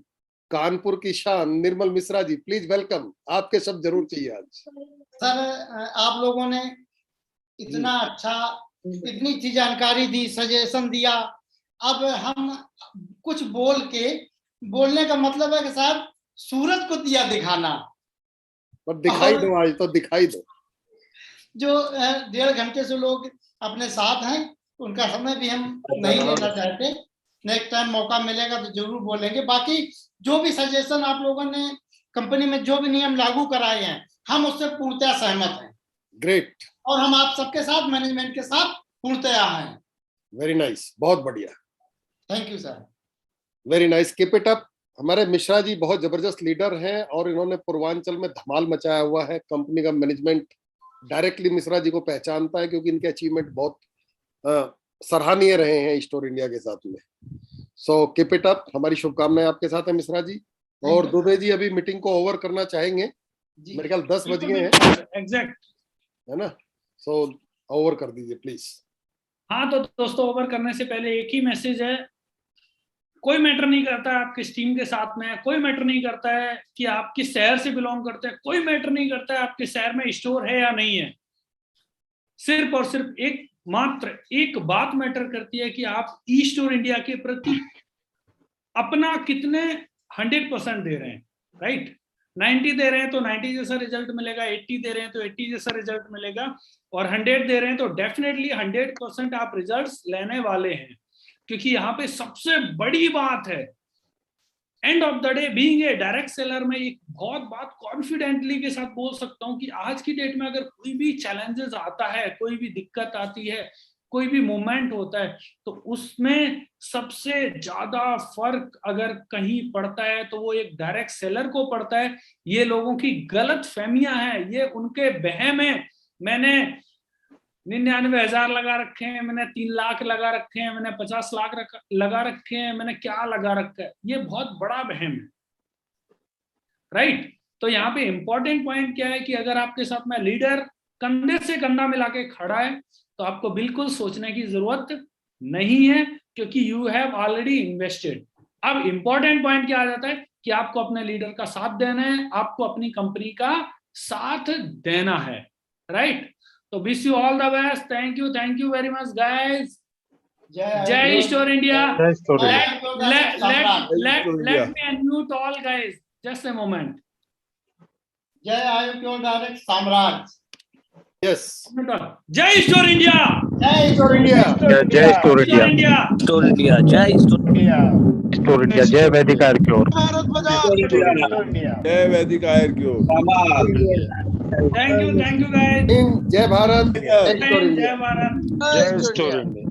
कानपुर की शान निर्मल मिश्रा जी, प्लीज वेलकम। आपके शब्द जरूर चाहिए आज। सर आप लोगों ने इतना अच्छा, इतनी अच्छी जानकारी दी, सजेशन दिया। अब हम कुछ बोलने का मतलब है कि साहब सूरज को दिया दिखाना, पर दिखाई दो, आज तो दिखाई दो। जो 1.5 घंटे से लोग अपने साथ हैं, उनका समय भी हम नहीं लेना चाहते। नेक्स्ट टाइम मौका मिलेगा तो जरूर बोलेंगे। बाकी जो भी सजेशन आप लोगों ने कंपनी में जो भी नियम लागू कराए हैं, हम उससे पूर्णतः सहमत हैं। ग्रेट। और हम आप सबके साथ, मैनेजमेंट के साथ पूर्णतः हैं। वेरी नाइस, बहुत बढ़िया। Thank you sir. Very nice, keep it up. हमारे मिश्रा जी बहुत जबरदस्त लीडर हैं और इन्होंने पूर्वांचल में धमाल मचाया हुआ है। कंपनी का मैनेजमेंट डायरेक्टली मिश्रा जी को पहचानता है क्योंकि इनके अचीवमेंट बहुत सराहनीय रहे हैं स्टोर इंडिया के साथ में। सो कीप इट अप, हमारी शुभकामनाएं आपके साथ है मिश्रा जी। और दुबे जी अभी मीटिंग को ओवर करना चाहेंगे, मेरे ख्याल 10 बज गए हैं एग्जैक्ट, है ना? सो ओवर कर दीजिए प्लीज। हाँ तो दोस्तों, ओवर करने से पहले एक ही मैसेज है, कोई मैटर नहीं करता है आप किस टीम के साथ में है, कोई मैटर नहीं करता है कि आप किस शहर से बिलोंग करते हैं, कोई मैटर नहीं करता है आपके शहर में स्टोर है या नहीं है। सिर्फ और सिर्फ एक बात मैटर करती है कि आप ई स्टोर इंडिया के प्रति अपना कितने 100% दे रहे हैं, राइट? 90 दे रहे हैं तो 90 जैसा रिजल्ट मिलेगा, 80 दे रहे हैं तो 80 जैसा रिजल्ट मिलेगा, और 100 दे रहे हैं तो डेफिनेटली 100% आप रिजल्ट्स लेने वाले हैं। क्योंकि यहाँ पे सबसे बड़ी बात है, end of the day being a direct seller में एक बहुत बात कॉन्फिडेंटली के साथ बोल सकता हूँ कि आज की डेट में अगर कोई भी चैलेंजेस आता है, कोई भी दिक्कत आती है, कोई भी मूवमेंट होता है, तो उसमें सबसे ज्यादा फर्क अगर कहीं पड़ता है तो वो एक डायरेक्ट सेलर को पड़ता है। ये लोगों की गलत फहमियां हैं, ये उनके वहम है। मैंने 99,000 लगा रखे हैं, मैंने 3 लाख लगा रखे हैं, मैंने 50 लाख लगा रखे हैं, मैंने क्या लगा रखा है, ये बहुत बड़ा वहम है, राइट? तो यहाँ पे इंपॉर्टेंट पॉइंट क्या है कि अगर आपके साथ में लीडर कंधे से कंधा मिला के खड़ा है तो आपको बिल्कुल सोचने की जरूरत नहीं है, क्योंकि यू हैव ऑलरेडी इन्वेस्टेड। अब इंपॉर्टेंट पॉइंट क्या आ जाता है कि आपको अपने लीडर का साथ देना है, आपको अपनी कंपनी का साथ देना है, राइट? तो wish you all the best. Thank you very much guys. जय store India. Let me unmute all guys, just a moment. जय आयुक्योर डायरेक्ट साम्राज्य। यस, जय स्टोर इंडिया। जय स्टोर इंडिया। जय स्टोर इंडिया। Store India. जय store India. Store India. जय वैदिका की ओर। जय वैदिका की ओर। Thank you guys. जय भारत। जय भारत। जय स्टोर इंडिया।